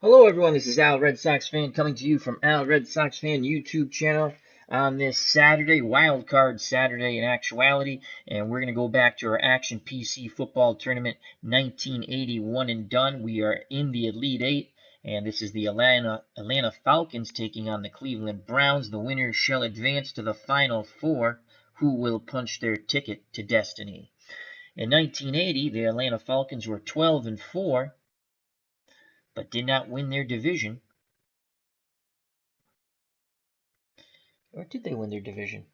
Hello everyone, this is Al Red Sox Fan coming to you from Al Red Sox Fan YouTube channel on this Saturday, Wild Card Saturday in actuality, and we're going to go back to our Action PC Football Tournament 1981 and done. We are in the Elite Eight, and this is the Atlanta Falcons taking on the Cleveland Browns. The winners shall advance to the Final Four, who will punch their ticket to destiny. In 1980, the Atlanta Falcons were 12-4. But did not win their division. Or did they win their division?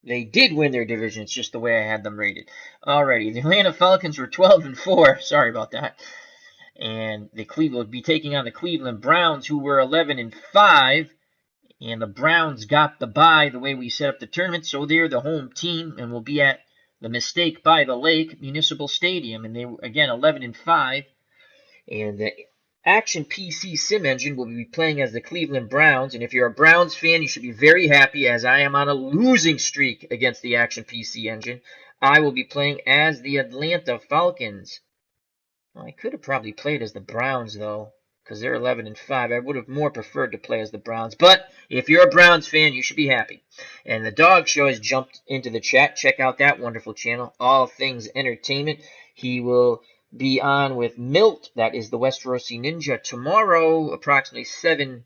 They did win their division. It's just the way I had them rated. Alrighty, the Atlanta Falcons were 12-4. Sorry about that. And the Cleveland would be taking on the Cleveland Browns, who were 11-5. And the Browns got the bye the way we set up the tournament, so they're the home team and will be at the Mistake by the Lake Municipal Stadium. And they were, again, 11-5. And the Action PC Sim Engine will be playing as the Cleveland Browns. And if you're a Browns fan, you should be very happy, as I am on a losing streak against the Action PC Engine. I will be playing as the Atlanta Falcons. Well, I could have probably played as the Browns, though, because they're 11-5. I would have more preferred to play as the Browns. But if you're a Browns fan, you should be happy. And the Dog Show has jumped into the chat. Check out that wonderful channel, All Things Entertainment. He will be on with Milt, that is the Westerosi Ninja, tomorrow, approximately 7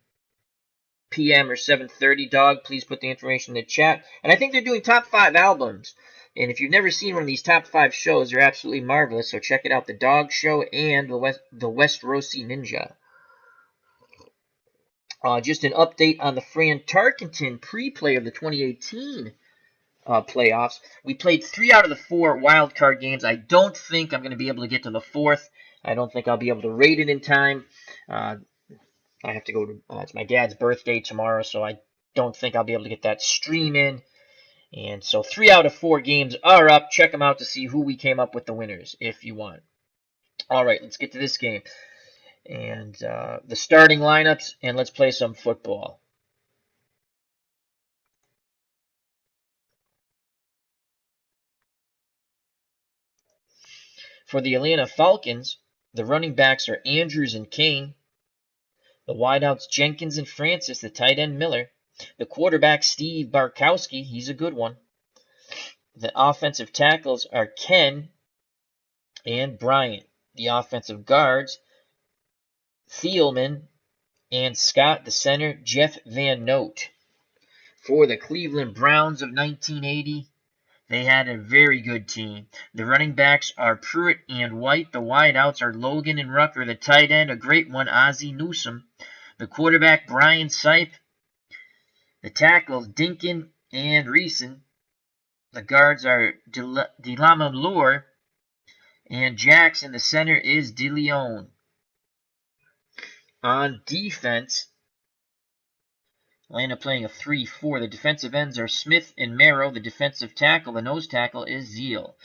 p.m. or 7:30. Dog, please put the information in the chat. And I think they're doing top 5 albums. And if you've never seen one of these top 5 shows, they're absolutely marvelous. So check it out, The Dog Show and the Westerosi Ninja. Just an update on the Fran Tarkenton pre-play of the 2018 playoffs. We played 3 out of the 4 wild card games. I don't think I'm going to be able to get to the 4th. I don't think I'll be able to rate it in time. I have to go to, it's my dad's birthday tomorrow, so I don't think I'll be able to get that stream in. And so 3 out of 4 games are up. Check them out to see who we came up with the winners, if you want. All right, let's get to this game. And the starting lineups, and let's play some football. For the Atlanta Falcons, the running backs are Andrews and Kane. The wideouts Jenkins and Francis, the tight end Miller. The quarterback Steve Barkowski, he's a good one. The offensive tackles are Ken and Bryant. The offensive guards, Thielman and Scott. The center, Jeff Van Note. For the Cleveland Browns of 1980, they had a very good team. The running backs are Pruitt and White. The wideouts are Logan and Rucker. The tight end, a great one, Ozzie Newsome. The quarterback, Brian Sipe. The tackles, Dinkin and Reeson. The guards are Delamalure and Jackson. The center is DeLeon. On defense, Atlanta playing a 3-4. The defensive ends are Smith and Merrow. The defensive tackle, the nose tackle, is Zeal.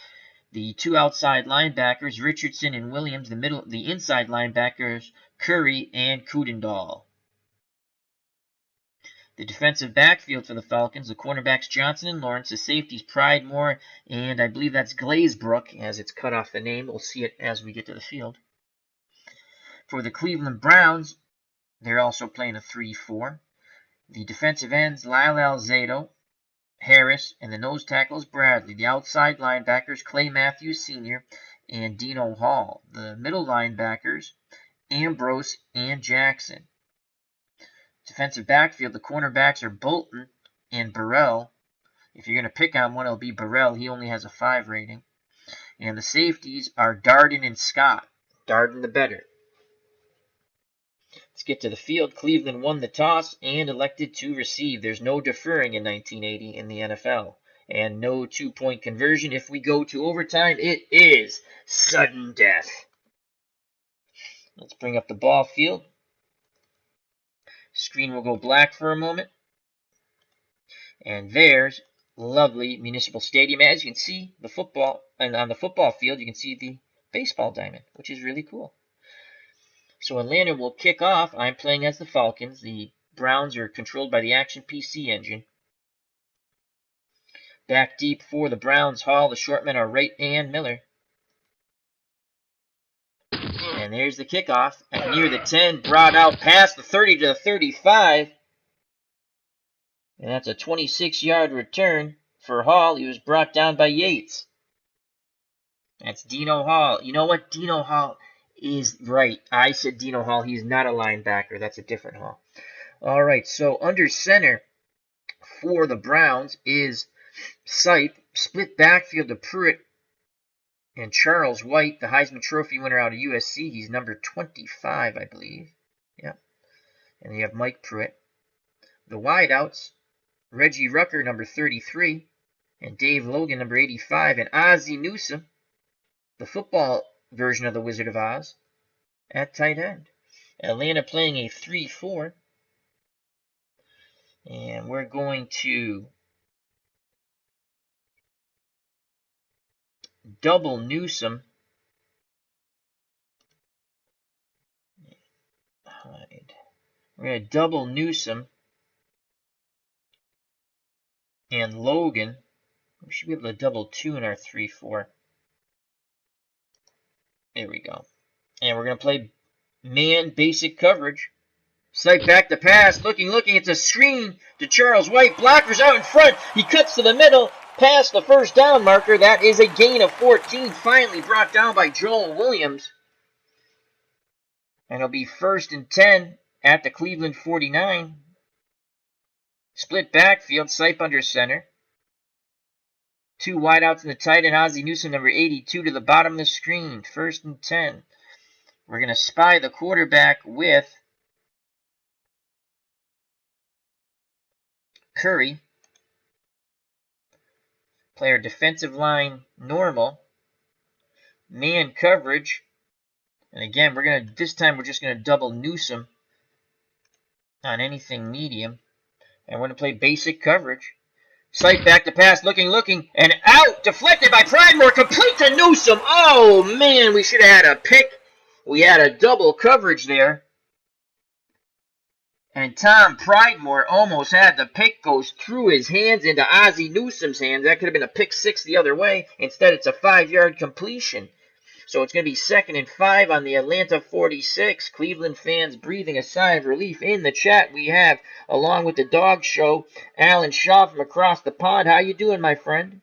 The 2 outside linebackers, Richardson and Williams. The inside linebackers, Curry and Kudendall. The defensive backfield for the Falcons, the cornerbacks Johnson and Lawrence, the safeties Pridemore, and I believe that's Glazebrook, as it's cut off the name. We'll see it as we get to the field. For the Cleveland Browns, they're also playing a 3-4. The defensive ends, Lyle Alzado, Harris, and the nose tackles Bradley. The outside linebackers, Clay Matthews Sr. and Dino Hall. The middle linebackers, Ambrose and Jackson. Defensive backfield, the cornerbacks are Bolton and Burrell. If you're going to pick on one, it'll be Burrell. He only has a 5 rating. And the safeties are Darden and Scott. Darden the better. Let's get to the field. Cleveland won the toss and elected to receive. There's no deferring in 1980 in the NFL. And no 2-point conversion. If we go to overtime, it is sudden death. Let's bring up the ball field. Screen will go black for a moment. And there's lovely Municipal Stadium. As you can see, the football, and on the football field, you can see the baseball diamond, which is really cool. So Atlanta will kick off. I'm playing as the Falcons. The Browns are controlled by the Action PC engine. Back deep for the Browns, Hall. The short men are Wright and Miller. And there's the kickoff at near the 10, brought out past the 30 to the 35. And that's a 26-yard return for Hall. He was brought down by Yates. That's Dino Hall. You know what? Dino Hall is right. I said Dino Hall. He's not a linebacker. That's a different Hall. All right, so under center for the Browns is Sipe. Split backfield to Pruitt and Charles White, the Heisman Trophy winner out of USC. He's number 25, I believe. Yeah. And you have Mike Pruitt. The wideouts, Reggie Rucker, number 33, and Dave Logan, number 85, and Ozzie Newsome, the football version of the Wizard of Oz, at tight end. Atlanta playing a 3-4. And we're going to double Newsome. We're going to double Newsome and Logan. We should be able to double 2 in our 3-4. There we go. And we're going to play man basic coverage. Sight back to pass. Looking. It's a screen to Charles White. Blockers out in front. He cuts to the middle. Past the first down marker. That is a gain of 14. Finally brought down by Joel Williams. And it'll be 1st and 10 at the Cleveland 49. Split backfield. Sipe under center. 2 wideouts in the tight end. Ozzie Newsome, number 82, to the bottom of the screen. 1st and 10. We're going to spy the quarterback with Curry. Play our defensive line normal. Man coverage. And again, this time we're just going to double Newsome on anything medium. And we're going to play basic coverage. Sight back to pass, looking, and out! Deflected by Pridemore, complete to Newsome! Oh, man, we should have had a pick. We had a double coverage there. And Tom Pridemore almost had the pick, goes through his hands into Ozzie Newsome's hands. That could have been a pick 6 the other way. Instead, it's a 5-yard completion. So it's going to be 2nd and 5 on the Atlanta 46. Cleveland fans breathing a sigh of relief. In the chat we have, along with the dog show, Alan Shaw from across the pond. How you doing, my friend?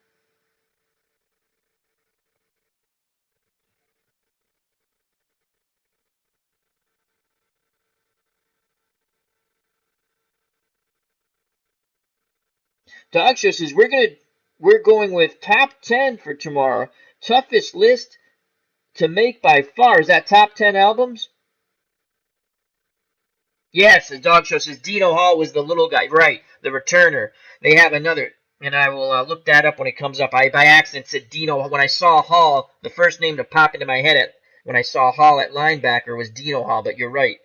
Dog show says we're going with top 10 for tomorrow. Toughest list to make by far. Is that top 10 albums? Yes, the dog show says Dino Hall was the little guy. Right, the returner. They have another, and I will look that up when it comes up. I, by accident, said Dino. When I saw Hall, the first name to pop into my head when I saw Hall at linebacker was Dino Hall, but you're right.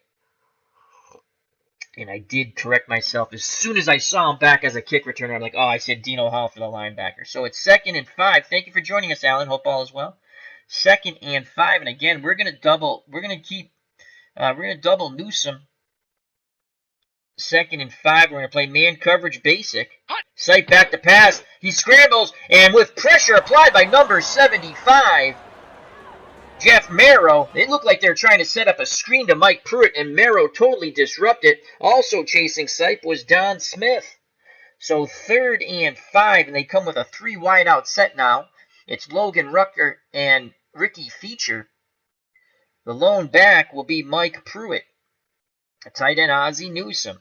And I did correct myself. As soon as I saw him back as a kick returner, I'm like, oh, I said Dino Hall for the linebacker. So it's 2nd and 5. Thank you for joining us, Alan. Hope all is well. 2nd and 5. And again, we're going to double Newsome. 2nd and 5. We're going to play man coverage basic. Sight back to pass. He scrambles, and with pressure applied by number 75, Jeff Marrow. It looked like they were trying to set up a screen to Mike Pruitt, and Marrow totally disrupted. Also chasing Sipe was Don Smith. So 3rd and 5, and they come with a 3 wideout set now. It's Logan Rucker and Ricky Feature. The lone back will be Mike Pruitt. A tight end, Ozzie Newsome.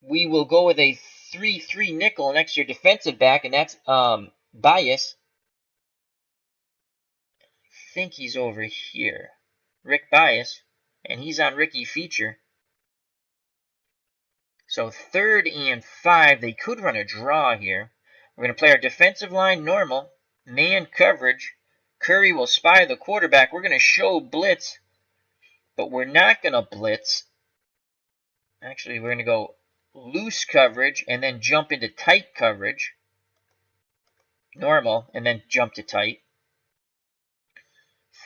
We will go with a 3-3 nickel next to your defensive back, and that's Bias. I think he's over here. Rick Bias, and he's on Ricky Feature. So 3rd and 5, they could run a draw here. We're going to play our defensive line normal, man coverage. Curry will spy the quarterback. We're going to show blitz, but we're not going to blitz. Actually, we're going to go loose coverage and then jump into tight coverage. Normal, and then jump to tight.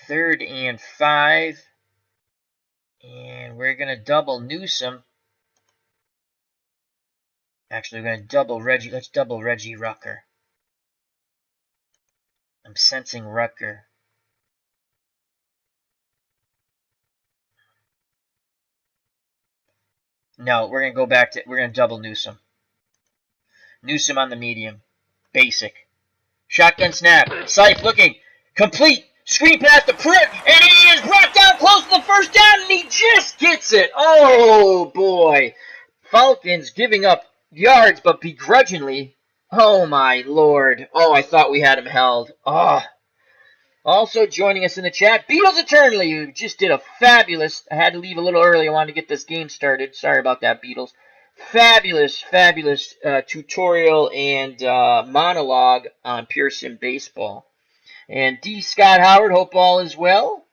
3rd and 5. And we're going to double Newsome. Actually, we're going to double Reggie. Let's double Reggie Rucker. I'm sensing Rucker. No, we're going to go back to, we're going to double Newsome. Newsome on the medium. Basic. Shotgun snap. Sife looking. Complete. Screen pass to Pruitt. And he is brought down close to the first down. And he just gets it. Oh, boy. Falcons giving up yards, but begrudgingly. Oh, my Lord. Oh, I thought we had him held. Oh. Also joining us in the chat, Beatles Eternally, who just did a fabulous, I had to leave a little early, I wanted to get this game started. Sorry about that, Beatles. Fabulous tutorial and monologue on Pearson baseball. And D. Scott Howard, hope all is well.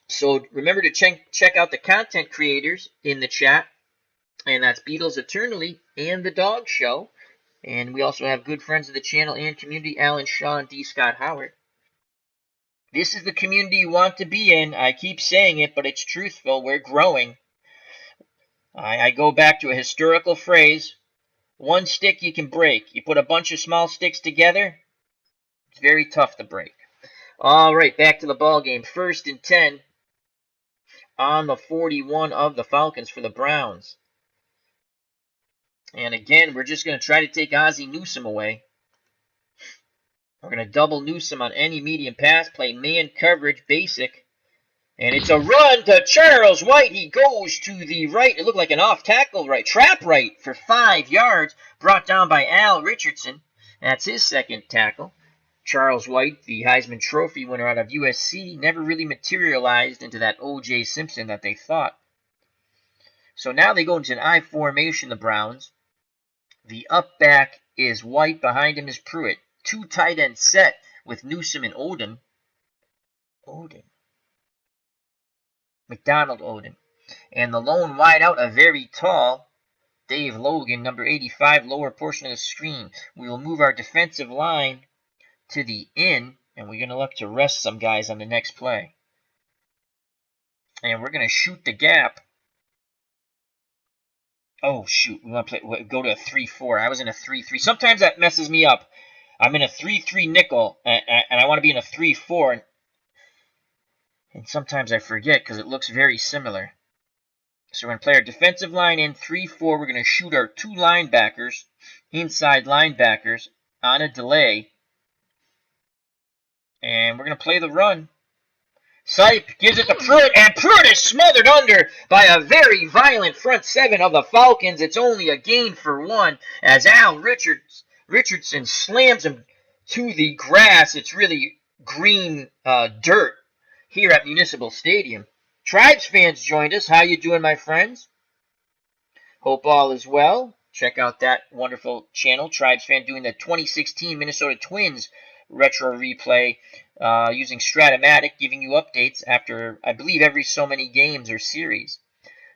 So remember to check out the content creators in the chat. And that's Beatles Eternally and The Dog Show. And we also have good friends of the channel and community, Alan Shaw and D. Scott Howard. This is the community you want to be in. I keep saying it, but it's truthful. We're growing. I go back to a historical phrase. One stick you can break. You put a bunch of small sticks together, it's very tough to break. All right, back to the ball game. 1st and 10 on the 41 of the Falcons for the Browns. And again, we're just going to try to take Ozzie Newsome away. We're going to double Newsome on any medium pass, play man coverage, basic. And it's a run to Charles White. He goes to the right. It looked like an off-tackle right, trap right for 5 yards, brought down by Al Richardson. That's his second tackle. Charles White, the Heisman Trophy winner out of USC, never really materialized into that O.J. Simpson that they thought. So now they go into an I formation, the Browns. The up back is White. Behind him is Pruitt. 2 tight end set with Newsome and Odom. McDonald Odom. And the lone wide out, a very tall Dave Logan, number 85, lower portion of the screen. We will move our defensive line to the in, and we're going to look to rest some guys on the next play. And we're going to shoot the gap. Oh, shoot. We want to go to a 3-4. I was in a 3-3. Sometimes that messes me up. I'm in a 3-3 nickel, and I want to be in a 3-4. And sometimes I forget because it looks very similar. So we're going to play our defensive line in 3-4. We're going to shoot our 2 linebackers, inside linebackers, on a delay. And we're going to play the run. Sipe gives it to Pruitt, and Pruitt is smothered under by a very violent front 7 of the Falcons. It's only a gain for 1 as Al Richardson slams him to the grass. It's really green dirt here at Municipal Stadium. Tribes fans joined us. How you doing, my friends? Hope all is well. Check out that wonderful channel, Tribes fan, doing the 2016 Minnesota Twins retro replay using Stratomatic, giving you updates after, I believe, every so many games or series.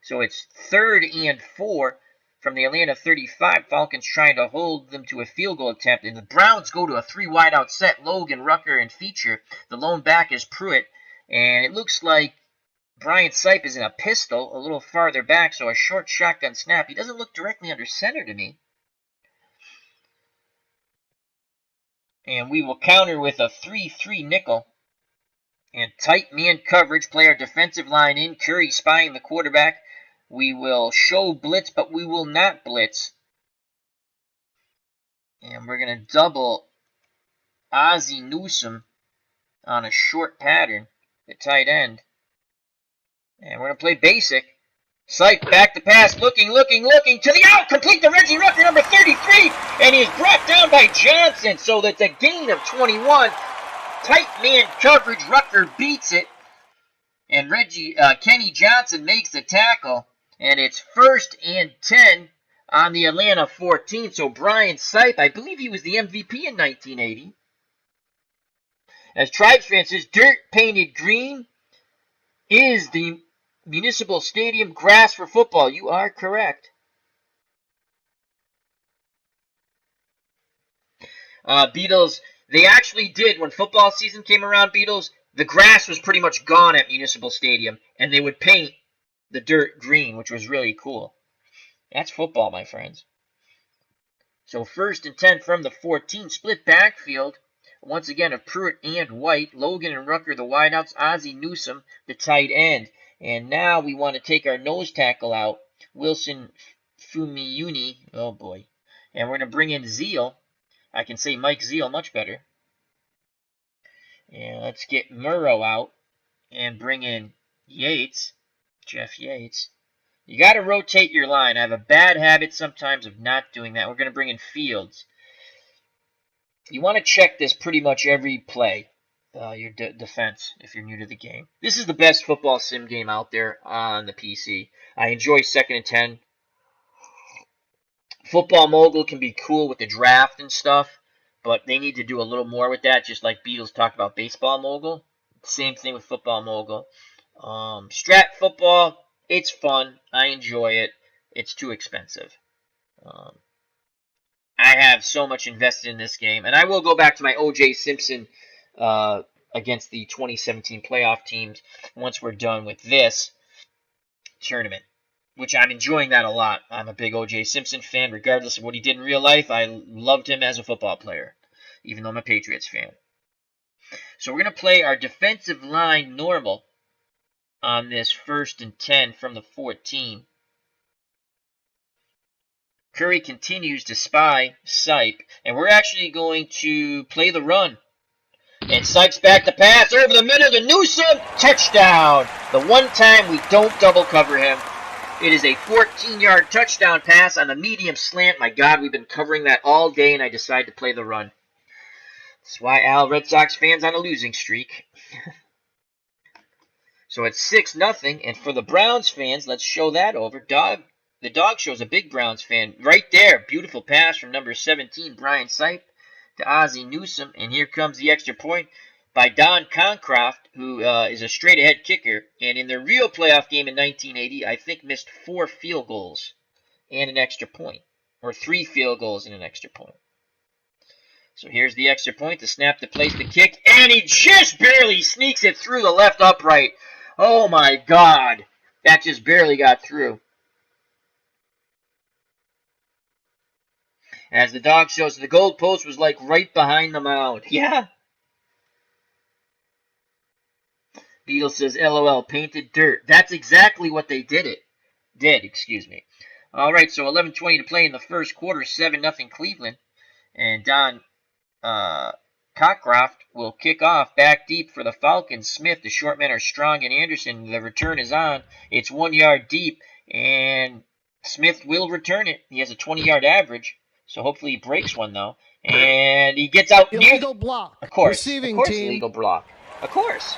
So it's 3rd and 4 from the Atlanta 35. Falcons trying to hold them to a field goal attempt. And the Browns go to a 3 wide out set. Logan, Rucker, and Feature. The lone back is Pruitt. And it looks like Brian Sipe is in a pistol a little farther back, so a short shotgun snap. He doesn't look directly under center to me. And we will counter with a 3-3 nickel. And tight man coverage, play our defensive line in. Curry spying the quarterback. We will show blitz, but we will not blitz. And we're going to double Ozzie Newsome on a short pattern, the tight end. And we're going to play basic. Sipe back to pass, looking to the out, complete to Reggie Rucker, number 33, and he is brought down by Johnson, so that's a gain of 21. Tight man coverage, Rucker beats it, and Kenny Johnson makes the tackle, and it's 1st and 10 on the Atlanta 14. So Brian Sipe, I believe he was the MVP in 1980. As Tribes fan says, dirt painted green is the Municipal Stadium grass for football. You are correct. Beatles, they actually did, when football season came around, Beatles, the grass was pretty much gone at Municipal Stadium, and they would paint the dirt green, which was really cool. That's football, my friends. So 1st and 10 from the 14, split backfield. Once again, of Pruitt and White. Logan and Rucker, the wideouts. Ozzie Newsome, the tight end. And now we want to take our nose tackle out, Wilson Fumiuni. Oh boy. And we're going to bring in Zeal. I can say Mike Zeal much better. And let's get Murrow out and bring in Yates, Jeff Yates. You got to rotate your line. I have a bad habit sometimes of not doing that. We're going to bring in Fields. You want to check this pretty much every play, your defense, if you're new to the game. This is the best football sim game out there on the PC. I enjoy 2nd and 10. Football Mogul can be cool with the draft and stuff, but they need to do a little more with that, just like Beatles talked about Baseball Mogul. Same thing with Football Mogul. Strat Football, it's fun. I enjoy it. It's too expensive. I have so much invested in this game, and I will go back to my O.J. Simpson against the 2017 playoff teams once we're done with this tournament, which I'm enjoying that a lot. I'm a big O.J. Simpson fan, regardless of what he did in real life. I loved him as a football player, even though I'm a Patriots fan. So we're going to play our defensive line normal on this 1st and 10 from the 14. Curry continues to spy Sipe, and we're actually going to play the run. And Sipe's back to pass over the middle to Newsome. Touchdown! The one time we don't double cover him. It is a 14-yard touchdown pass on a medium slant. My God, we've been covering that all day, and I decided to play the run. That's why Al Red Sox fans on a losing streak. So it's 6-0, and for the Browns fans, let's show that over. The dog show's a big Browns fan. Right there, beautiful pass from number 17, Brian Sipe, to Ozzie Newsome. And here comes the extra point by Don Concroft, who is a straight-ahead kicker. And in the real playoff game in 1980, I think missed 4 field goals and an extra point. Or 3 field goals and an extra point. So here's the extra point, the snap to place the kick. And he just barely sneaks it through the left upright. Oh my God. That just barely got through. As the dog shows, the goal post was like right behind the mound. Yeah. Beetle says, LOL, painted dirt. That's exactly what they did. All right, so 11:20 to play in the first quarter, 7-0 Cleveland. And Don Cockcroft will kick off back deep for the Falcons. Smith, the short men are Strong and Anderson. The return is on. It's 1 yard deep, and Smith will return it. He has a 20-yard average. So hopefully he breaks one, though. And he gets out near... Illegal block. Of course. Receiving of course, team. Illegal block. Of course.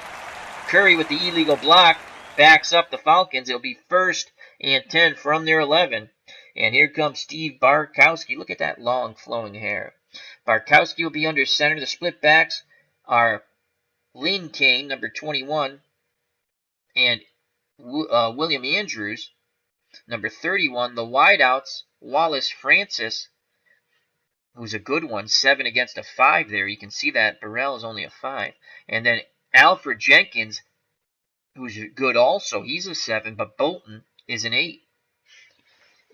Curry with the illegal block backs up the Falcons. It'll be 1st and 10 from their 11. And here comes Steve Barkowski. Look at that long flowing hair. Barkowski will be under center. The split backs are Lynn Kane, number 21, and William Andrews, number 31. The wideouts, Wallace Francis, who's a good one, 7 against a 5 there. You can see that Burrell is only a 5. And then Alfred Jenkins, who's good also. He's a 7, but Bolton is an 8.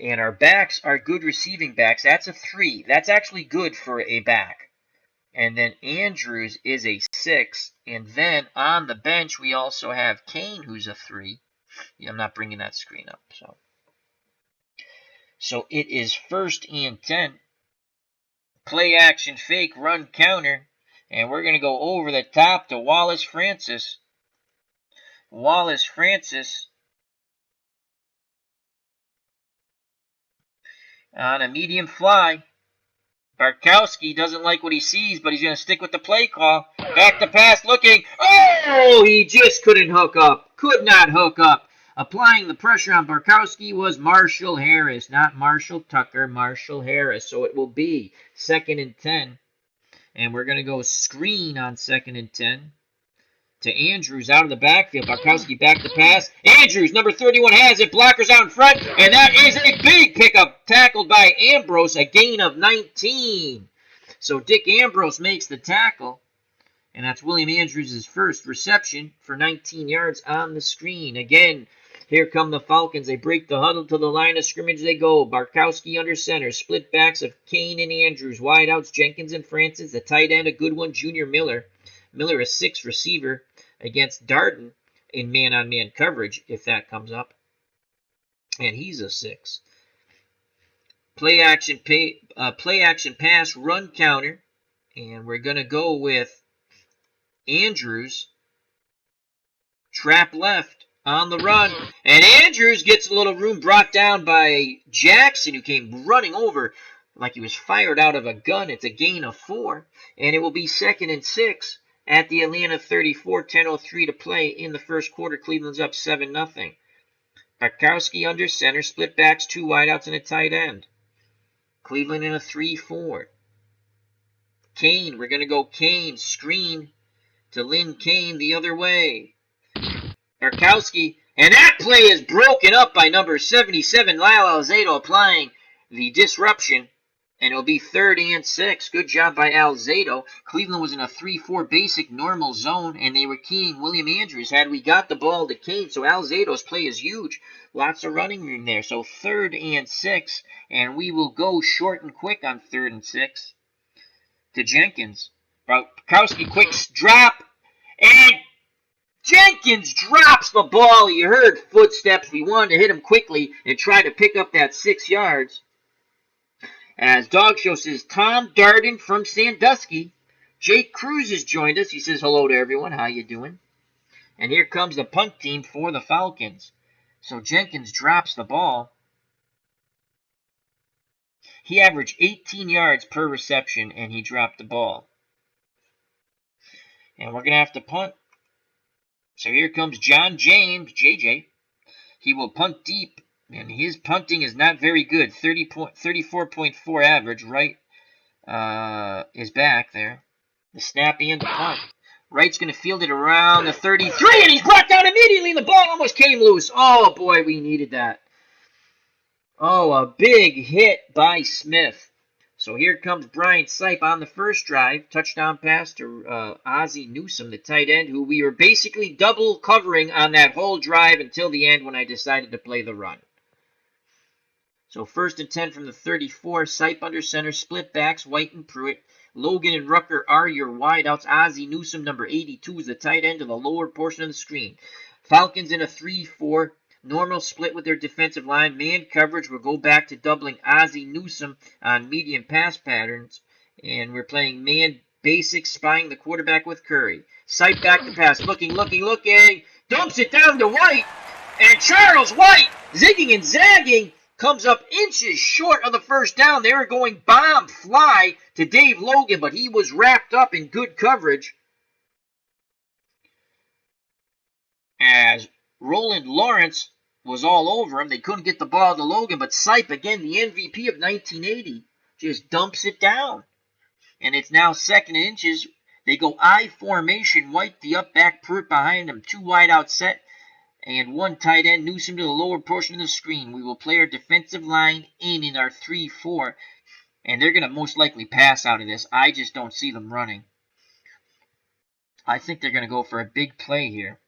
And our backs are good receiving backs. That's a 3. That's actually good for a back. And then Andrews is a 6. And then on the bench, we also have Kane, who's a 3. I'm not bringing that screen up. So it is 1st and 10. Play action, fake, run, counter. And we're going to go over the top to Wallace Francis. Wallace Francis on a medium fly. Barkowski doesn't like what he sees, but he's going to stick with the play call. Back to pass, looking. Oh, he just couldn't hook up. Could not hook up. Applying the pressure on Barkowski was Marshall Harris, not Marshall Tucker, Marshall Harris. So it will be 2nd and 10. And we're going to go screen on 2nd and 10. To Andrews out of the backfield. Barkowski back to pass. Andrews, number 31, has it. Blockers out in front. And that is a big pickup. Tackled by Ambrose. A gain of 19. So Dick Ambrose makes the tackle. And that's William Andrews' first reception for 19 yards on the screen. Again, here come the Falcons. They break the huddle to the line of scrimmage they go. Barkowski under center. Split backs of Kane and Andrews. Wideouts Jenkins and Francis. The tight end, a good one, Junior Miller. Miller, a 6 receiver against Darden. in man-on-man coverage if that comes up. And he's a 6. Play action pass run counter. And we're going to go with Andrews. Trap left on the run. And Andrews gets a little room brought down by Jackson, who came running over like he was fired out of a gun. It's a gain of 4. And it will be 2nd and 6 at the Atlanta 34. 10:03 to play in the first quarter. Cleveland's up 7-0. Barkowski under center. Split backs, 2 wideouts, and a tight end. Cleveland in a 3-4. Kane, we're going to go Kane. Screen to Lynn Kane the other way. Barkowski, and that play is broken up by number 77, Lyle Alzado, applying the disruption, and it'll be 3rd and 6. Good job by Alzado. Cleveland was in a 3-4 basic normal zone, and they were keying William Andrews had we got the ball to Kane, so Alzado's play is huge. Lots of running room there, so 3rd and 6, and we will go short and quick on 3rd and 6 to Jenkins. Barkowski, quick drop, and Jenkins drops the ball. You heard footsteps. We wanted to hit him quickly and try to pick up that 6 yards. As Dog Show says, Tom Darden from Sandusky. Jake Cruz has joined us. He says hello to everyone. How you doing? And here comes the punt team for the Falcons. So Jenkins drops the ball. He averaged 18 yards per reception, and he dropped the ball. And we're going to have to punt. So here comes John James, JJ. He will punt deep, and his punting is not very good. 34.4 average. Wright is back there. The snap and the punt. Wright's going to field it around the 33, and he's brought down immediately, and the ball almost came loose. Oh, boy, we needed that. Oh, a big hit by Smith. So here comes Brian Sipe on the first drive. Touchdown pass to Ozzie Newsome, the tight end, who we were basically double covering on that whole drive until the end when I decided to play the run. So 1st and 10 from the 34. Sipe under center. Split backs, White and Pruitt. Logan and Rucker are your wideouts. Ozzie Newsome, number 82, is the tight end to the lower portion of the screen. Falcons in a 3-4. Normal split with their defensive line. Man coverage will go back to doubling Ozzie Newsome on medium pass patterns. And we're playing man basic, spying the quarterback with Curry. Sight back to pass. Looking. Dumps it down to White. And Charles White, zigging and zagging, comes up inches short of the first down. They were going bomb fly to Dave Logan, but he was wrapped up in good coverage. As Roland Lawrence was all over him. They couldn't get the ball to Logan, but Sipe, again, the MVP of 1980, just dumps it down. And it's now 2nd and inches. They go I formation. White, the up back, Pruitt behind him. 2 wide out set, and 1 tight end. Newsome to the lower portion of the screen. We will play our defensive line in our 3-4, and they're going to most likely pass out of this. I just don't see them running. I think they're going to go for a big play here.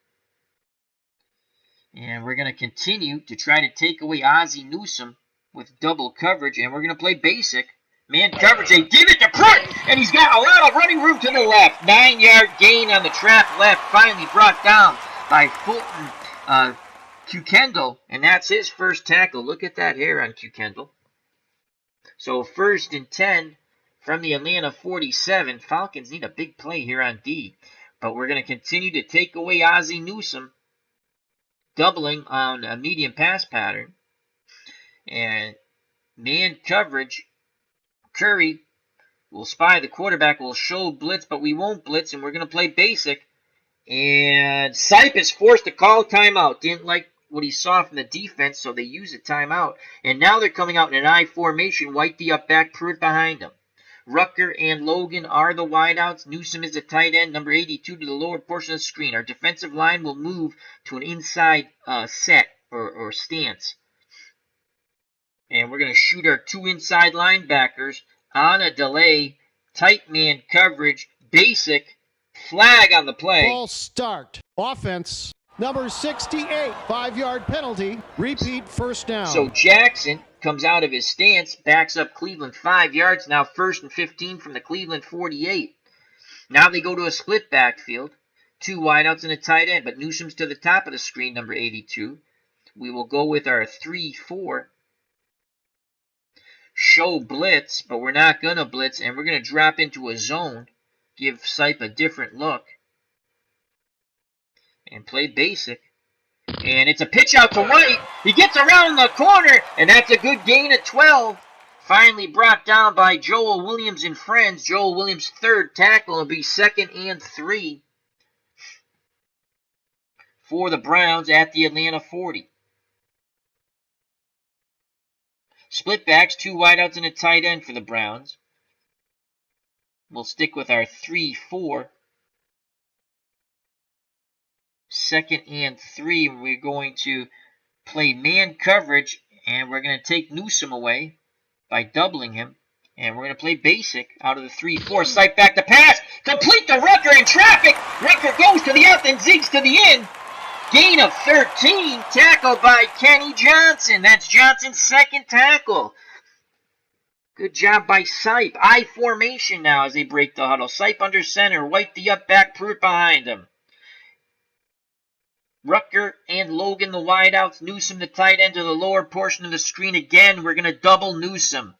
And we're going to continue to try to take away Ozzie Newsome with double coverage. And we're going to play basic. Man coverage. They give it to Pruitt. And he's got a lot of running room to the left. 9-yard gain on the trap left. Finally brought down by Fulton Q. And that's his first tackle. Look at that hair on Q. So 1st and 10 from the Atlanta 47. Falcons need a big play here on D. But we're going to continue to take away Ozzie Newsome. Doubling on a medium pass pattern. And man coverage. Curry will spy the quarterback. Will show blitz, but we won't blitz, and we're going to play basic. And Sipe is forced to call timeout. Didn't like what he saw from the defense, so they use a timeout. And now they're coming out in an I formation. White the up back, Pruitt behind him. Rucker and Logan are the wideouts. Newsome is a tight end, number 82 to the lower portion of the screen. Our defensive line will move to an inside set or stance. And we're going to shoot our 2 inside linebackers on a delay. Tight man coverage. Basic. Flag on the play. False start. Offense. Number 68. 5-yard penalty. Repeat first down. So Jackson comes out of his stance, backs up Cleveland 5 yards. Now 1st and 15 from the Cleveland 48. Now they go to a split backfield. 2 wideouts and a tight end, but Newsome's to the top of the screen, number 82. We will go with our 3-4. Show blitz, but we're not going to blitz, and we're going to drop into a zone. Give Sipe a different look. And play basic. And it's a pitch out to White. He gets around the corner, and that's a good gain of 12. Finally brought down by Joel Williams and friends. Joel Williams' third tackle will be 2nd and 3 for the Browns at the Atlanta 40. Split backs, 2 wideouts and a tight end for the Browns. We'll stick with our 3-4. 2nd and 3. We're going to play man coverage, and we're going to take Newsome away by doubling him. And we're going to play basic out of the 3-4. Sight back to pass. Complete to Rucker in traffic. Rucker goes to the out and zigs to the in. Gain of 13. Tackle by Kenny Johnson. That's Johnson's 2nd tackle. Good job by Sipe. I formation now as they break the huddle. Sipe under center. White the up back. Pruitt behind him. Rucker and Logan the wideouts. Newsome the tight end to the lower portion of the screen again. We're going to double Newsome.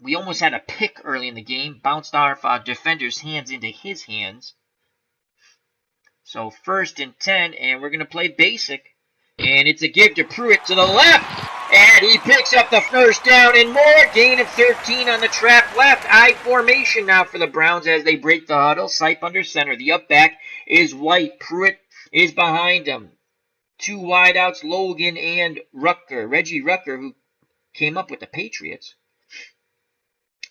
We almost had a pick early in the game. Bounced off our defender's hands into his hands. So 1st and 10, and we're going to play basic. And it's a give to Pruitt to the left. And he picks up the first down and more. Gain of 13 on the trap left. I formation now for the Browns as they break the huddle. Sipe under center. The up back is White. Pruitt is behind him. 2 wideouts, Logan and Rucker. Reggie Rucker, who came up with the Patriots.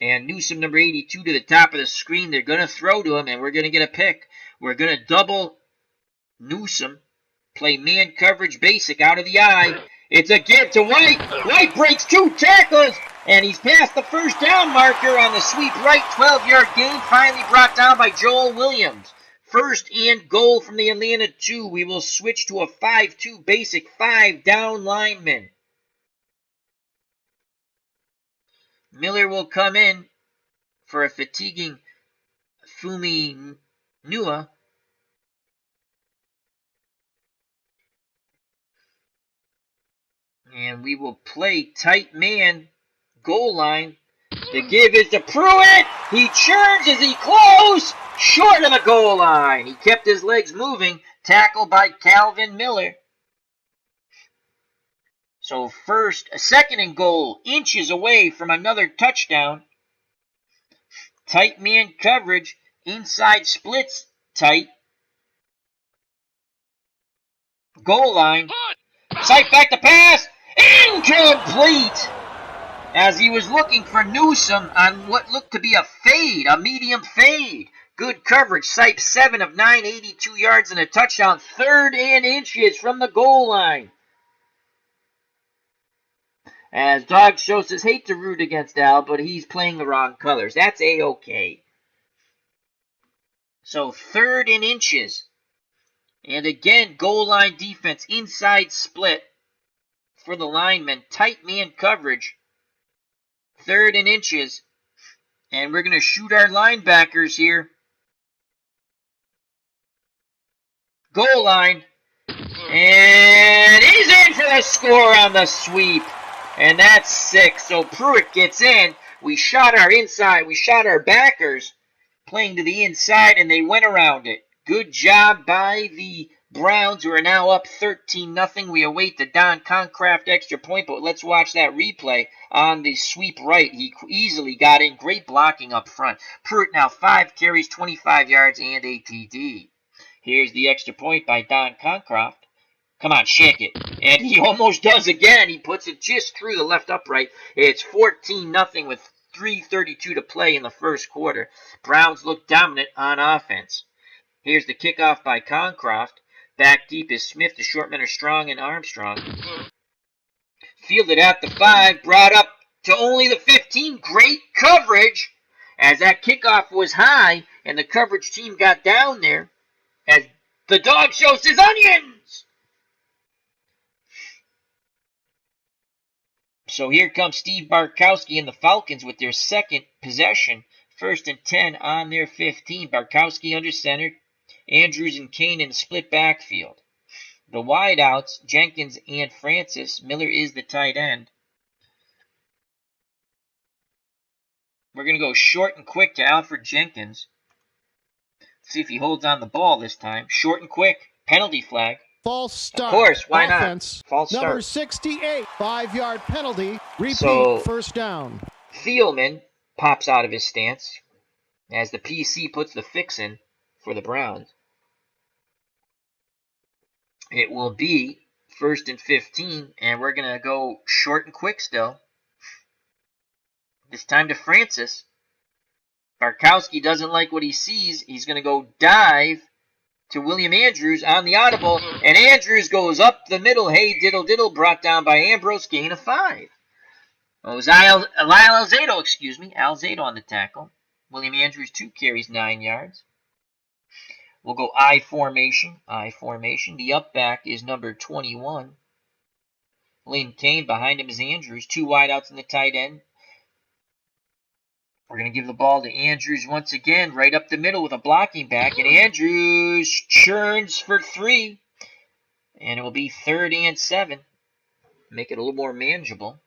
And Newsome, number 82, to the top of the screen. They're going to throw to him, and we're going to get a pick. We're going to double Newsome. Play man coverage basic out of the eye. It's a give to White. White breaks 2 tackles, and he's past the first down marker on the sweep right. 12-yard gain finally brought down by Joel Williams. 1st and goal from the Atlanta 2. We will switch to a 5-2 basic 5 down lineman. Miller will come in for a fatiguing Fumi Nua. And we will play tight man goal line. The give is to Pruitt. He churns as he close. Short of the goal line. He kept his legs moving. Tackled by Calvin Miller. So 2nd and goal. Inches away from another touchdown. Tight man coverage. Inside splits tight. Goal line. Sight back to pass. Incomplete. As he was looking for Newsome on what looked to be a fade. A medium fade. Good coverage. Sipe 7 of 9, 82 yards and a touchdown. 3rd and inches from the goal line. As Dog Show says, hate to root against Al, but he's playing the wrong colors. That's A-okay. So 3rd and inches. And again, goal line defense. Inside split for the linemen. Tight man coverage. 3rd and inches. And we're going to shoot our linebackers here. Goal line. And he's in for the score on the sweep. And that's 6. So Pruitt gets in. We shot our inside. We shot our backers playing to the inside, and they went around it. Good job by the Browns, who are now up 13-0. We await the Don Concraft extra point, but let's watch that replay on the sweep right. He easily got in. Great blocking up front. Pruitt now 5 carries, 25 yards, and a TD. Here's the extra point by Don Concraft. Come on, shank it. And he almost does again. He puts it just through the left upright. It's 14-0 with 3:32 to play in the first quarter. Browns look dominant on offense. Here's the kickoff by Concraft. Back deep is Smith. The short men are Strong and Armstrong. Fielded at the 5. Brought up to only the 15. Great coverage as that kickoff was high and the coverage team got down there. As the Dog Show says, onions! So here comes Steve Barkowski and the Falcons with their second possession. 1st and 10 on their 15. Barkowski under center. Andrews and Kane in the split backfield. The wideouts, Jenkins and Francis. Miller is the tight end. We're going to go short and quick to Alfred Jenkins. See if he holds on the ball this time. Short and quick. Penalty flag. False start. Of course, why Offense, not? False number start. 68, 5-yard penalty. Repeat, So, first down. Thielman pops out of his stance as the PC puts the fix in for the Browns. It will be 1st and 15, and we're going to go short and quick still. This time to Francis. Barkowski doesn't like what he sees. He's going to go dive to William Andrews on the audible, and Andrews goes up the middle. Hey, diddle diddle, brought down by Ambrose, gain of 5. It was Lyle Alzado on the tackle. William Andrews, 2 carries, 9 yards. We'll go I formation. The up back is number 21. Lynn Kane, behind him is Andrews. 2 wideouts in the tight end. We're going to give the ball to Andrews once again, right up the middle with a blocking back. And Andrews churns for 3. And it will be 3rd and 7. Make it a little more manageable.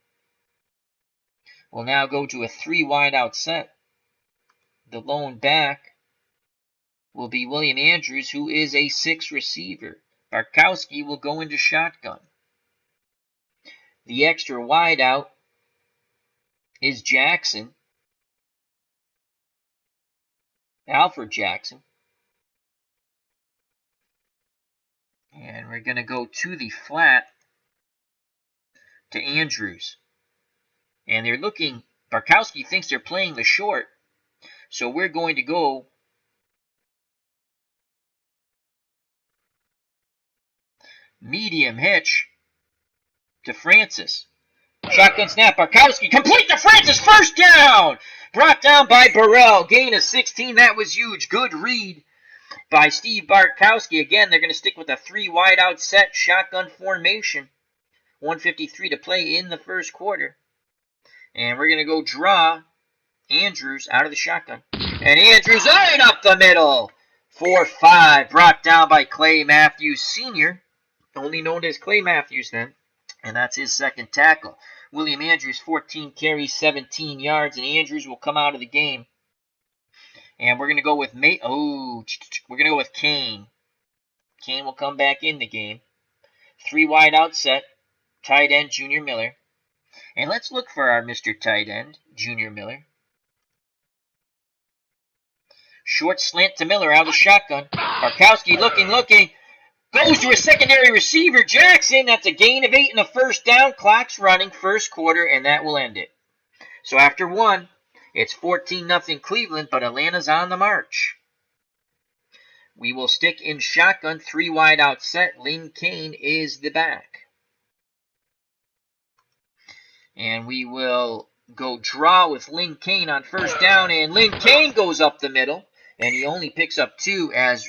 We'll now go to a 3 wideout set. The lone back will be William Andrews, who is a 6 receiver. Barkowski will go into shotgun. The extra wideout is Jackson. Alfred Jackson. And we're going to go to the flat to Andrews. And they're looking, Barkowski thinks they're playing the short. So we're going to go medium hitch to Francis. Shotgun snap, Barkowski, complete to Francis, first down! Brought down by Burrell, gain of 16, that was huge. Good read by Steve Barkowski. Again, they're going to stick with a 3 wideout set, shotgun formation. 1:53 to play in the first quarter. And we're going to go draw Andrews out of the shotgun. And Andrews right up the middle. 4-5, brought down by Clay Matthews Sr., only known as Clay Matthews then. And that's his second tackle. William Andrews, 14 carries, 17 yards, and Andrews will come out of the game. And we're going to go with Kane. Kane will come back in the game. 3 wide out set. Tight end, Junior Miller. And let's look for our Mr. Tight End, Junior Miller. Short slant to Miller out of the shotgun. Barkowski looking. Goes to a secondary receiver, Jackson. That's a gain of 8 and a first down. Clock's running, first quarter, and that will end it. So after 1, it's 14-0 Cleveland, but Atlanta's on the march. We will stick in shotgun, 3 wide out set. Lynn Kane is the back. And we will go draw with Lynn Kane on first down, and Lynn Kane goes up the middle, and he only picks up 2 as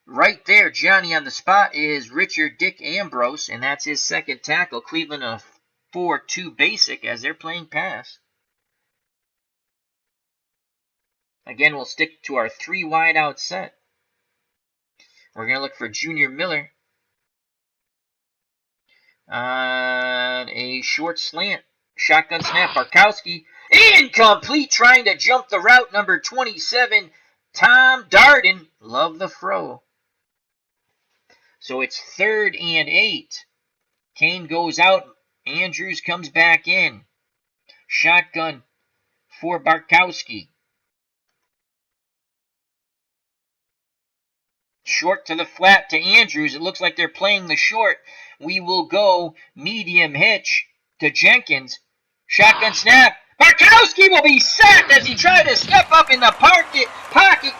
right there, Johnny on the spot is Richard Dick Ambrose, and that's his second tackle. Cleveland a 4-2 basic as they're playing pass. Again, we'll stick to our 3 wide out set. We're going to look for Junior Miller on a short slant. Shotgun snap, Barkowski. Incomplete, trying to jump the route, number 27, Tom Darden. Love the throw. So it's 3rd and 8. Kane goes out. Andrews comes back in. Shotgun for Barkowski. Short to the flat to Andrews. It looks like they're playing the short. We will go medium hitch to Jenkins. Shotgun snap. Barkowski will be sacked as he tried to step up in the pocket.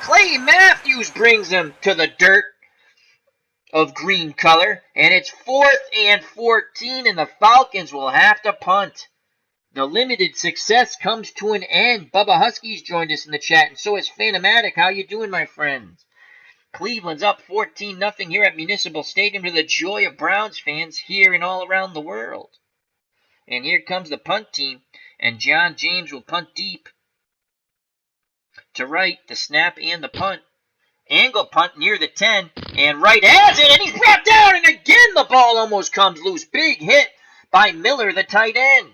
Clay Matthews brings him to the dirt of green color. And it's 4th and 14, and the Falcons will have to punt. The limited success comes to an end. Bubba Husky's joined us in the chat, and so is Phantomatic. How you doing, my friends? Cleveland's up 14-0 here at Municipal Stadium to the joy of Browns fans here and all around the world. And here comes the punt team, and John James will punt deep to right, the snap and the punt. Angle punt near the 10. And Wright has it, and he's brought down, and again the ball almost comes loose. Big hit by Miller, the tight end.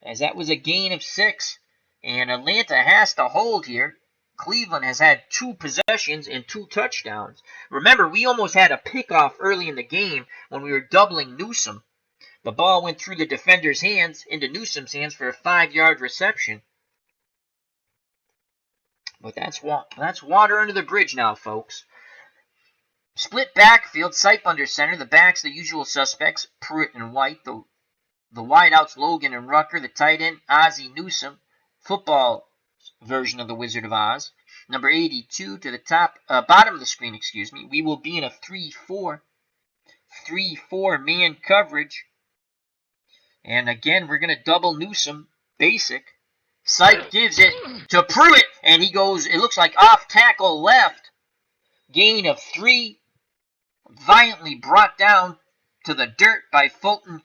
As that was a gain of 6. And Atlanta has to hold here. Cleveland has had 2 possessions and 2 touchdowns. Remember, we almost had a pickoff early in the game when we were doubling Newsome. The ball went through the defender's hands into Newsome's hands for a 5-yard reception. But that's water under the bridge now, folks. Split backfield, Sipe under center. The backs, the usual suspects, Pruitt and White. The wideouts, Logan and Rucker. The tight end, Ozzie Newsome. Football version of the Wizard of Oz. Number 82 to the bottom of the screen, We will be in a 3-4 man coverage. And again, we're going to double Newsome, basic. Sipe gives it to Pruitt, and he goes, it looks like off tackle left. Gain of 3. Violently brought down to the dirt by Fulton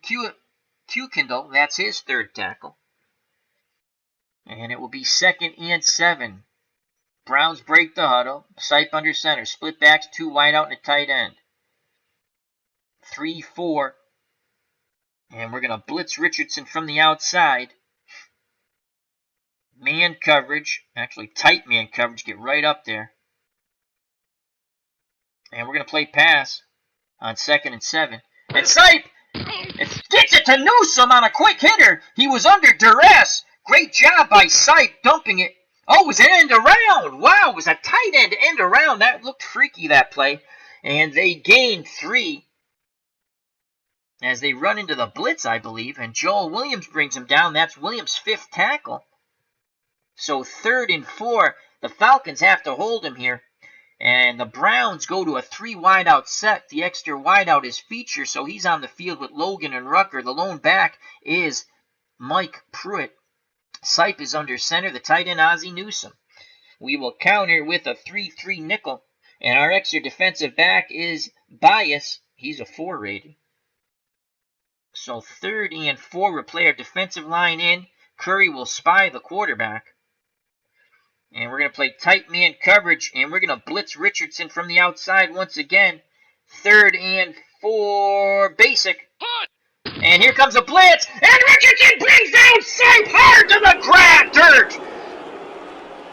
Kuykendall. That's his 3rd tackle. And it will be 2nd and 7. Browns break the huddle. Sipe under center. Split backs, 2 wide out and a tight end. 3-4. And we're going to blitz Richardson from the outside. Man coverage. Actually, tight man coverage. Get right up there. And we're going to play pass on 2nd and 7. And Sipe gets it to Newsome on a quick hitter. He was under duress. Great job by Sipe dumping it. Oh, it was an end around. Wow, it was a tight end around. That looked freaky, that play. And they gained 3 as they run into the blitz, I believe. And Joel Williams brings him down. That's Williams' 5th tackle. So 3rd and 4. The Falcons have to hold him here. And the Browns go to a 3 wideout set. The extra wideout is feature, so he's on the field with Logan and Rucker. The lone back is Mike Pruitt. Sipe is under center. The tight end, Ozzie Newsome. We will counter with a 3-3 nickel. And our extra defensive back is Bias. He's a 4 rated. So 3rd and 4, we'll play our defensive line in. Curry will spy the quarterback. And we're going to play tight man coverage, and we're going to blitz Richardson from the outside once again. 3rd and 4, basic. And here comes a blitz, and Richardson brings down Sipe hard to the dirt,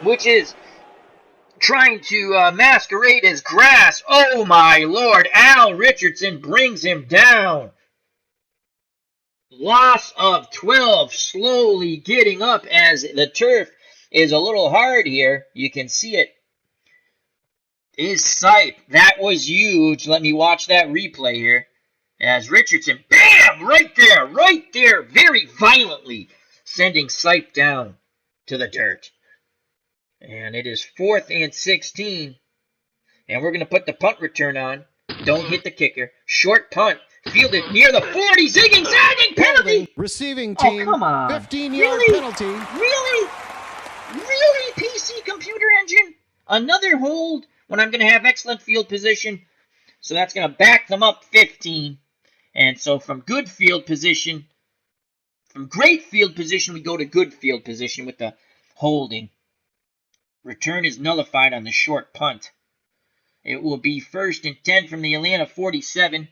which is trying to masquerade as grass. Oh my Lord, Al Richardson brings him down. Loss of 12, slowly getting up as the turf is a little hard here. You can see it. Is Sipe. That was huge. Let me watch that replay here. As Richardson, bam, right there, very violently, sending Sipe down to the dirt. And it is 4th and 16. And we're going to put the punt return on. Don't hit the kicker. Short punt. Fielded near the 40. Zigging, penalty. Receiving team, 15-yard penalty. Really, PC computer engine? Another hold when I'm going to have excellent field position. So that's going to back them up 15. And so from great field position, we go to good field position with the holding. Return is nullified on the short punt. It will be 1st and 10 from the Atlanta 47.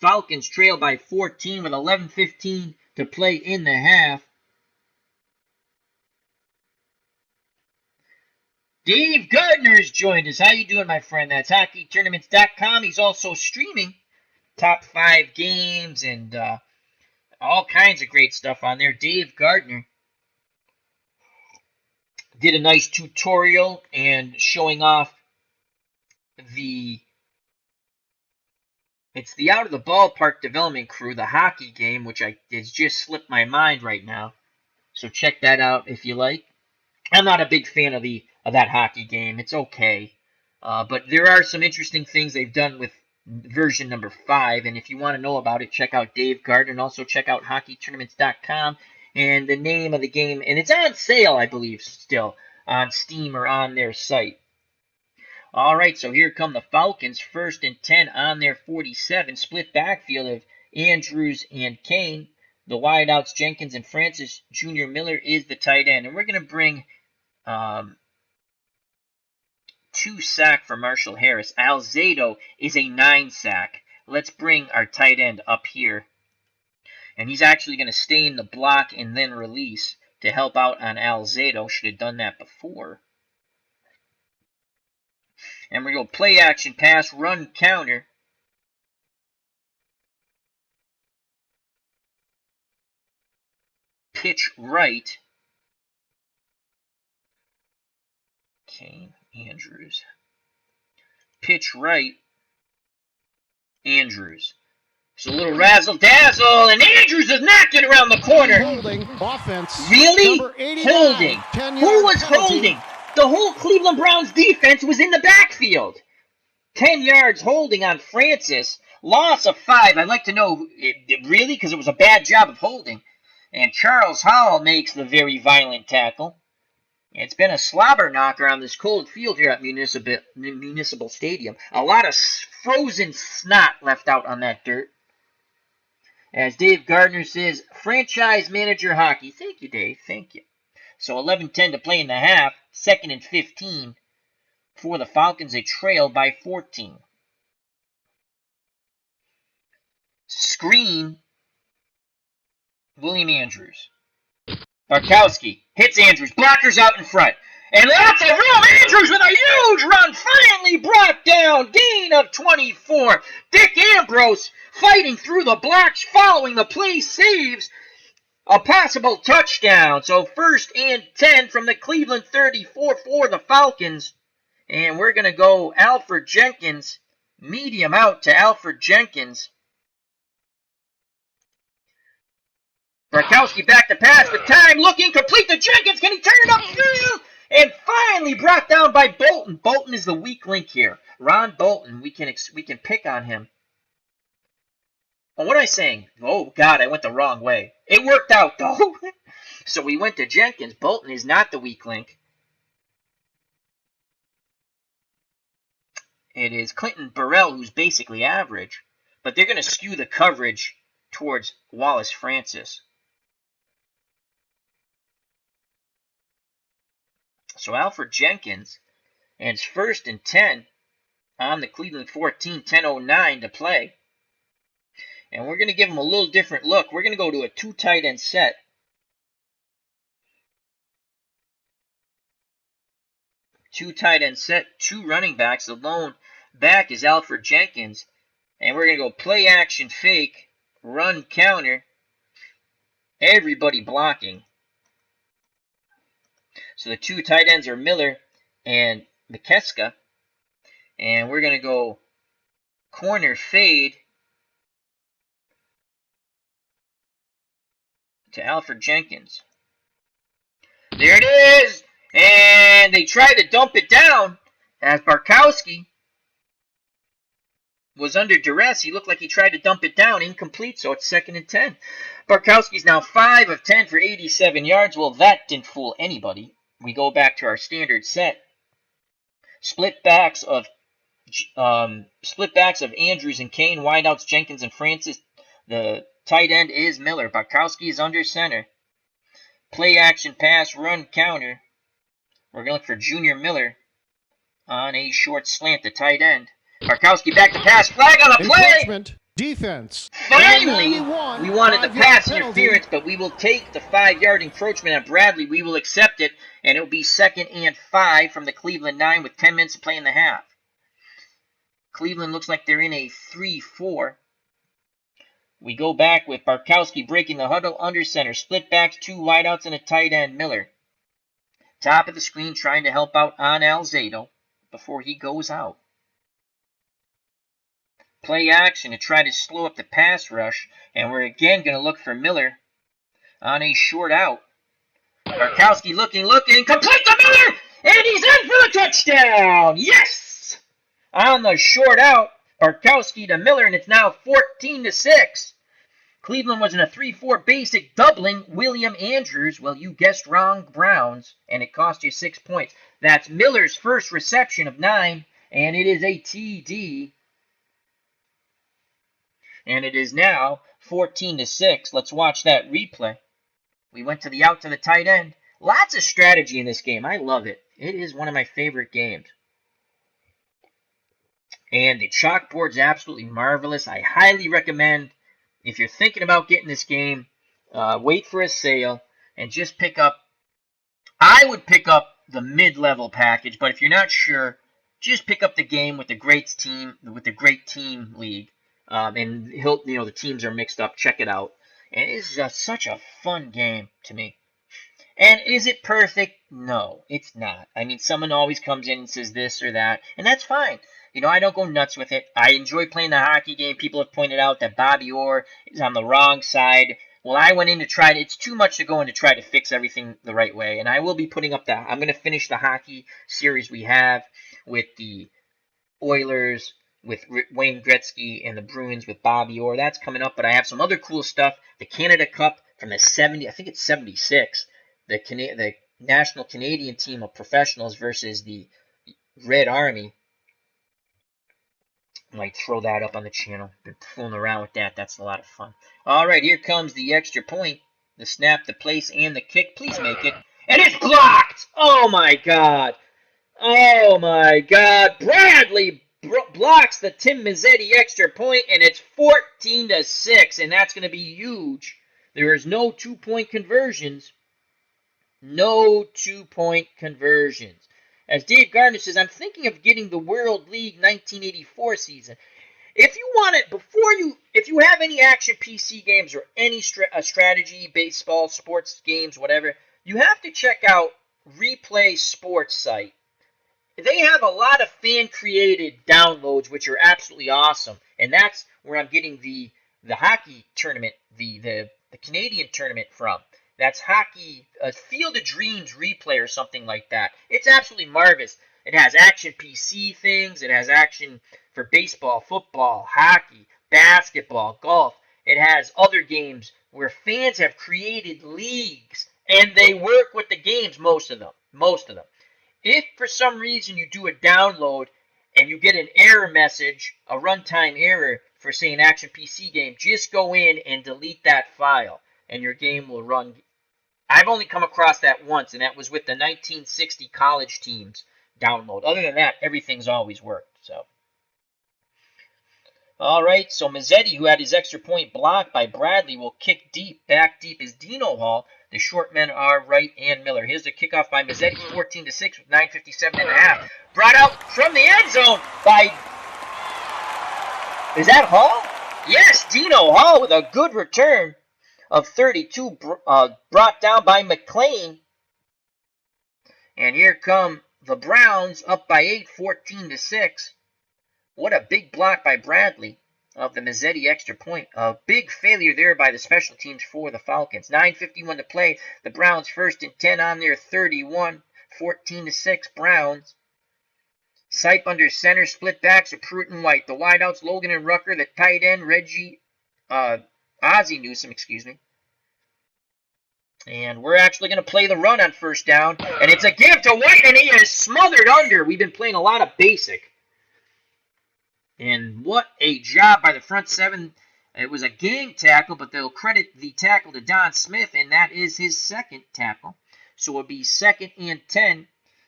Falcons trail by 14 with 11:15 to play in the half. Dave Gardner's joined us. How you doing, my friend? That's HockeyTournaments.com. He's also streaming top 5 games and all kinds of great stuff on there. Dave Gardner did a nice tutorial and showing off it's the Out of the Ballpark Development Crew, the hockey game, which it's just slipped my mind right now. So check that out if you like. I'm not a big fan of that hockey game. It's okay. But there are some interesting things they've done with version number 5. And if you want to know about it, check out Dave Gardner and also check out HockeyTournaments.com and the name of the game. And it's on sale, I believe, still on Steam or on their site. All right, so here come the Falcons, 1st and 10 on their 47. Split backfield of Andrews and Kane. The wideouts, Jenkins and Francis. Junior Miller is the tight end. And we're going to bring 2 sack for Marshall Harris. Alzado is a 9 sack. Let's bring our tight end up here. And he's actually going to stay in the block and then release to help out on Alzado. Should have done that before. And we're going to play action, pass, run, counter. Pitch right. Kane, Andrews. Pitch right. Andrews. So a little razzle-dazzle, and Andrews is knocking around the corner. Holding offense. Really? Holding. Who was holding? The whole Cleveland Browns defense was in the backfield. 10 yards holding on Francis. Loss of 5. I'd like to know, really? Because it was a bad job of holding. And Charles Howell makes the very violent tackle. It's been a slobber knocker on this cold field here at Municipal Stadium. A lot of frozen snot left out on that dirt. As Dave Gardner says, franchise manager hockey. Thank you, Dave. Thank you. So 11-10 to play in the half. 2nd and 15 for the Falcons. They trail by 14. Screen. William Andrews. Barkowski hits Andrews. Blockers out in front. And lots of room. Andrews with a huge run. Finally brought down. Gain of 24. Dick Ambrose fighting through the blocks. Following the play. Saves a possible touchdown. So 1st and 10 from the Cleveland 34 for the Falcons. And we're going to go Alfred Jenkins. Medium out to Alfred Jenkins. Barkowski back to pass with time, looking complete to Jenkins. Can he turn it upfield? And finally brought down by Bolton. Bolton is the weak link here. Ron Bolton, we can pick on him. Oh, what am I saying? Oh, God, I went the wrong way. It worked out, though. So we went to Jenkins. Bolton is not the weak link. It is Clinton Burrell, who's basically average. But they're going to skew the coverage towards Wallace Francis. So Alfred Jenkins, and it's 1st and 10 on the Cleveland 14, 10:09 to play. And we're going to give him a little different look. We're going to go to a 2 tight end set. 2 tight end set, 2 running backs. The lone back is Alfred Jenkins. And we're going to go play action fake, run counter. Everybody blocking. So the 2 tight ends are Miller and McKeska. And we're going to go corner fade to Alfred Jenkins. There it is! And they tried to dump it down as Barkowski was under duress. He looked like he tried to dump it down. Incomplete, so it's 2nd and 10. Barkowski's now 5 of 10 for 87 yards. Well, that didn't fool anybody. We go back to our standard set. Split backs of Andrews and Kane. Wideouts Jenkins and Francis. The tight end is Miller. Barkowski is under center. Play action pass, run counter. We're going to look for Junior Miller on a short slant, the tight end. Barkowski back to pass. Flag on the play. Defense. Finally, we wanted the pass interference, but we will take the 5-yard encroachment on Bradley. We will accept it, and it will be 2nd and 5 from the Cleveland 9 with 10 minutes to play in the half. Cleveland looks like they're in a 3-4. We go back with Barkowski breaking the huddle under center. Split backs, 2 wideouts, and a tight end, Miller. Top of the screen trying to help out on Alzado before he goes out. Play action to try to slow up the pass rush. And we're again going to look for Miller on a short out. Barkowski looking, complete to Miller! And he's in for the touchdown! Yes! On the short out, Barkowski to Miller, and it's now 14-6. Cleveland was in a 3-4 basic, doubling William Andrews. Well, you guessed wrong, Browns, and it cost you 6 points. That's Miller's first reception of 9, and it is a TD. And it is now 14-6. Let's watch that replay. We went to the out to the tight end. Lots of strategy in this game. I love it. It is one of my favorite games. And the chalkboard's absolutely marvelous. I highly recommend, if you're thinking about getting this game, wait for a sale and just pick up. I would pick up the mid-level package, but if you're not sure, just pick up the game with the great team league. And the teams are mixed up. Check it out. And it's just such a fun game to me. And is it perfect? No, it's not. I mean, someone always comes in and says this or that, and that's fine. I don't go nuts with it. I enjoy playing the hockey game. People have pointed out that Bobby Orr is on the wrong side. Well, I went in to try to, it's too much to go in to try to fix everything the right way. And I will be putting up I'm going to finish the hockey series we have with the Oilers, with Wayne Gretzky, and the Bruins with Bobby Orr. That's coming up, but I have some other cool stuff. The Canada Cup from the 70, I think it's 76. The national Canadian team of professionals versus the Red Army. I might throw that up on the channel. Been fooling around with that. That's a lot of fun. All right, here comes the extra point. The snap, the place, and the kick. Please make it. And it's blocked! Oh, my God. Oh, my God. Bradley blocks the Tim Mazzetti extra point, and it's 14-6, and that's going to be huge. There is no two-point conversions. No two-point conversions. As Dave Gardner says, I'm thinking of getting the World League 1984 season. If you want it, if you have any action PC games or any strategy, baseball, sports games, whatever, you have to check out Replay Sports site. They have a lot of fan-created downloads, which are absolutely awesome. And that's where I'm getting the hockey tournament, the Canadian tournament from. That's hockey, Field of Dreams replay or something like that. It's absolutely marvelous. It has action PC things. It has action for baseball, football, hockey, basketball, golf. It has other games where fans have created leagues, and they work with the games, most of them. If for some reason you do a download and you get an error message, a runtime error for, say, an action PC game, just go in and delete that file, and your game will run. I've only come across that once, and that was with the 1960 college teams download. Other than that, everything's always worked. So, all right. So Mazzetti, who had his extra point blocked by Bradley, will kick deep. Back deep is Dino Hall. The short men are Wright and Miller. Here's the kickoff by Mazzetti, 14-6 with 9:57 and a half. Brought out from the end zone by. Is that Hall? Yes, Dino Hall with a good return of 32, brought down by McLean. And here come the Browns up by 8, 14-6. What a big block by Bradley of the Mazzetti extra point. A big failure there by the special teams for the Falcons. 9:51 to play. The Browns 1st and 10 on their 31. 14-6 Browns. Sipe under center. Split backs of Pruitt and White. The wideouts Logan and Rucker. The tight end Ozzie Newsome, excuse me. And we're actually going to play the run on 1st down. And it's a give to White, and he is smothered under. We've been playing a lot of basic. And what a job by the front seven. It was a gang tackle, but they'll credit the tackle to Don Smith, and that is his 2nd tackle. So it'll be 2nd and 10.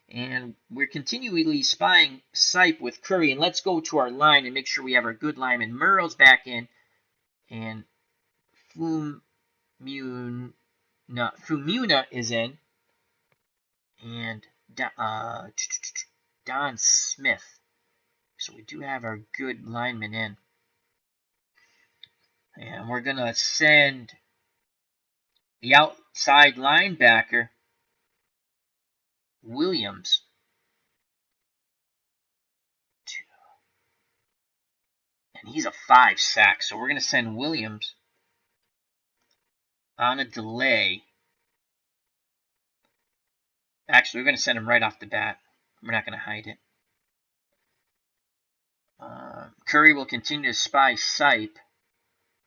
And we're continually spying Sipe with Curry. And let's go to our line and make sure we have our good lineman. Murrow's back in. And Fumuna is in. And Don Smith. So we do have our good lineman in. And we're going to send the outside linebacker, Williams. And he's a 5 sack. So we're going to send Williams on a delay. Actually, we're going to send him right off the bat. We're not going to hide it. Curry will continue to spy Sipe.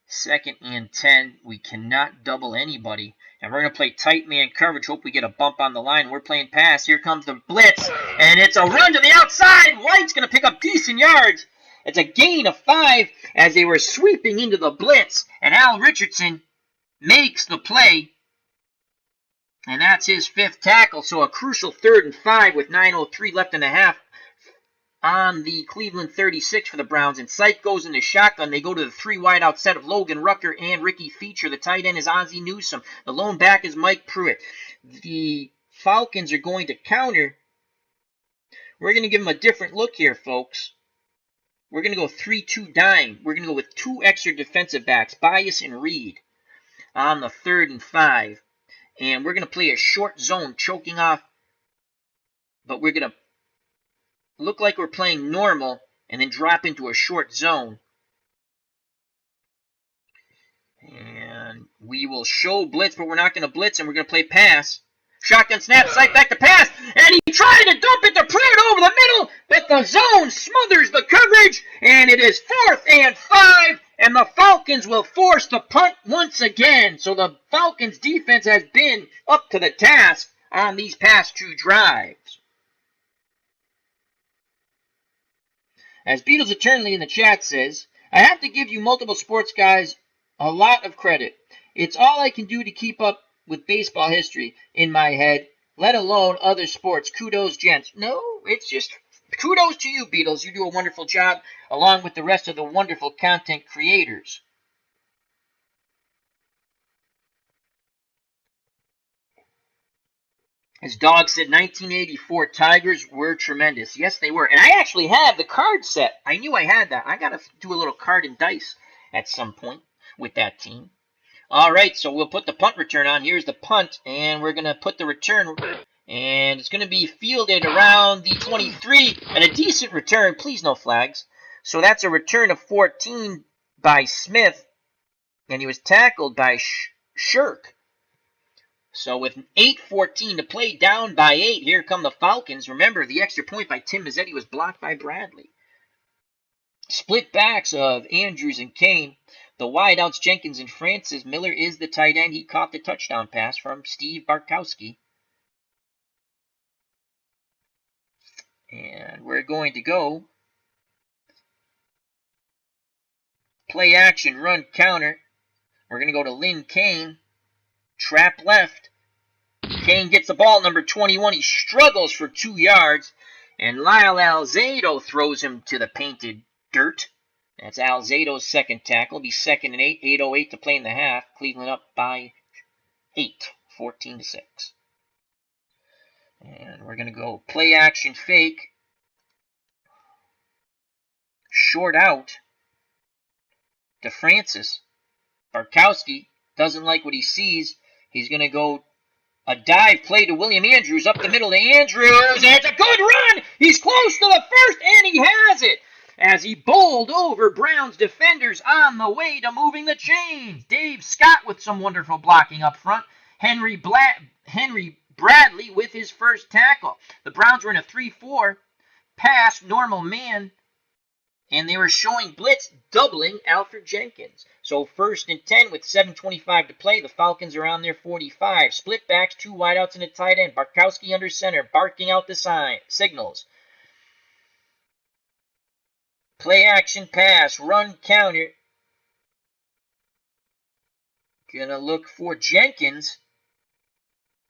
2nd and 10. We cannot double anybody. And we're going to play tight man coverage. Hope we get a bump on the line. We're playing pass. Here comes the blitz. And it's a run to the outside. White's going to pick up decent yards. It's a gain of 5 as they were sweeping into the blitz. And Al Richardson makes the play. And that's his 5th tackle. So a crucial 3rd and 5 with 9:03 left in the half. on the Cleveland 36 for the Browns, and Syke goes into shotgun. They go to the 3 wideout set of Logan Rucker and Ricky Feature. The tight end is Ozzie Newsome. The lone back is Mike Pruitt. The Falcons are going to counter. We're going to give them a different look here, folks. We're going to go 3-2 dime. We're going to go with 2 extra defensive backs, Bias and Reed, on the 3rd and 5. And we're going to play a short zone, choking off. But we're going to look like we're playing normal and then drop into a short zone. And we will show blitz, but we're not going to blitz, and we're going to play pass. Shotgun snap, Syke back to pass, and he tried to dump it to Pruitt over the middle, but the zone smothers the coverage, and it is 4th and 5, and the Falcons will force the punt once again. So the Falcons defense has been up to the task on these past 2 drives. As Beatles Eternally in the chat says, I have to give you multiple sports guys a lot of credit. It's all I can do to keep up with baseball history in my head, let alone other sports. Kudos, gents. No, it's just kudos to you, Beatles. You do a wonderful job, along with the rest of the wonderful content creators. As Dog said, 1984 Tigers were tremendous. Yes, they were. And I actually have the card set. I knew I had that. I got to do a little card and dice at some point with that team. All right, so we'll put the punt return on. Here's the punt, and we're going to put the return, and it's going to be fielded around the 23, and a decent return. Please, no flags. So that's a return of 14 by Smith, and he was tackled by Shirk. So with 8:14 to play, down by 8, here come the Falcons. Remember, the extra point by Tim Mazzetti was blocked by Bradley. Split backs of Andrews and Kane. The wideouts, Jenkins and Francis. Miller is the tight end. He caught the touchdown pass from Steve Bartkowski. And we're going to go play action, run counter. We're going to go to Lynn Kane. Trap left. Kane gets the ball, number 21. He struggles for 2 yards. And Lyle Alzado throws him to the painted dirt. That's Alzado's second tackle. It'll be 2nd and 8. 8:08 to play in the half. Cleveland up by 8. 14-6. And we're going to go play action fake. Short out to Francis. Bartkowski doesn't like what he sees. He's going to go a dive play to William Andrews. Up the middle to Andrews. And it's a good run. He's close to the first, and he has it, as he bowled over Browns defenders on the way to moving the chains. Dave Scott with some wonderful blocking up front. Henry Bradley with his first tackle. The Browns were in a 3-4 pass, normal man, and they were showing blitz, doubling Alfred Jenkins. So 1st and 10 with 7:25 to play. The Falcons are on their 45. Split backs, 2 wideouts and a tight end. Bartkowski under center, barking out the signals. Play action pass, run counter. Gonna look for Jenkins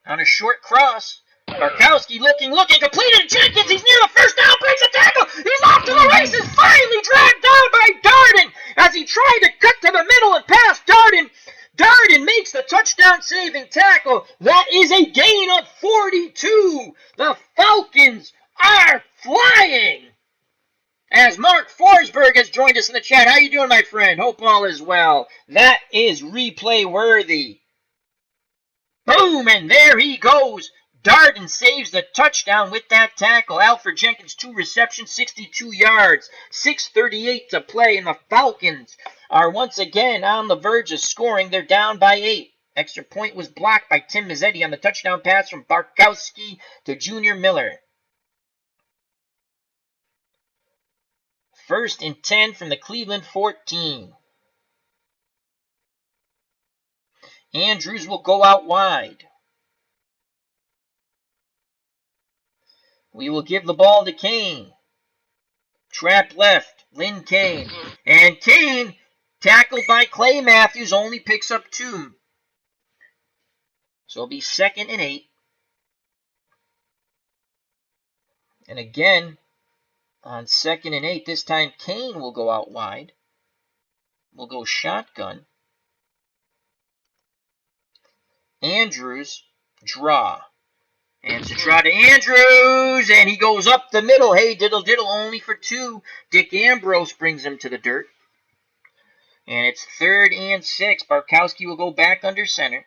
on a short cross. Bartkowski looking, completed. Jenkins, he's near the first down, breaks a tackle. He's off to the races, finally dragged down by Darden as he tried to cut to the middle and pass Darden. Darden makes the touchdown-saving tackle. That is a gain of 42. The Falcons are flying. As Mark Forsberg has joined us in the chat. How you doing, my friend? Hope all is well. That is replay worthy. Boom, and there he goes. Darden saves the touchdown with that tackle. Alfred Jenkins, 2 receptions, 62 yards. 6:38 to play, and the Falcons are once again on the verge of scoring. They're down by 8. Extra point was blocked by Tim Mazzetti on the touchdown pass from Bartkowski to Junior Miller. 1st and 10 from the Cleveland 14. Andrews will go out wide. We will give the ball to Kane. Trap left, Lynn Kane. And Kane, tackled by Clay Matthews, only picks up 2. So it'll be 2nd and 8. And again, On 2nd and 8, this time Kane will go out wide. We'll go shotgun. Andrews, draw. And it's a try to Andrews, and he goes up the middle. Hey, diddle diddle, only for 2. Dick Ambrose brings him to the dirt. And it's 3rd and 6. Barkowski will go back under center.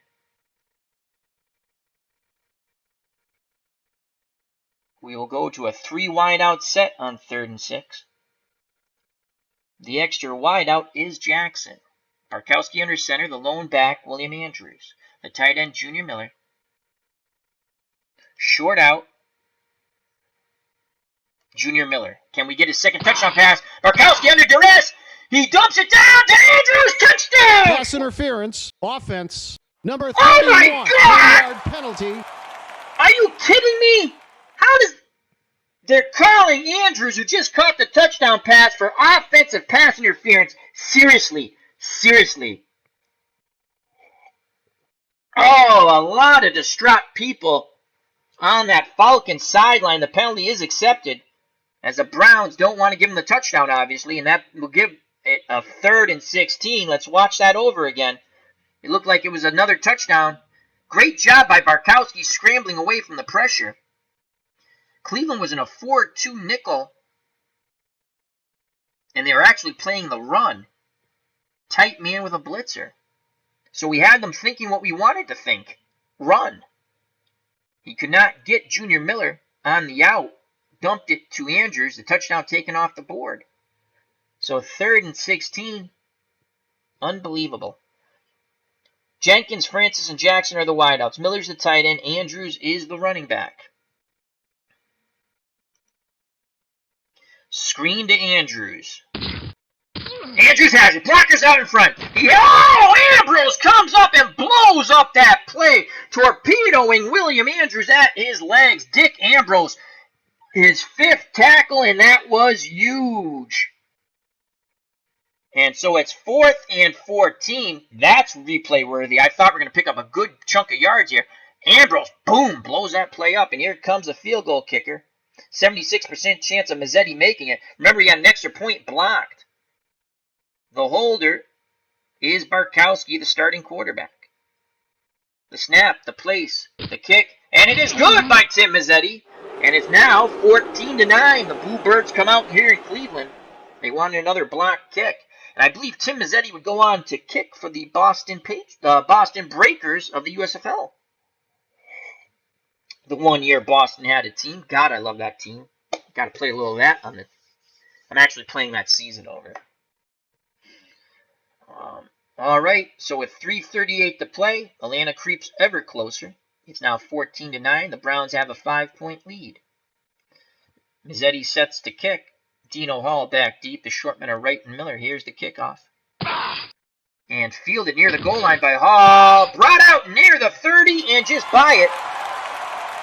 We will go to a 3 wide out set on 3rd and 6. The extra wide out is Jackson. Barkowski under center, the lone back, William Andrews. The tight end, Junior Miller. Short out, Junior Miller. Can we get his second touchdown pass? Barkowski under duress. He dumps it down to Andrews. Touchdown! Pass interference. Offense. Number 31. Oh my God! 3-yard penalty. Are you kidding me? How does... They're calling Andrews, who just caught the touchdown pass, for offensive pass interference. Seriously. Seriously. Oh, a lot of distraught people on that Falcons sideline. The penalty is accepted, as the Browns don't want to give him the touchdown, obviously, and that will give it a 3rd and 16. Let's watch that over again. It looked like it was another touchdown. Great job by Barkowski scrambling away from the pressure. Cleveland was in a 4-2 nickel, and they were actually playing the run. Tight man with a blitzer. So we had them thinking what we wanted to think. Run. He could not get Junior Miller on the out. Dumped it to Andrews. The touchdown taken off the board. So 3rd and 16. Unbelievable. Jenkins, Francis, and Jackson are the wideouts. Miller's the tight end. Andrews is the running back. Screen to Andrews. Andrews has it. Blockers out in front. Ambrose comes up and blows up that play, torpedoing William Andrews at his legs. Dick Ambrose, his 5th tackle, and that was huge. And so it's 4th and 14. That's replay worthy. I thought we were going to pick up a good chunk of yards here. Ambrose, boom, blows that play up, and here comes a field goal kicker. 76% chance of Mazzetti making it. Remember, he had an extra point blocked. The holder is Barkowski, the starting quarterback. The snap, the place, the kick, and it is good by Tim Mazzetti. And it's now 14-9. The Bluebirds come out here in Cleveland. They wanted another block kick. And I believe Tim Mazzetti would go on to kick for the Boston Breakers of the USFL. The 1 year Boston had a team. God, I love that team. Got to play a little of that on the... I'm actually playing that season over. All right, so with 3:38 to play, Atlanta creeps ever closer. It's now 14-9. The Browns have a 5-point lead. Mazzetti sets the kick. Dino Hall back deep. The short men are Wright and Miller. Here's the kickoff. And fielded near the goal line by Hall. Brought out near the 30 and just by it.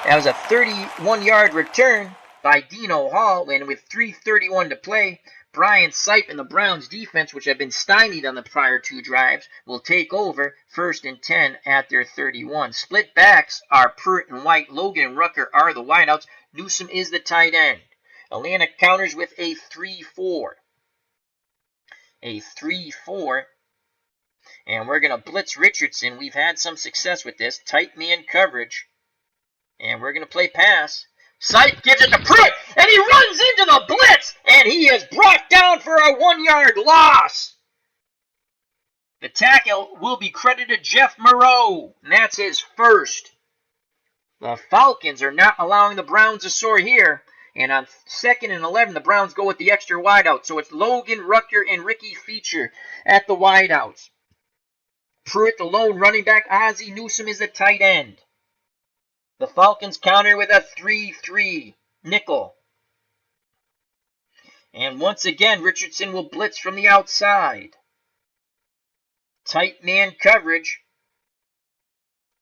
That was a 31-yard return by Dino Hall. And with 3:31 to play, Brian Sipe and the Browns defense, which have been stymied on the prior 2 drives, will take over 1st and 10 at their 31. Split backs are Pruitt and White. Logan and Rucker are the wideouts. Newsom is the tight end. Atlanta counters with a 3-4. A 3-4. And we're going to blitz Richardson. We've had some success with this. Tight man coverage. And we're going to play pass. Sipe gives it to Pruitt, and he runs into the blitz, and he is brought down for a 1-yard loss. The tackle will be credited Jeff Moreau, and that's his 1st. The Falcons are not allowing the Browns to soar here, and on 2nd and 11, the Browns go with the extra wideout, so it's Logan, Rucker, and Ricky Feature at the wideouts. Pruitt, the lone running back. Ozzie Newsome is the tight end. The Falcons counter with a 3-3 nickel. And once again, Richardson will blitz from the outside. Tight man coverage.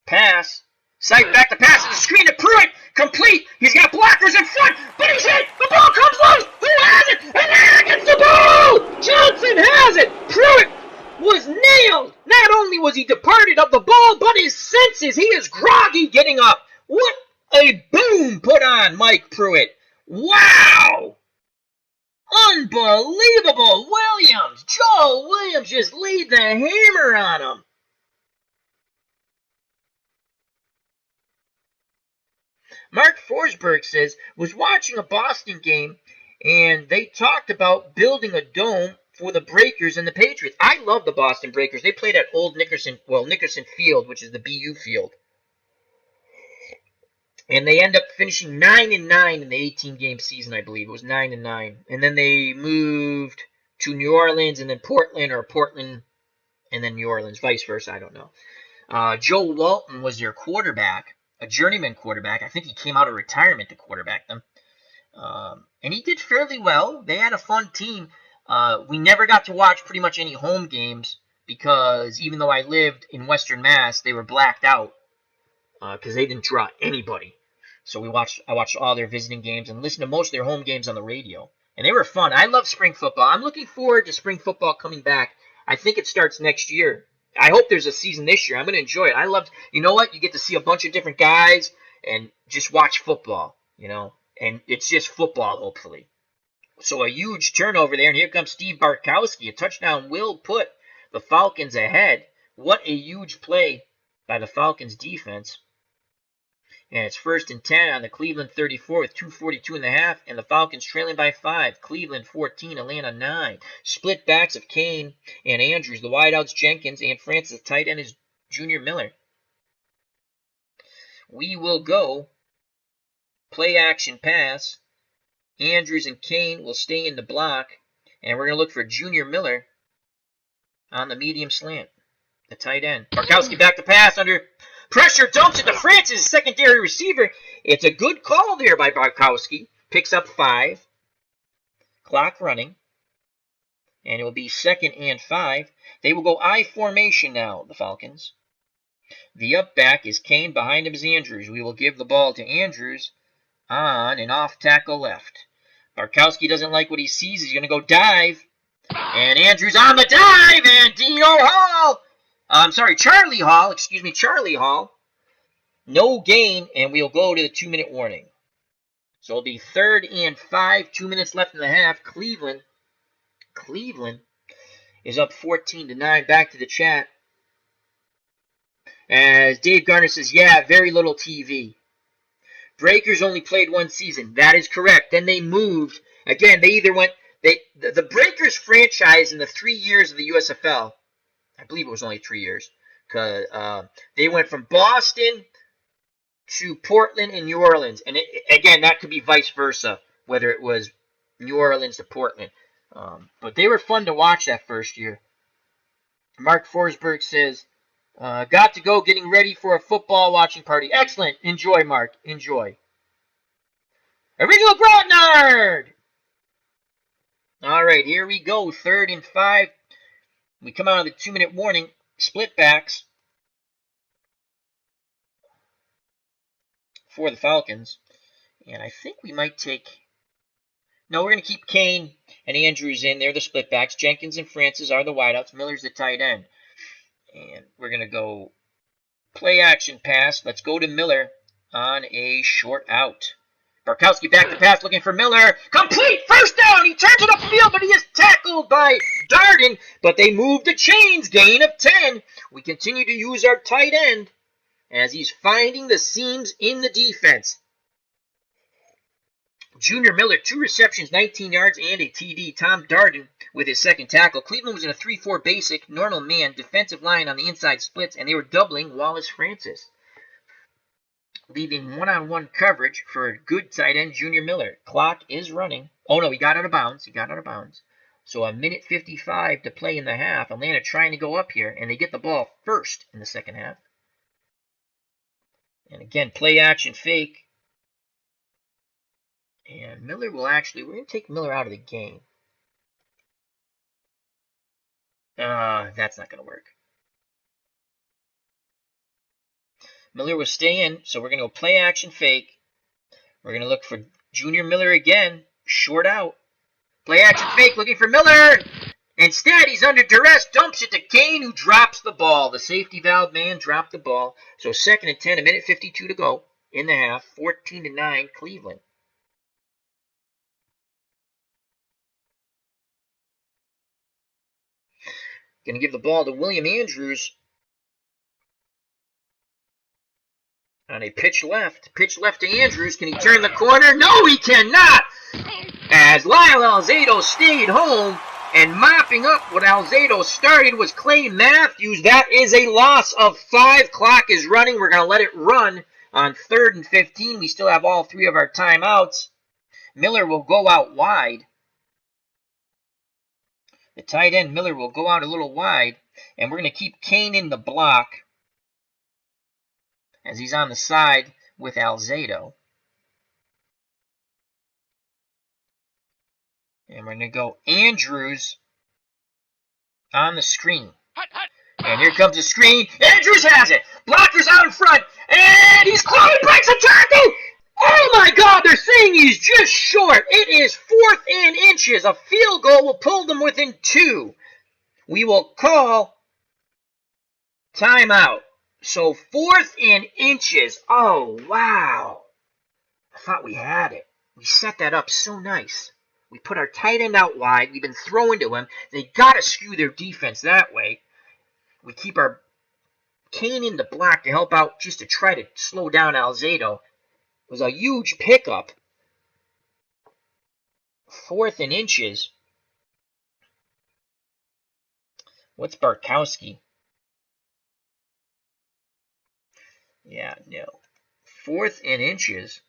Pass. Sipe back to pass and the screen to Pruitt. Complete. He's got blockers in front, but he's hit. The ball comes loose. Who has it? And there gets the ball. Johnson has it. Pruitt was nailed. Not only was he departed of the ball, but his senses. He is groggy getting up. What a boom put on Mike Pruitt. Wow! Unbelievable! Williams! Joe Williams just laid the hammer on him. Mark Forsberg says, was watching a Boston game, and they talked about building a dome for the Breakers and the Patriots. I love the Boston Breakers. They played at Old Nickerson Field, which is the BU field. And they end up finishing 9-9 in the 18-game season, I believe. It was 9-9. And then they moved to New Orleans and then Portland, or Portland and then New Orleans, vice versa. I don't know. Joe Walton was their quarterback, a journeyman quarterback. I think he came out of retirement to quarterback them. And he did fairly well. They had a fun team. We never got to watch pretty much any home games because even though I lived in Western Mass, they were blacked out because they didn't draw anybody. So I watched all their visiting games and listened to most of their home games on the radio. And they were fun. I love spring football. I'm looking forward to spring football coming back. I think it starts next year. I hope there's a season this year. I'm going to enjoy it. I love, you know what? You get to see a bunch of different guys and just watch football, you know. And it's just football, hopefully. So a huge turnover there. And here comes Steve Bartkowski. A touchdown will put the Falcons ahead. What a huge play by the Falcons defense. And it's 1st and 10 on the Cleveland 34 with 2:42 in the half, and the Falcons trailing by 5. Cleveland 14, Atlanta 9. Split backs of Kane and Andrews. The wideouts Jenkins and Francis. Tight end is Junior Miller. We will go play action pass. Andrews and Kane will stay in the block, and we're going to look for Junior Miller on the medium slant, the tight end. Bartkowski back to pass under pressure, dumps it to Francis, secondary receiver. It's a good call there by Bartkowski. Picks up 5. Clock running. And it will be 2nd and 5. They will go I formation now, the Falcons. The up back is Kane. Behind him is Andrews. We will give the ball to Andrews on an off tackle left. Bartkowski doesn't like what he sees. He's going to go dive. And Andrews on the dive. And Charlie Hall. No gain, and we'll go to the 2-minute warning. So it'll be 3rd and 5, 2 minutes left in the half. Cleveland is up 14-9. Back to the chat. As Dave Garner says, yeah, very little TV. Breakers only played one season. That is correct. Then they moved. Again, the Breakers franchise in the 3 years of the USFL, I believe it was only 3 years, because they went from Boston to Portland and New Orleans. And again, that could be vice versa, whether it was New Orleans to Portland. But they were fun to watch that first year. Mark Forsberg says, got to go getting ready for a football watching party. Excellent. Enjoy, Mark. Enjoy. Original Grognard! All right, here we go. 3rd and 5. We come out of the 2-minute warning. Split backs for the Falcons. And I think we might take... No, we're going to keep Kane and Andrews in. They're the split backs. Jenkins and Francis are the wideouts. Miller's the tight end. And we're going to go play action pass. Let's go to Miller on a short out. Bartkowski back to pass, looking for Miller. Complete! First down! He turns it upfield, but he is tackled by Darden. But they move the chains. Gain of 10. We continue to use our tight end as he's finding the seams in the defense. Junior Miller, 2 receptions, 19 yards, and a TD. Tom Darden with his second tackle. Cleveland was in a 3-4 basic, normal man, defensive line on the inside splits, and they were doubling Wallace Francis, leaving one-on-one coverage for a good tight end, Junior Miller. Clock is running. Oh, no, he got out of bounds. So a minute 55 to play in the half. Atlanta trying to go up here, and they get the ball first in the second half. And again, play action fake. And Miller will we're going to take Miller out of the game. That's not going to work. Miller will stay in, so we're going to go play action fake. We're going to look for Junior Miller again. Short out. Play action fake, looking for Miller. Instead, he's under duress. Dumps it to Kane, who drops the ball. The safety valve man dropped the ball. So 2nd and 10, a minute 52 to go in the half. 14-9, Cleveland. Going to give the ball to William Andrews on a pitch left. Pitch left to Andrews. Can he turn the corner? No, he cannot! As Lyle Alzado stayed home, and mopping up what Alzado started was Clay Matthews. That is a loss of 5. Clock is running. We're going to let it run on 3rd and 15. We still have all 3 of our timeouts. Miller will go out wide. The tight end, Miller, will go out a little wide. And we're going to keep Kane in the block as he's on the side with Alzado. And we're going to go Andrews on the screen. And here comes the screen. Andrews has it. Blocker's out in front. And he's close. He breaks a tackle. Oh my God, they're saying he's just short. It is 4th and inches. A field goal will pull them within 2. We will call timeout. So 4th and inches. Oh, wow. I thought we had it. We set that up so nice. We put our tight end out wide. We've been throwing to him. They got to skew their defense that way. We keep our Kane in the block to help out just to try to slow down Alzado. It was a huge pickup. 4th and inches. What's Barkowski? Yeah, no. 4th and inches.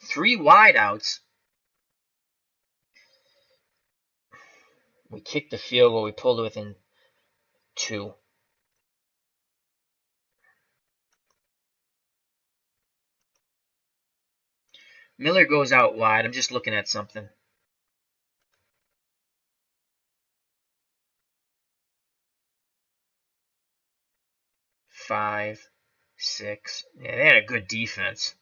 3 wideouts. We kicked the field goal. We pulled it within 2. Miller goes out wide. I'm just looking at something. Five, 6. Yeah, they had a good defense.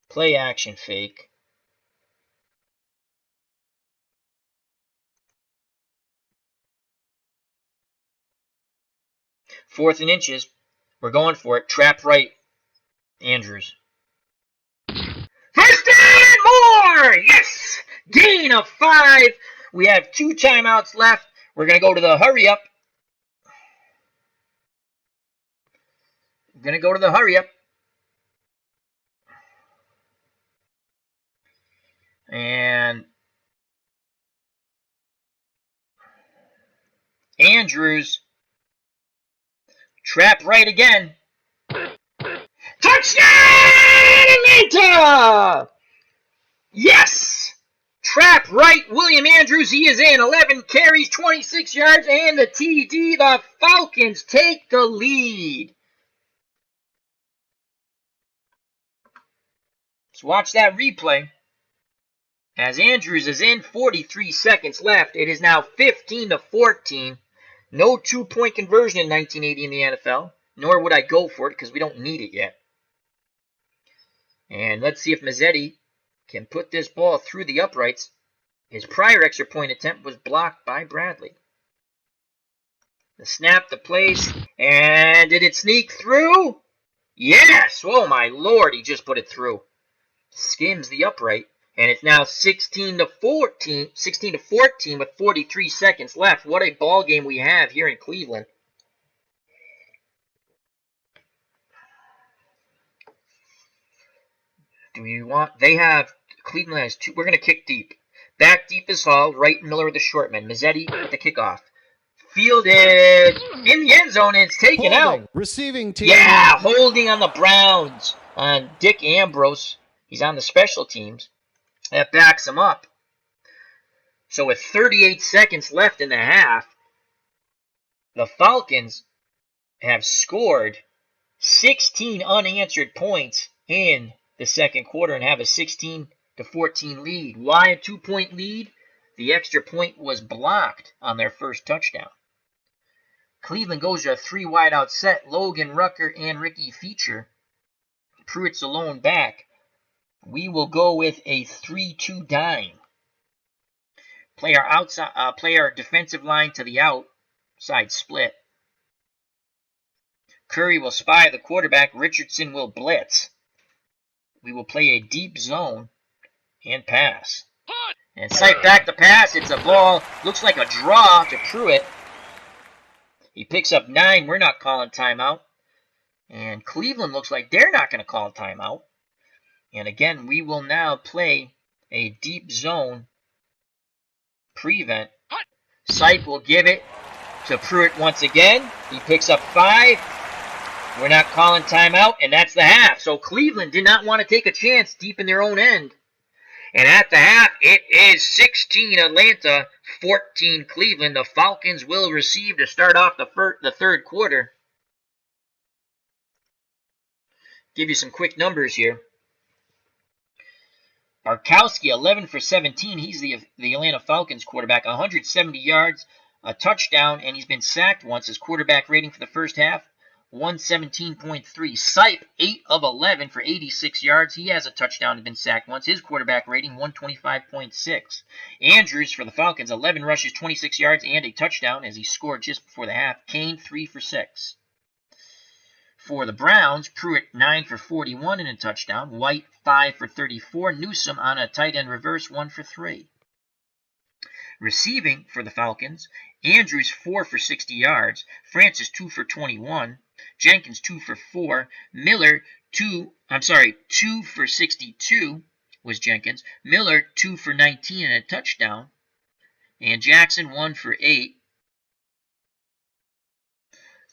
Play action fake. Fourth and inches. We're going for it. Trap right. Andrews. First and more! Yes! Gain of 5. We have 2 timeouts left. We're going to go to the hurry up. And Andrews. Trap right again. Touchdown, Atlanta! Yes! Trap right, William Andrews. He is in. 11 carries, 26 yards, and the TD. The Falcons take the lead. Let's watch that replay. As Andrews is in, 43 seconds left. It is now 15-14. No 2-point conversion in 1980 in the NFL. Nor would I go for it because we don't need it yet. And let's see if Mazzetti can put this ball through the uprights. His prior extra point attempt was blocked by Bradley. The snap, the place, and did it sneak through? Yes! Oh my Lord, he just put it through. Skims the upright, and it's now 16-14 with 43 seconds left. What a ball game we have here in Cleveland. Cleveland has 2. We're going to kick deep. Back deep is Hall, right Miller with the short man. Mazzetti with the kickoff. Fielded in the end zone, and it's taken out. Receiving team. Yeah, holding on the Browns on Dick Ambrose. He's on the special teams. That backs him up. So with 38 seconds left in the half, the Falcons have scored 16 unanswered points in the second quarter and have a 16-14 lead. Why a 2-point lead? The extra point was blocked on their first touchdown. Cleveland goes to a 3 wideout set. Logan Rucker and Ricky Feature. Pruitt's alone back. We will go with a 3-2 dime. Play our defensive line to the outside split. Curry will spy the quarterback. Richardson will blitz. we will play a deep zone and pass. And Sipe back to pass. It's a ball. Looks like a draw to Pruitt. He picks up 9. We're not calling timeout. And Cleveland looks like they're not going to call timeout. And again, we will now play a deep zone prevent. Sipe will give it to Pruitt once again. He picks up 5. We're not calling timeout, and that's the half. So Cleveland did not want to take a chance deep in their own end. And at the half, it is 16 Atlanta, 14 Cleveland. The Falcons will receive to start off the third quarter. Give you some quick numbers here. Barkowski, 11 for 17. He's the Atlanta Falcons quarterback. 170 yards, a touchdown, and he's been sacked once. His quarterback rating for the first half, 117.3. Sipe, 8 of 11 for 86 yards. He has a touchdown and been sacked once. His quarterback rating, 125.6. Andrews for the Falcons, 11 rushes, 26 yards, and a touchdown as he scored just before the half. Kane, 3 for 6. For the Browns, Pruitt 9 for 41 and a touchdown. White 5 for 34. Newsome on a tight end reverse 1 for 3. Receiving for the Falcons, Andrews 4 for 60 yards. Francis 2 for 21. Jenkins 2 for 4. Miller 2 for 62 was Jenkins. Miller 2 for 19 and a touchdown. And Jackson 1 for 8.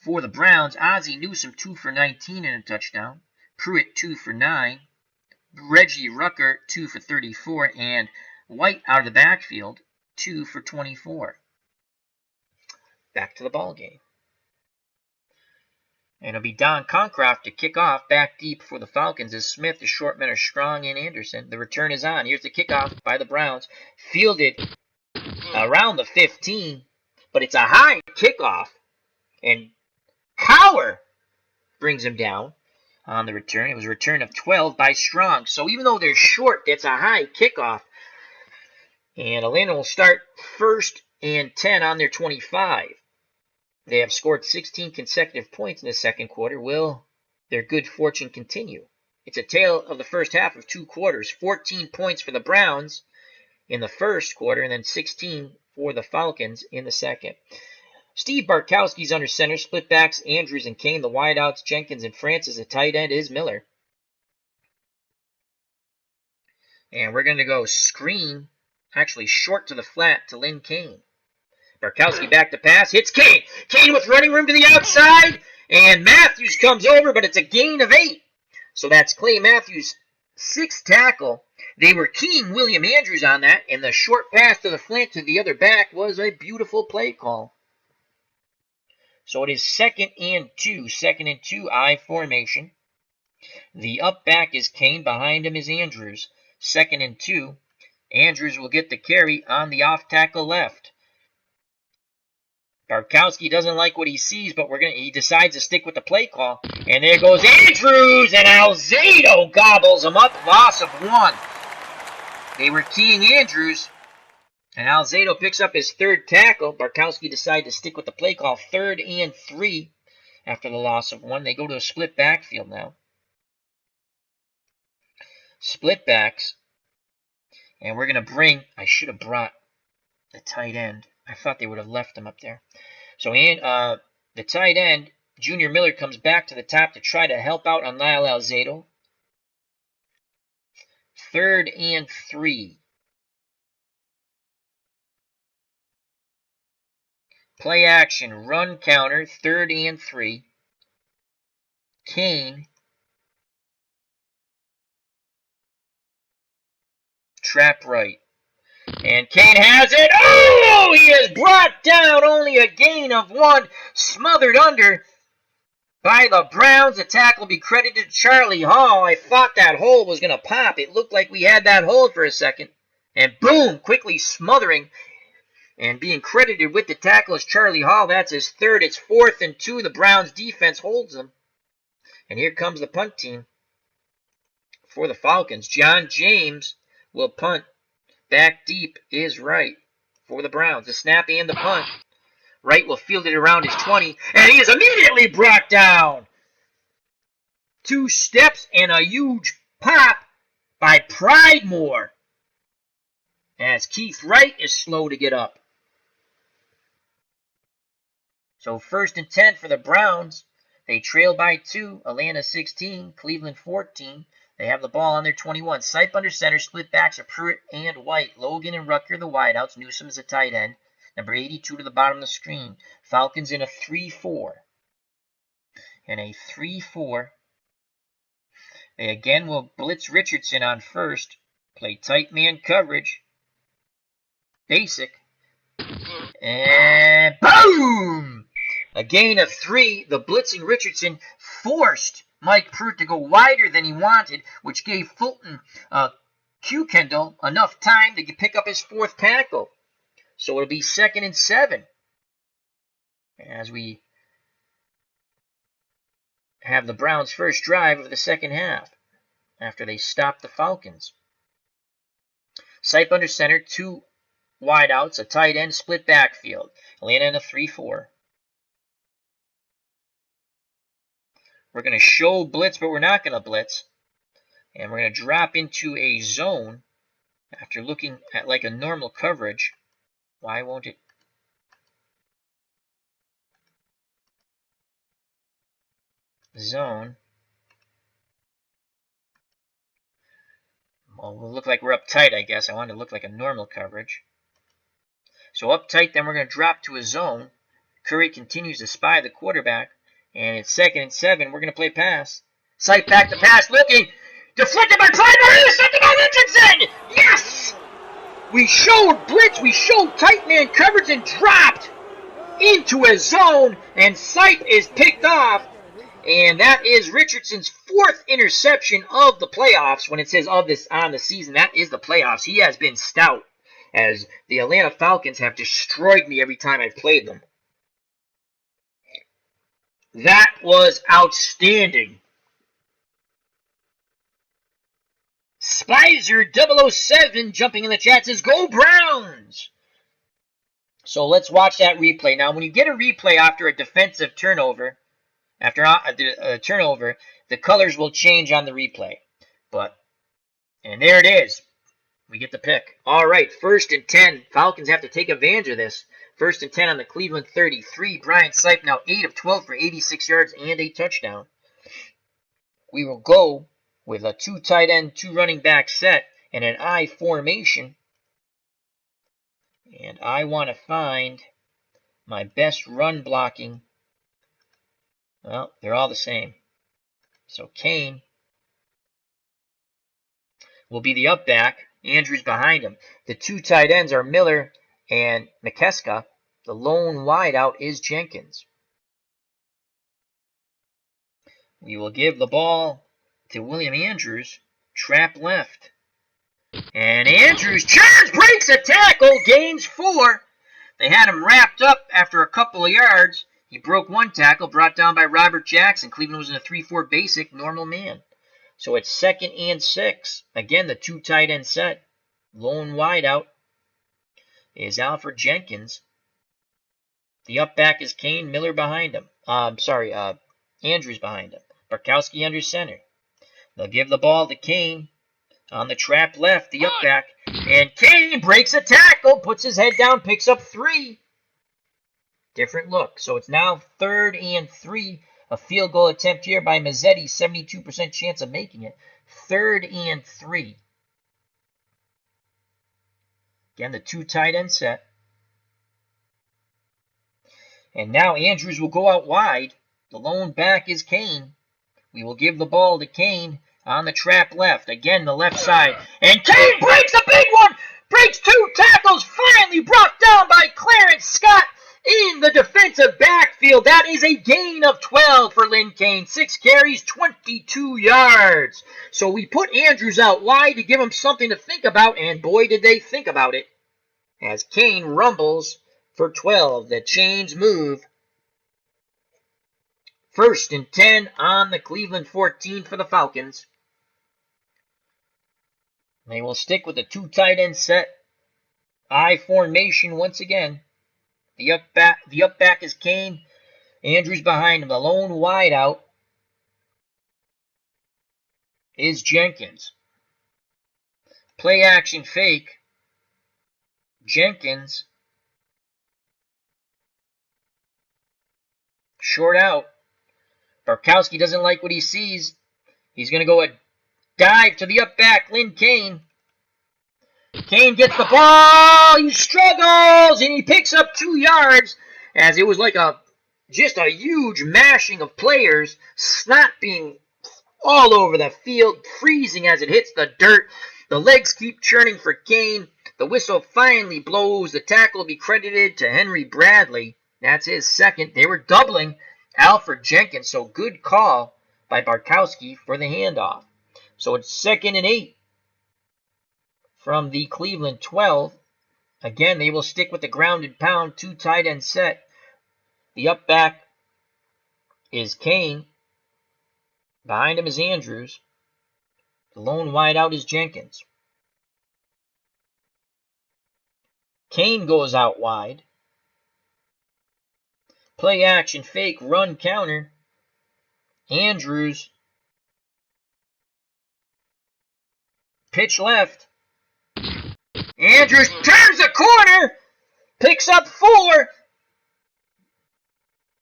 For the Browns, Ozzie Newsome 2 for 19 and a touchdown. Pruitt 2 for 9. Reggie Rucker 2 for 34. And White out of the backfield 2 for 24. Back to the ball game. And it'll be Don Concroft to kick off back deep for the Falcons as Smith, the Shortman are Strong, and Anderson. The return is on. Here's the kickoff by the Browns. Fielded around the 15, but it's a high kickoff. And Power brings him down on the return. It was a return of 12 by Strong. So even though they're short, that's a high kickoff. And Atlanta will start 1st and 10 on their 25. They have scored 16 consecutive points in the second quarter. Will their good fortune continue? It's a tale of the first half of 2 quarters. 14 points for the Browns in the first quarter, and then 16 for the Falcons in the second. Steve Barkowski's under center. Split backs, Andrews and Kane. The wideouts, Jenkins and Francis. The tight end is Miller. And we're going to go screen, actually short to the flat to Lynn Kane. Barkowski back to pass. Hits Kane. Kane with running room to the outside. And Matthews comes over, but it's a gain of 8. So that's Clay Matthews' 6th tackle. They were keying William Andrews on that, and the short pass to the flank to the other back was a beautiful play call. So it is 2nd and 2. 2nd and 2, I formation. The up back is Kane. Behind him is Andrews. 2nd and 2. Andrews will get the carry on the off tackle left. Barkowski doesn't like what he sees, but he decides to stick with the play call. And there goes Andrews, and Alzado gobbles him up. Loss of 1. They were keying Andrews. And Alzado picks up his 3rd tackle. Barkowski decided to stick with the play call. 3rd and 3 after the loss of 1. They go to a split backfield now. Split backs. And we're going to I should have brought the tight end. I thought they would have left him up there. So the tight end, Junior Miller, comes back to the top to try to help out on Lyle Alzado. 3rd and 3. Play action, run counter, 3rd and 3. Kane. Trap right. And Kane has it. Oh, he is brought down. Only a gain of 1. Smothered under by the Browns. The tackle will be credited to Charlie Hall. I thought that hole was going to pop. It looked like we had that hole for a second. And boom, quickly smothering. And being credited with the tackle is Charlie Hall. That's his 3rd. It's 4th and 2. The Browns defense holds them. And here comes the punt team for the Falcons. John James will punt. Back deep is Wright for the Browns. The snap and the punt. Wright will field it around his 20. And he is immediately brought down. 2 steps and a huge pop by Pridemore, as Keith Wright is slow to get up. So 1st and 10 for the Browns. They trail by 2. Atlanta 16, Cleveland 14. They have the ball on their 21. Sipe under center. Split backs are Pruitt and White. Logan and Rucker the wideouts. Newsome is a tight end. Number 82 to the bottom of the screen. Falcons in a 3-4. In a 3-4. They again will blitz Richardson on first. Play tight man coverage. Basic. And boom! A gain of 3. The blitzing Richardson forced Mike Pruitt to go wider than he wanted, which gave Fulton Q. Kendall enough time to pick up his 4th tackle. So it'll be 2nd and 7 as we have the Browns' first drive of the second half after they stop the Falcons. Sipe under center, 2 wideouts, a tight end, split backfield. Atlanta in a 3-4. We're going to show blitz, but we're not going to blitz. And we're going to drop into a zone after looking at like a normal coverage. Why won't it? Zone. Well, we'll look like we're up tight, I guess. I want to look like a normal coverage. So up tight, then we're going to drop to a zone. Curry continues to spy the quarterback. And it's 2nd and 7. We're going to play pass. Sight back to pass, looking. Deflected by Clyde, intercepted by Richardson! Yes! We showed blitz, we showed tight man coverage and dropped into a zone. And Sight is picked off. And that is Richardson's 4th interception of the playoffs. When it says of this on the season, that is the playoffs. He has been stout, as the Atlanta Falcons have destroyed me every time I've played them. That was outstanding. Spicer007 jumping in the chat says, "Go Browns!" So let's watch that replay. Now, when you get a replay after a defensive turnover, after a turnover, the colors will change on the replay. And there it is. We get the pick. All right, 1st and 10. Falcons have to take advantage of this. 1st and 10 on the Cleveland 33. Brian Sipe now 8 of 12 for 86 yards and a touchdown. We will go with a 2 tight end, 2 running back set and an I formation. And I want to find my best run blocking. Well, they're all the same. So Kane will be the up back. Andrews behind him. The 2 tight ends are Miller and McKeska. The lone wideout is Jenkins. We will give the ball to William Andrews. Trap left. And Andrews charge, breaks a tackle, gains 4. They had him wrapped up after a couple of yards. He broke 1 tackle, brought down by Robert Jackson. Cleveland was in a 3-4 basic, normal man. So it's 2nd and 6. Again, the 2 tight end set. Lone wideout is Alfred Jenkins. The up back is Kane. Miller behind him. Andrews behind him. Barkowski under center. They'll give the ball to Kane. On the trap left, the up back. And Kane breaks a tackle, puts his head down, picks up 3. Different look. So it's now 3rd and 3. A field goal attempt here by Mazzetti. 72% chance of making it. 3rd and 3. Again, the 2 tight end set. And now Andrews will go out wide. The lone back is Kane. We will give the ball to Kane on the trap left. Again, the left side. And Kane breaks a big one! Breaks 2 tackles, finally brought down by Clarence Scott in the defensive backfield. That is a gain of 12 for Lynn Kane. 6 carries, 22 yards. So we put Andrews out wide to give him something to think about, and boy did they think about it. As Kane rumbles for 12. The chains move. 1st and 10 on the Cleveland 14 for the Falcons. They will stick with the 2 tight end set. I formation once again. The up back is Kane. Andrews behind him. The lone wideout is Jenkins. Play action fake. Jenkins. Short out. Barkowski doesn't like what he sees. He's going to go a dive to the up back. Lynn Kane. Kane gets the ball. He struggles and he picks up 2 yards as it was like just a huge mashing of players. Snot being all over the field, freezing as it hits the dirt. The legs keep churning for Kane. The whistle finally blows. The tackle will be credited to Henry Bradley. That's his second. They were doubling Alfred Jenkins, so good call by Barkowski for the handoff. So it's 2nd and 8 from the Cleveland 12. Again, they will stick with the grounded pound, 2 tight end set. The up back is Kane. Behind him is Andrews. The lone wide out is Jenkins. Kane goes out wide. Play action fake, run counter. Andrews. Pitch left. Andrews turns the corner. Picks up 4.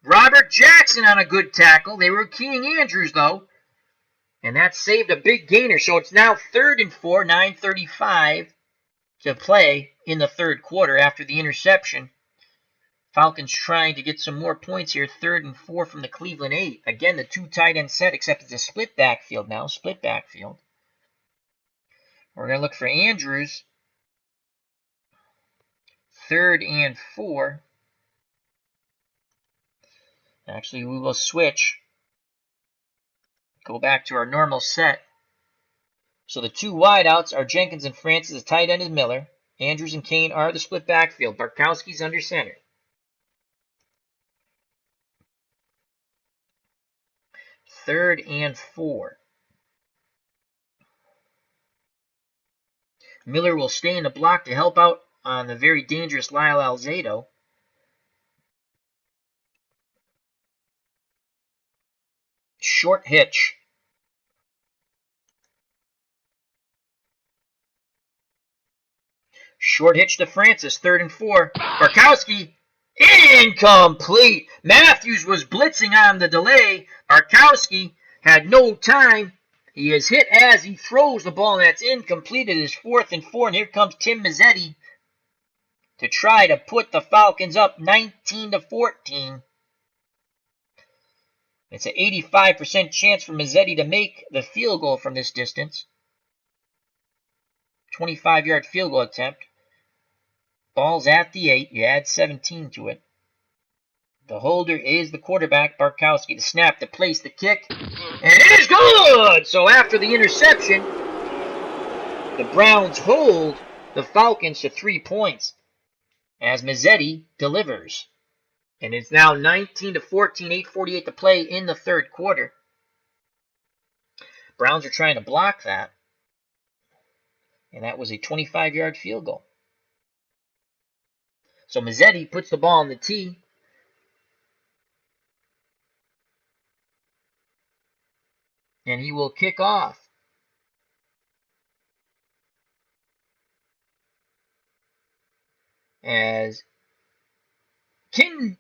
Robert Jackson on a good tackle. They were keying Andrews though. And that saved a big gainer. So it's now 3rd and 4, 9:35 to play in the third quarter after the interception. Falcons trying to get some more points here. 3rd and 4 from the Cleveland 8. Again, the 2 tight end set, except it's a split backfield now. Split backfield. We're going to look for Andrews. 3rd and 4. Actually, we will switch. Go back to our normal set. So the 2 wideouts are Jenkins and Francis. The tight end is Miller. Andrews and Kane are the split backfield. Barkowski's under center. Third and 4. Miller will stay in the block to help out on the very dangerous Lyle Alzado. Short hitch. Short hitch to Francis. 3rd and 4. Barkowski. Incomplete. Matthews was blitzing on the delay. Barkowski had no time. He is hit as he throws the ball, and that's incomplete. It is 4th and 4, and here comes Tim Mazzetti to try to put the Falcons up 19-14. It's an 85% chance for Mazzetti to make the field goal from this distance. 25-yard field goal attempt. Ball's at the 8. You add 17 to it. The holder is the quarterback, Barkowski. The snap, to place, the kick. And it is good! So after the interception, the Browns hold the Falcons to 3 points as Mazzetti delivers. And it's now 19-14, 8:48 to play in the third quarter. Browns are trying to block that. And that was a 25-yard field goal. So Mazzetti puts the ball on the tee. And he will kick off. As Kinchibu,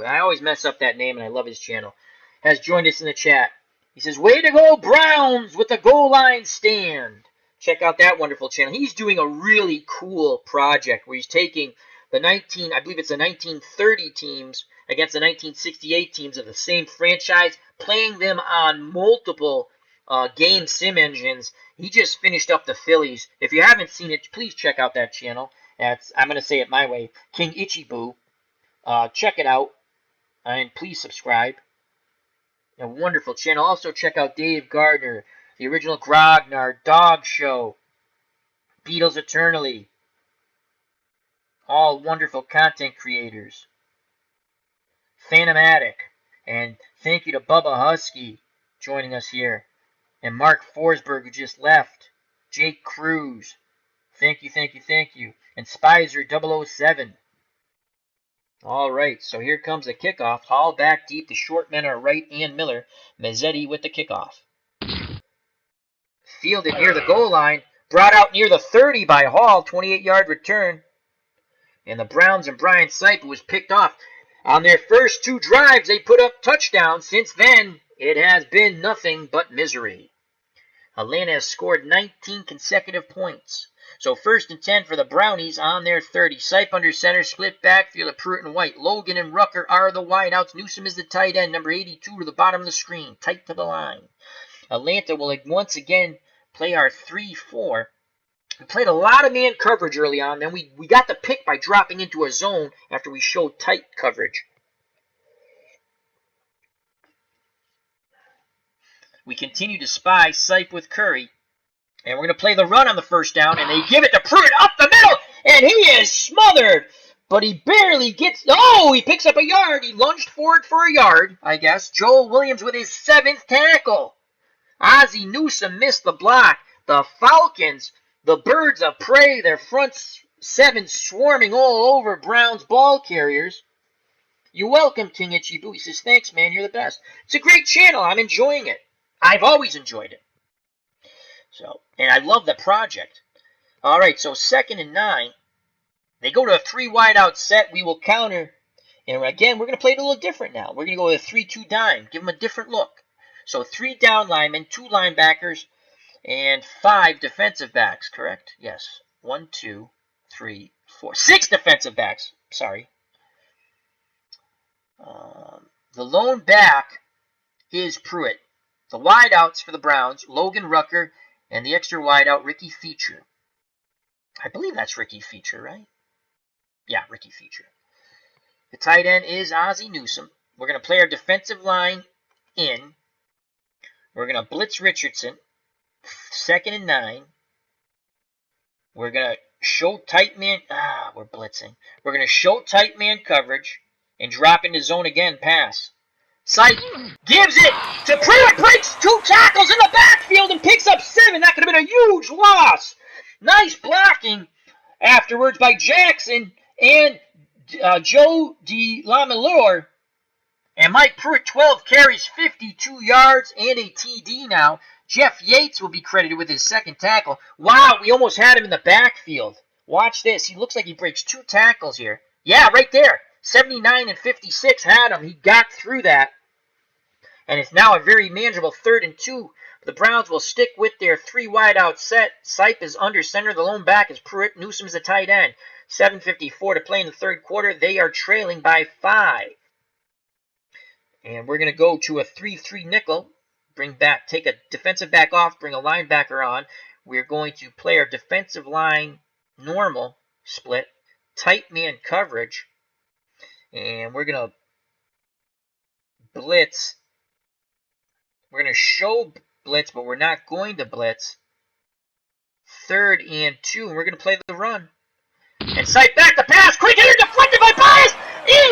I always mess up that name and I love his channel, has joined us in the chat. He says, "Way to go, Browns, with the goal line stand." Check out that wonderful channel. He's doing a really cool project where he's taking the 1930 teams against the 1968 teams of the same franchise, playing them on multiple game sim engines. He just finished up the Phillies. If you haven't seen it, please check out that channel. I'm going to say it my way, King Ichibu. Check it out, and please subscribe. A wonderful channel. Also check out Dave Gardner, the original Grognard, Dog Show, Beatles Eternally. All wonderful content creators. Phantomatic. And thank you to Bubba Husky joining us here. And Mark Forsberg, who just left. Jake Cruz. Thank you, thank you, thank you. And Spicer 007. All right, so here comes the kickoff. Hall back deep. The short men are right and Miller. Mazzetti with the kickoff. Fielded near the goal line. Brought out near the 30 by Hall. 28-yard return. And the Browns and Brian Sipe was picked off. On their first 2 drives, they put up touchdowns. Since then, it has been nothing but misery. Atlanta has scored 19 consecutive points. So 1st and 10 for the Brownies on their 30. Sipe under center, split backfield of Pruitt and White. Logan and Rucker are the wideouts. Newsom is the tight end, number 82 to the bottom of the screen, tight to the line. Atlanta will once again play our 3-4. We played a lot of man coverage early on. Then we got the pick by dropping into a zone after we showed tight coverage. We continue to spy Sipe with Curry. And we're going to play the run on the first down. And they give it to Pruitt up the middle. And he is smothered. But he barely gets... Oh, he picks up a yard. He lunged forward for a yard, I guess. Joel Williams with his 7th tackle. Ozzie Newsome missed the block. The Falcons, the birds of prey, their front 7 swarming all over Browns ball carriers. You're welcome, King Ichibu. He says, thanks, man. You're the best. It's a great channel. I'm enjoying it. I've always enjoyed it. So, and I love the project. All right, so 2nd and 9. They go to a 3 wide out set. We will counter. And again, we're going to play it a little different now. We're going to go with a 3-2 dime. Give them a different look. So 3 down linemen, 2 linebackers, and 5 defensive backs, correct? Yes. 1, 2, 3, 4. 6 defensive backs. Sorry. The lone back is Pruitt. The wideouts for the Browns, Logan Rucker, and the extra wideout, Ricky Feature. I believe that's Ricky Feature, right? Yeah, Ricky Feature. The tight end is Ozzie Newsome. We're going to play our defensive line in. We're going to blitz Richardson. 2nd and 9. We're going to show tight man. We're blitzing. We're going to show tight man coverage and drop into zone again, pass. Sipe gives it to Pruitt, breaks 2 tackles in the backfield and picks up 7. That could have been a huge loss. Nice blocking afterwards by Jackson and Joe DeLamelore. And Mike Pruitt, 12 carries, 52 yards, and a TD now. Jeff Yates will be credited with his 2nd tackle. Wow, we almost had him in the backfield. Watch this. He looks like he breaks 2 tackles here. Yeah, right there. 79 and 56 had him. He got through that. And it's now a very manageable 3rd and 2. The Browns will stick with their 3 wide out set. Sipe is under center. The lone back is Pruitt. Newsome's the tight end. 7:54 to play in the 3rd quarter. They are trailing by 5. And we're going to go to a 3-3 nickel. Take a defensive back off, bring a linebacker on. We're going to play our defensive line normal split, tight man coverage. And we're going to blitz. We're going to show blitz, but we're not going to blitz. 3rd and 2, and we're going to play the run. And Sipe back to pass. Quick hitter deflected by Bias.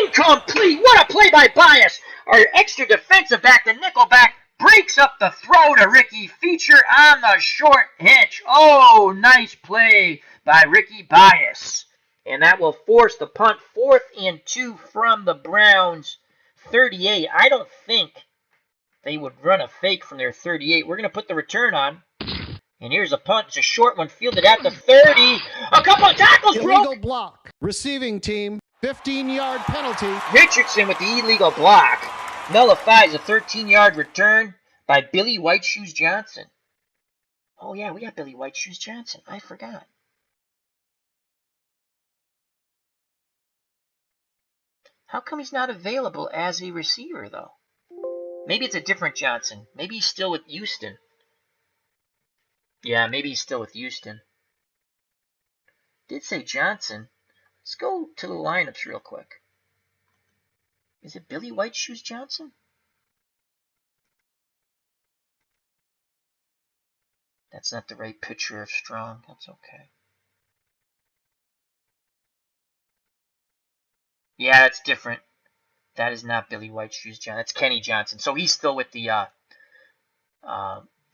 Incomplete. What a play by Bias. Our extra defensive back, the nickel back, breaks up the throw to Ricky Feature on the short hitch. Oh, nice play by Ricky Bias. And that will force the punt. 4th and 2 from the Browns. 38. I don't think they would run a fake from their 38. We're going to put the return on. And here's a punt. It's a short one fielded at the 30. A couple of tackles broke. Illegal block. Receiving team, 15-yard penalty. Richardson with the illegal block nullifies a 13-yard return by Billy White Shoes Johnson. Oh, yeah, we got Billy White Shoes Johnson. I forgot. How come he's not available as a receiver, though? Maybe it's a different Johnson. Maybe he's still with Houston. Yeah, maybe he's still with Houston. Did say Johnson. Let's go to the lineups real quick. Is it Billy White Shoes Johnson? That's not the right picture of Strong. That's okay. Yeah, that's different. That is not Billy White Shoes Johnson. That's Kenny Johnson. So he's still with the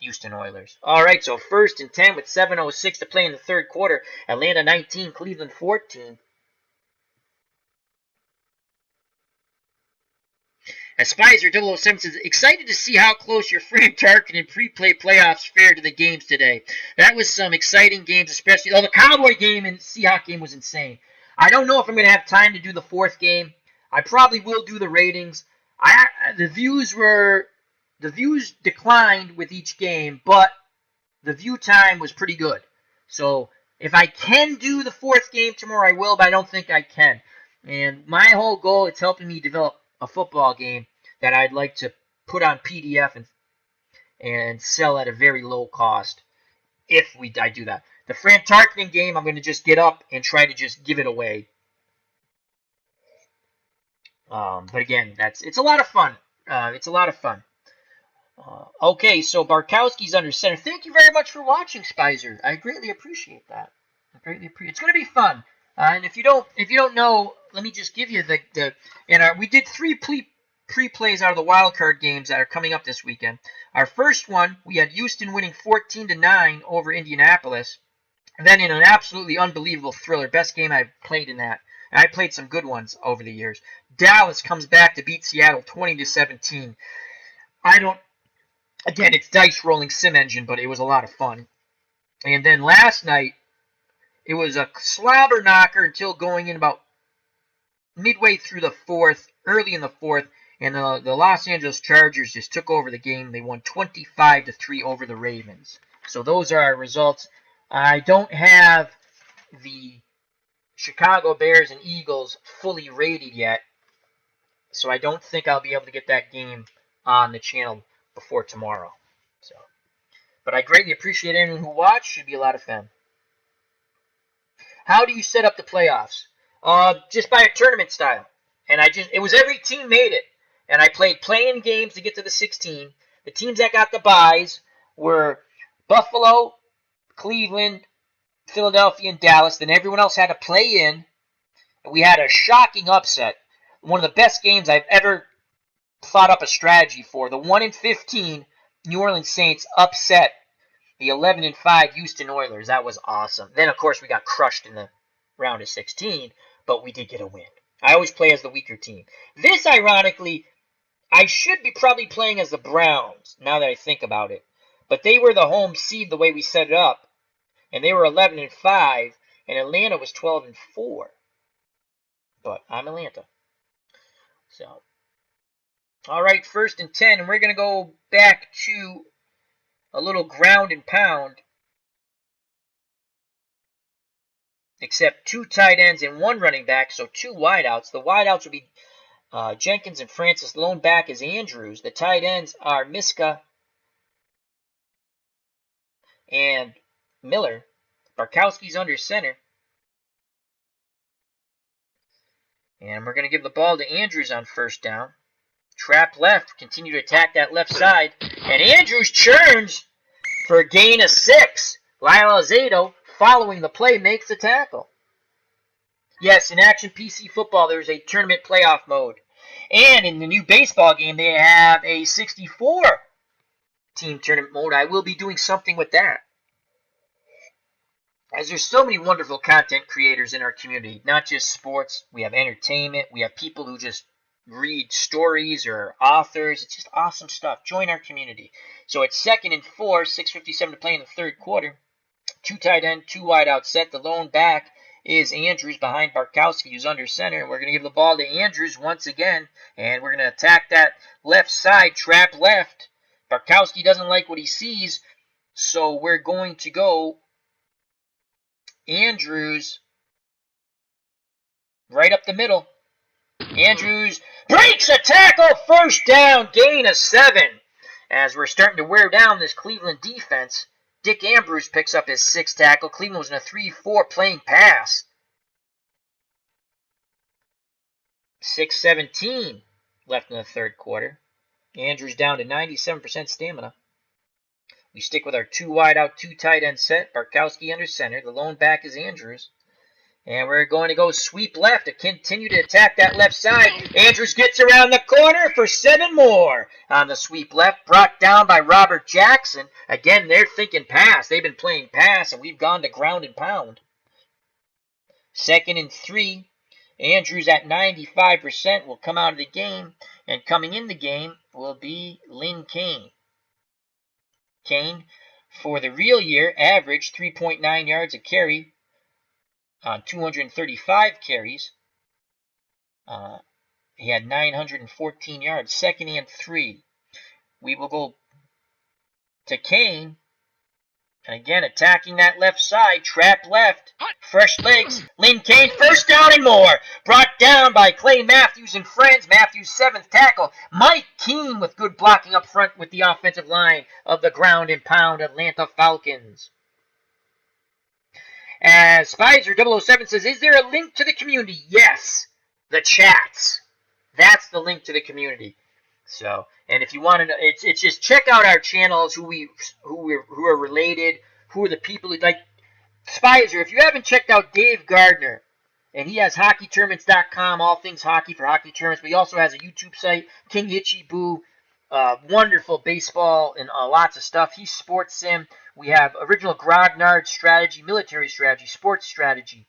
Houston Oilers. All right, so 1st and 10 with 7:06 to play in the 3rd quarter. Atlanta 19, Cleveland 14. Spicer 007 says, excited to see how close your Fran Tarkenton and pre-play playoffs fared to the games today. That was some exciting games, especially the Cowboy game and Seahawks game was insane. I don't know if I'm going to have time to do the fourth game. I probably will do the ratings. The views declined with each game, but the view time was pretty good. So if I can do the fourth game tomorrow, I will, but I don't think I can. And my whole goal is helping me develop a football game that I'd like to put on PDF and sell at a very low cost if I do that. The Fran Tarkenton game, I'm going to just get up and try to just give it away. But again, it's a lot of fun. Okay, so Barkowski's under center. Thank you very much for watching, Spicer. I greatly appreciate that. It's going to be fun. And if you don't know, let me just give you we did 3 pre-plays out of the wild card games that are coming up this weekend. Our first one, we had Houston winning 14-9 over Indianapolis. And then in an absolutely unbelievable thriller, best game I've played in that. And I played some good ones over the years. Dallas comes back to beat Seattle 20-17. Again, it's dice rolling sim engine, but it was a lot of fun. And then last night, it was a slobber knocker until going in about midway through the fourth, early in the fourth, and the Los Angeles Chargers just took over the game. They won 25-3 over the Ravens. So those are our results. I don't have the Chicago Bears and Eagles fully rated yet, so I don't think I'll be able to get that game on the channel before tomorrow. But I greatly appreciate anyone who watched. Should be a lot of fun. How do you set up the playoffs? Just by a tournament style. And it was every team made it. And I played play-in games to get to the 16. The teams that got the byes were Buffalo, Cleveland, Philadelphia, and Dallas. Then everyone else had to play in. And we had a shocking upset. One of the best games I've ever thought up a strategy for. The 1-15 New Orleans Saints upset the 11-5 Houston Oilers. That was awesome. Then, of course, we got crushed in the round of 16, but we did get a win. I always play as the weaker team. This, ironically, I should be probably playing as the Browns, now that I think about it. But they were the home seed the way we set it up, and they were 11-5, and Atlanta was 12-4. But I'm Atlanta. So, all right, 1st and 10, and we're going to go back to a little ground and pound. Except 2 tight ends and 1 running back, so 2 wideouts. The wideouts will be Jenkins and Francis. The lone back is Andrews. The tight ends are Miska and Miller. Barkowski's under center. And we're going to give the ball to Andrews on 1st down. Trap left. Continue to attack that left side. And Andrews churns for a gain of 6. Lyle Azedo, following the play, makes the tackle. Yes, in Action PC Football, there's a tournament playoff mode. And in the new baseball game, they have a 64-team tournament mode. I will be doing something with that. As there's so many wonderful content creators in our community, not just sports. We have entertainment. We have people who just read stories or authors. It's just awesome stuff. Join our community. So it's 2nd and 4, 6:57 to play in the 3rd quarter. 2 tight end, 2 wide out set. The lone back is Andrews behind Barkowski, who's under center. We're going to give the ball to Andrews once again, and we're going to attack that left side, trap left. Barkowski doesn't like what he sees, so we're going to go Andrews right up the middle. Andrews breaks a tackle, 1st down, gain of 7. As we're starting to wear down this Cleveland defense, Dick Ambrose picks up his 6th tackle. Cleveland was in a 3-4 playing pass. 6:17 left in the 3rd quarter. Andrews down to 97% stamina. We stick with our 2 wide out, 2 tight end set. Barkowski under center. The lone back is Andrews. And we're going to go sweep left to continue to attack that left side. Andrews gets around the corner for 7 more on the sweep left. Brought down by Robert Jackson. Again, they're thinking pass. They've been playing pass, and we've gone to ground and pound. 2nd and 3. Andrews at 95% will come out of the game, and coming in the game will be Lynn Kane. Kane, for the real year, averaged 3.9 yards a carry on 235 carries. He had 914 yards, second and 3. We will go to Kane. And again, attacking that left side, trap left, fresh legs, Lynn Kane, first down and more. Brought down by Clay Matthews and friends. Matthews' 7th tackle. Mike Keene with good blocking up front with the offensive line of the ground and pound Atlanta Falcons. As Spicer007 says, is there a link to the community? Yes, the chats. That's the link to the community. So, and if you want to know, it's just check out our channels, who are related, who are the people who like Spicer. If you haven't checked out Dave Gardner, and he has hockeytournaments.com, all things hockey for hockey tournaments, but he also has a YouTube site, King Itchy Boo, wonderful baseball and lots of stuff. He's sports sim. We have original Grognard strategy, military strategy, sports strategy.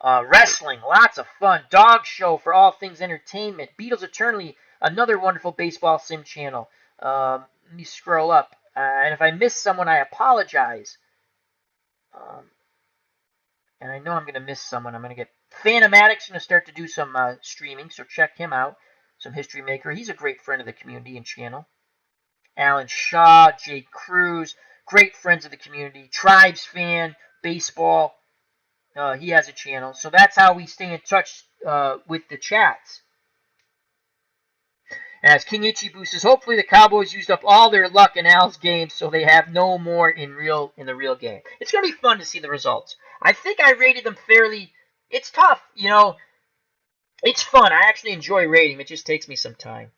Wrestling, lots of fun. Dog show for all things entertainment. Beatles Eternally, another wonderful baseball sim channel. Let me scroll up. And if I miss someone, I apologize. And I know I'm going to miss someone. I'm going to get Phantomatic's going to start to do some streaming, so check him out. Some history maker. He's a great friend of the community and channel. Alan Shaw, Jake Cruz, great friends of the community. Tribes fan, baseball. He has a channel. So that's how we stay in touch with the chats. As King Ichibu says, hopefully the Cowboys used up all their luck in Al's game, so they have no more in the real game. It's going to be fun to see the results. I think I rated them fairly. It's tough, you know. It's fun. I actually enjoy rating. It just takes me some time.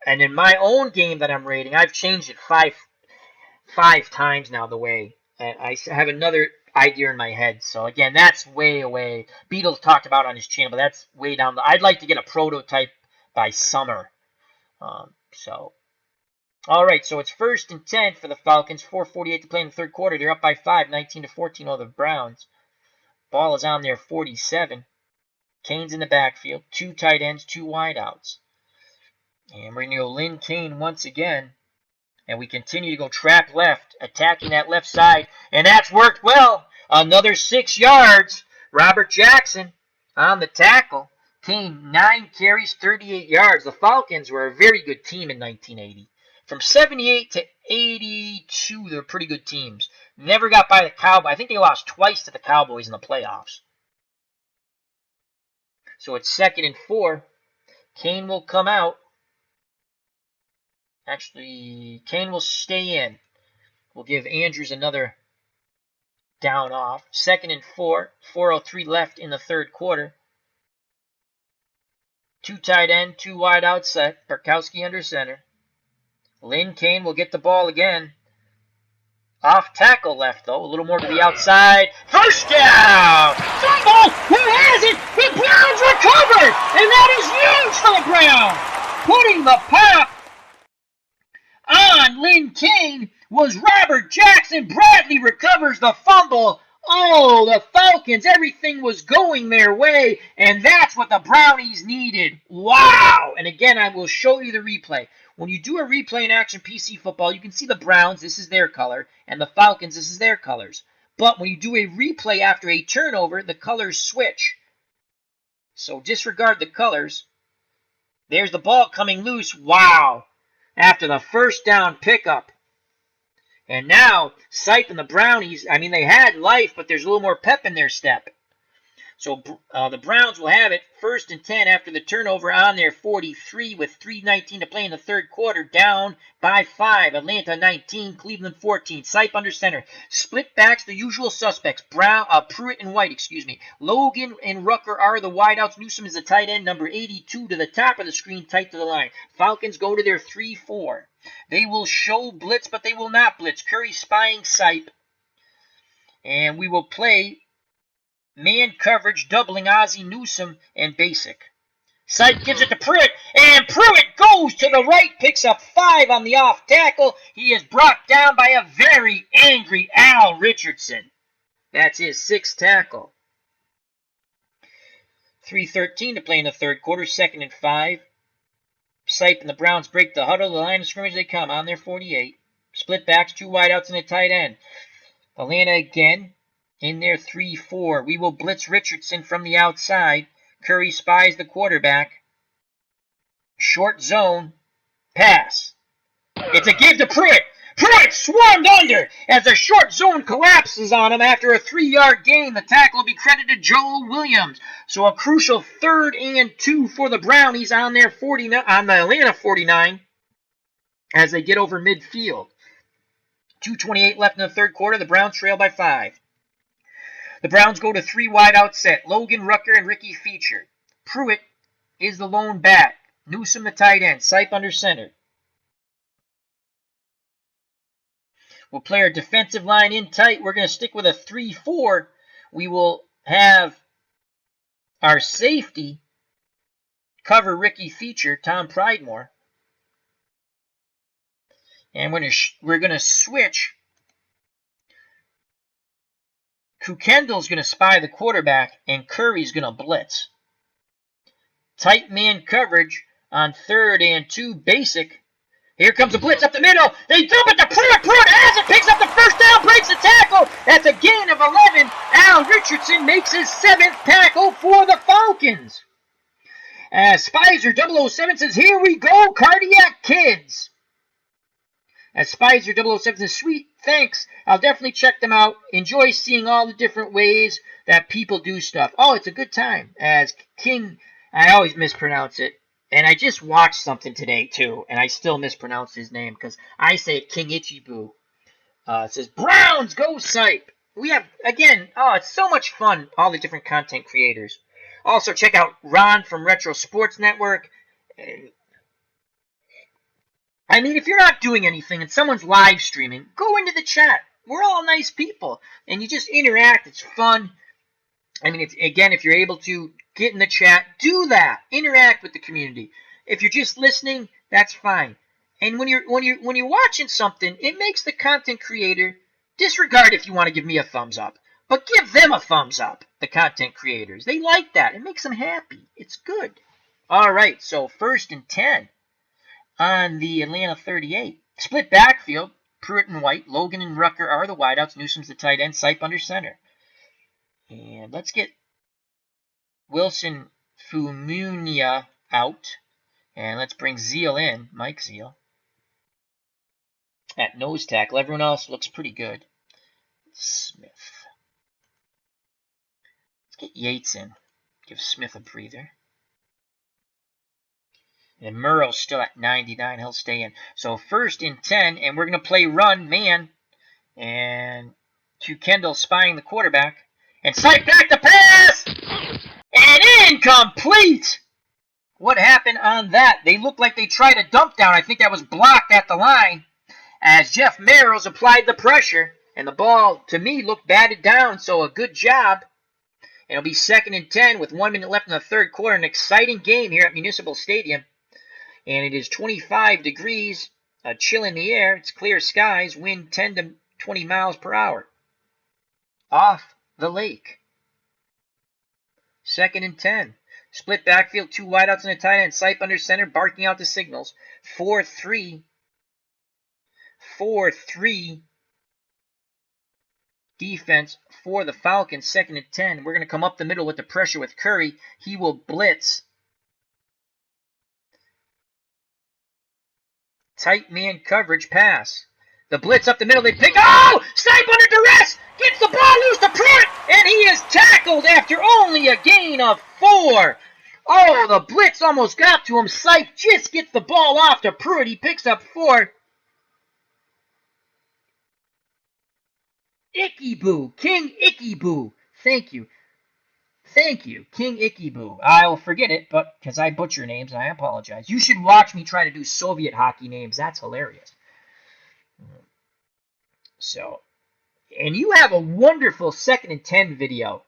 And in my own game that I'm rating, I've changed it five times now, the way. And I have another idea in my head. So again, that's way away. Beatles talked about on his channel, but that's way down. I'd like to get a prototype by summer. All right, so it's 1st and 10 for the Falcons. 4:48 to play in the third quarter. They're up by 5, 19-14 over the Browns. Ball is on their 47. Kane's in the backfield. 2 tight ends, 2 wideouts. And we're going to go Lynn Kane once again. And we continue to go trap left, attacking that left side. And that's worked well. Another 6 yards. Robert Jackson on the tackle. Kane, 9 carries, 38 yards. The Falcons were a very good team in 1980. From 78 to 82, they were pretty good teams. Never got by the Cowboys. I think they lost twice to the Cowboys in the playoffs. So it's 2nd and 4. Kane will come out. Actually, Kane will stay in. We'll give Andrews another down off. 2nd and 4. 4:03 left in the third quarter. 2 tight end, 2 wide out set. Barkowski under center. Lynn Kane will get the ball again. Off tackle left, though. A little more to the outside. First down! Fumble! Who has it? The Browns recovered! And that is huge for the Browns! Putting the pop on Lynn Kane was Robert Jackson. Bradley recovers the fumble. Oh, the Falcons, everything was going their way, and that's what the Brownies needed. Wow! And again, I will show you the replay. When you do a replay in Action PC Football, you can see the Browns, this is their color, and the Falcons, this is their colors. But when you do a replay after a turnover, the colors switch. So disregard the colors. There's the ball coming loose. Wow! After the first down pickup. And now, Sipe and the Brownies, I mean, they had life, but there's a little more pep in their step. So the Browns will have it 1st and 10 after the turnover on their 43 with 3:19 to play in the third quarter, down by 5. Atlanta 19, Cleveland 14. Sipe under center. Split backs, the usual suspects. Pruitt and White, Logan and Rucker are the wideouts. Newsom is the tight end, number 82 to the top of the screen, tight to the line. Falcons go to their 3-4. They will show blitz, but they will not blitz. Curry spying Sipe. And we will play man coverage, doubling Ozzie Newsome and basic. Sipe gives it to Pruitt, and Pruitt goes to the right, picks up 5 on the off tackle. He is brought down by a very angry Al Richardson. That's his 6th tackle. 3:13 to play in the third quarter, 2nd and 5. Sipe and the Browns break the huddle. The line of scrimmage they come on their 48. Split backs, 2 wideouts and a tight end. Atlanta again in their 3-4. We will blitz Richardson from the outside. Curry spies the quarterback. Short zone. Pass. It's a give to Pruitt. Pruitt swarmed under as a short zone collapses on him after a 3-yard gain. The tackle will be credited to Joel Williams. So a crucial 3rd and 2 for the Brownies on their 49, on the Atlanta 49 as they get over midfield. 2:28 left in the third quarter. The Browns trail by 5. The Browns go to 3 wideout set. Logan, Rucker, and Ricky Feature. Pruitt is the lone back. Newsome the tight end. Sipe under center. We'll play our defensive line in tight. We're going to stick with a 3-4. We will have our safety cover Ricky Feature, Tom Pridemore. And we're going to switch. Kukendall's going to spy the quarterback, and Curry's going to blitz. Tight man coverage on 3rd and 2, basic. Here comes a blitz up the middle. They dump it to Pruitt. Pruitt has it, picks up the first down, breaks the tackle. That's a gain of 11. Al Richardson makes his 7th tackle for the Falcons. As Spicer 007 says, here we go, Cardiac Kids. As Spicer 007 says, sweet, thanks. I'll definitely check them out. Enjoy seeing all the different ways that people do stuff. Oh, it's a good time. As King, I always mispronounce it. And I just watched something today, too, and I still mispronounce his name because I say it King Ichibu. It says, Browns, go Sipe. We have, again, it's so much fun, all the different content creators. Also, check out Ron from Retro Sports Network. I mean, if you're not doing anything and someone's live streaming, go into the chat. We're all nice people, and you just interact. It's fun. I mean, again, if you're able to get in the chat, do that. Interact with the community. If you're just listening, that's fine. And when you're watching something, it makes the content creator disregard if you want to give me a thumbs up, but give them a thumbs up. The content creators, they like that. It makes them happy. It's good. All right. So 1st and 10 on the Atlanta 38. Split backfield. Pruitt and White, Logan and Rucker are the wideouts. Newsome's the tight end. Sipe under center. And let's get Wilson Fumunia out. And let's bring Zeal in, Mike Zeal, at nose tackle. Everyone else looks pretty good. Smith. Let's get Yates in. Give Smith a breather. And Murrow's still at 99. He'll stay in. So 1st and 10, and we're going to play run man. And Kendall spying the quarterback. And Sipe back to pass! And incomplete! What happened on that? They looked like they tried a dump down. I think that was blocked at the line as Jeff Merrills applied the pressure. And the ball, to me, looked batted down. So a good job. And it'll be 2nd and 10 with 1 minute left in the third quarter. An exciting game here at Municipal Stadium. And it is 25 degrees, a chill in the air. It's clear skies, wind 10 to 20 miles per hour. Off the lake. 2nd and 10. Split backfield, 2 wideouts and a tight end. Sipe under center, barking out the signals. 4-3. 4-3 defense for the Falcons. 2nd and 10. We're going to come up the middle with the pressure with Curry. He will blitz. Tight man coverage pass. The blitz up the middle. They pick. Oh! Sipe under duress! Gets the ball loose to Pruitt! And he is tackled after only a gain of 4. Oh, the blitz almost got to him. Sipe just gets the ball off to Pruitt. He picks up 4. Ickyboo. King Ickyboo. Thank you. Thank you, King Ickyboo. I'll forget it, but because I butcher names, I apologize. You should watch me try to do Soviet hockey names. That's hilarious. So, and you have a wonderful 2nd and 10 video.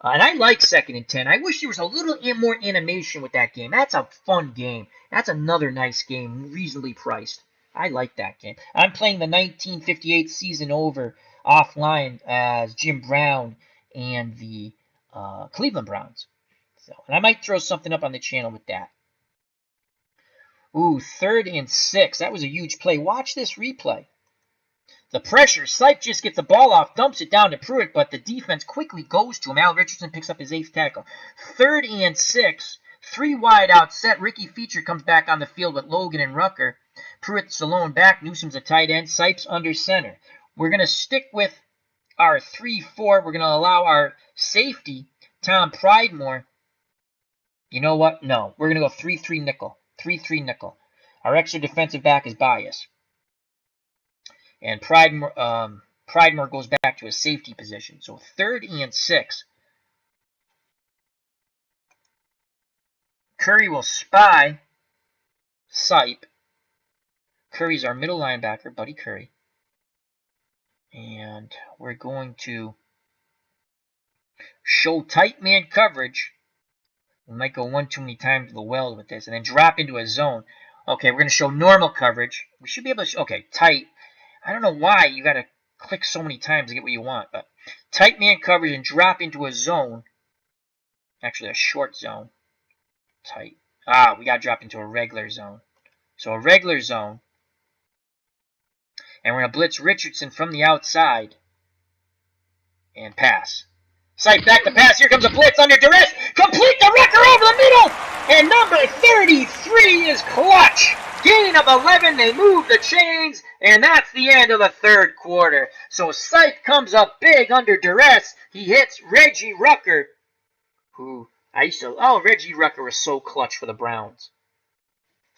And I like 2nd and 10. I wish there was a little more animation with that game. That's a fun game. That's another nice game, reasonably priced. I like that game. I'm playing the 1958 season over offline as Jim Brown and the Cleveland Browns. So, and I might throw something up on the channel with that. Ooh, 3rd and 6. That was a huge play. Watch this replay. The pressure. Sipe just gets the ball off, dumps it down to Pruitt, but the defense quickly goes to him. Al Richardson picks up his 8th tackle. 3rd and 6. 3 wide out set. Ricky Feature comes back on the field with Logan and Rucker. Pruitt's alone back. Newsom's a tight end. Sipe's under center. We're going to stick with our 3-4. We're going to allow our safety, Tom Pridemore. You know what? No. We're going to go 3-3 nickel. 3-3 nickel. Our extra defensive back is Bias. And Pridemore goes back to his safety position. So 3rd and 6. Curry will spy Sipe. Curry's our middle linebacker, Buddy Curry. And we're going to show tight man coverage. We might go one too many times to the well with this. And then drop into a zone. Okay, we're going to show normal coverage. We should be able to okay, tight. I don't know why you got to click so many times to get what you want. But tight man coverage and drop into a zone. Actually, a short zone. Tight. We got to drop into a regular zone. So a regular zone. And we're going to blitz Richardson from the outside. And pass. Sipe back to pass. Here comes a blitz under duress. Complete the Rucker over the middle. And number 33 is clutch. Gain of 11. They move the chains. And that's the end of the 3rd quarter. So Sipe comes up big under duress. He hits Reggie Rucker. Reggie Rucker was so clutch for the Browns.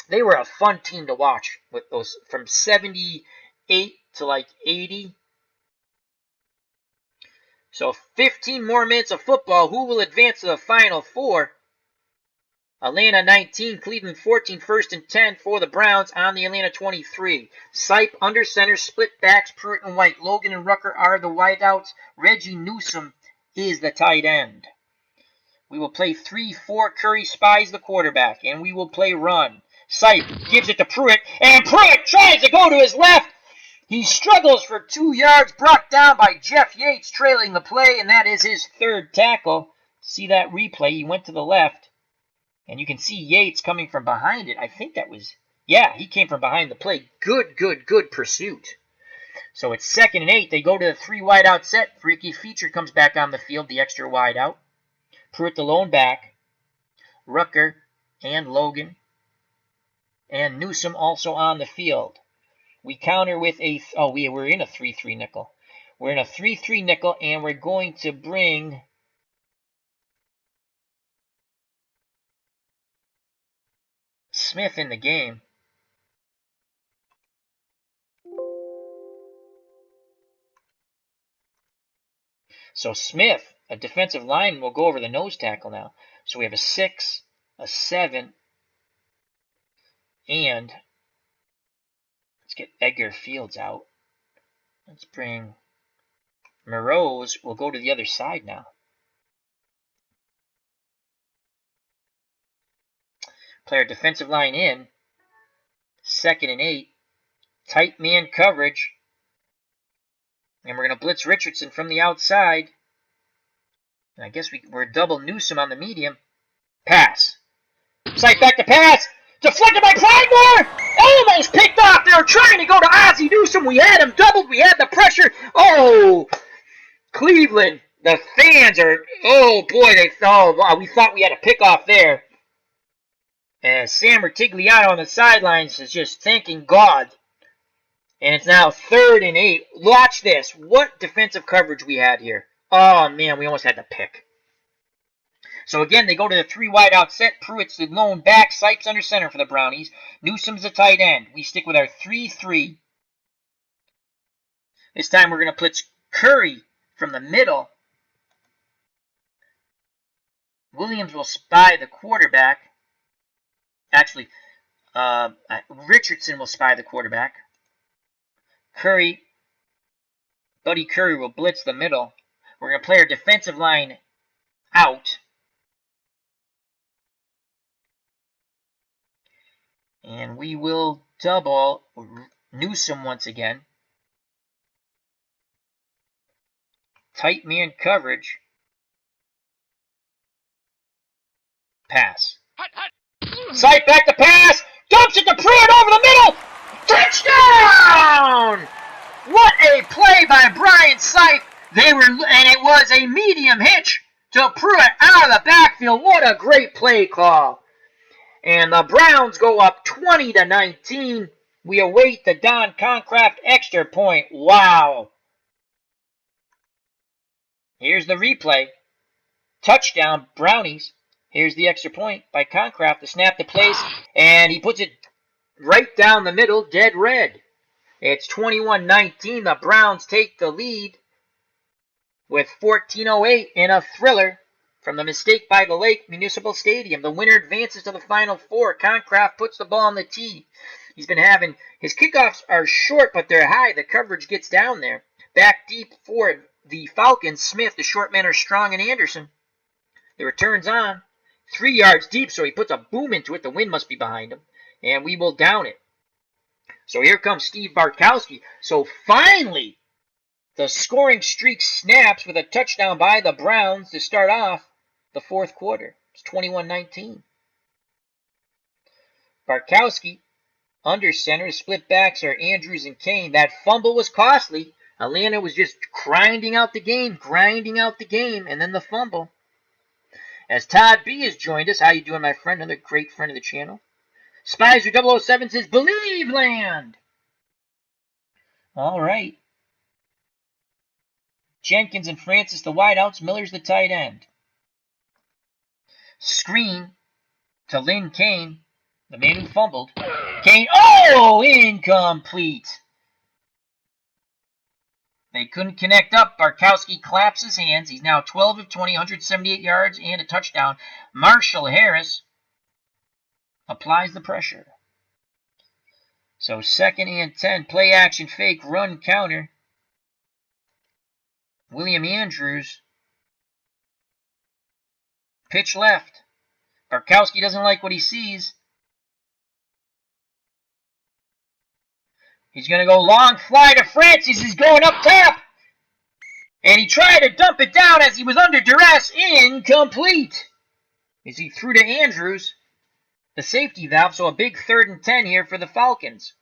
They were a fun team to watch with those from 78 to like 80. So 15 more minutes of football. Who will advance to the Final Four? Atlanta 19, Cleveland 14, 1st and 10 for the Browns on the Atlanta 23. Sipe under center, split backs, Pruitt and White. Logan and Rucker are the wideouts. Reggie Newsom is the tight end. We will play 3-4. Curry spies the quarterback, and we will play run. Sipe gives it to Pruitt, and Pruitt tries to go to his left. He struggles for 2 yards, brought down by Jeff Yates, trailing the play, and that is his 3rd tackle. See that replay? He went to the left. And you can see Yates coming from behind it. I think that was, he came from behind the play. Good pursuit. So it's 2nd and 8. They go to the 3 wide out set. Ricky Feature comes back on the field, the extra wide out. Pruitt the lone back. Rucker and Logan. And Newsom also on the field. We counter with we're in a 3-3 nickel. We're in a 3-3 nickel, and we're going to bring Smith in the game. So Smith, a defensive lineman, will go over the nose tackle now. So we have a 6, a 7, and let's get Edgar Fields out. Let's bring Moreau's. Will go to the other side now. Play our defensive line in. 2nd and 8. Tight man coverage. And we're going to blitz Richardson from the outside. And I guess we're double Newsom on the medium. Pass. Sipe back to pass. Deflected by Pridemore. Almost picked off. They were trying to go to Ozzie Newsome. We had him doubled. We had the pressure. Oh, Cleveland. The fans are, oh boy, we thought we had a pick off there. As Sam Rutigliano on the sidelines is just thanking God. And it's now 3rd and 8. Watch this. What defensive coverage we had here. Oh, man, we almost had the pick. So, again, they go to the 3 wide out set. Pruitt's the lone back. Sipe's under center for the Brownies. Newsom's the tight end. We stick with our 3-3. This time we're going to blitz Curry from the middle. Williams will spy the quarterback. Actually, Richardson will spy the quarterback. Buddy Curry will blitz the middle. We're going to play our defensive line out. And we will double Newsome once again. Tight man coverage. Pass. Sight back to pass. Dumps it to Pruitt over the middle. Touchdown! What a play by Brian Sight. And it was a medium hitch to Pruitt out of the backfield. What a great play call. And the Browns go up 20-19. We await the Don Concraft extra point. Wow. Here's the replay. Touchdown, Brownies. Here's the extra point by Concraft. The snap to place, and he puts it right down the middle, dead red. It's 21-19. The Browns take the lead with 14:08 in a thriller from the Mistake by the Lake Municipal Stadium. The winner advances to the Final Four. Concraft puts the ball on the tee. He's been having his kickoffs are short, but they're high. The coverage gets down there. Back deep for the Falcons. Smith, the short men are Strong and Anderson. The return's on. 3 yards deep, so he puts a boom into it. The wind must be behind him, and we will down it. So here comes Steve Bartkowski. So finally, the scoring streak snaps with a touchdown by the Browns to start off the fourth quarter. It's 21-19. Bartkowski, under center. The split backs are Andrews and Kane. That fumble was costly. Atlanta was just grinding out the game, and then the fumble. As Todd B has joined us. How you doing, my friend? Another great friend of the channel. Spicer 007 says, Believe land! All right. Jenkins and Francis the wideouts. Miller's the tight end. Screen to Lynn Kane, the man who fumbled. Kane, incomplete. They couldn't connect up. Bartkowski claps his hands. He's now 12 of 20, 178 yards and a touchdown. Marshall Harris applies the pressure. So 2nd and 10, play action fake, run counter. William Andrews, pitch left. Bartkowski doesn't like what he sees. He's going to go long fly to Francis. He's going up top. And he tried to dump it down as he was under duress. Incomplete. As he threw to Andrews, the safety valve. So a big 3rd and 10 here for the Falcons.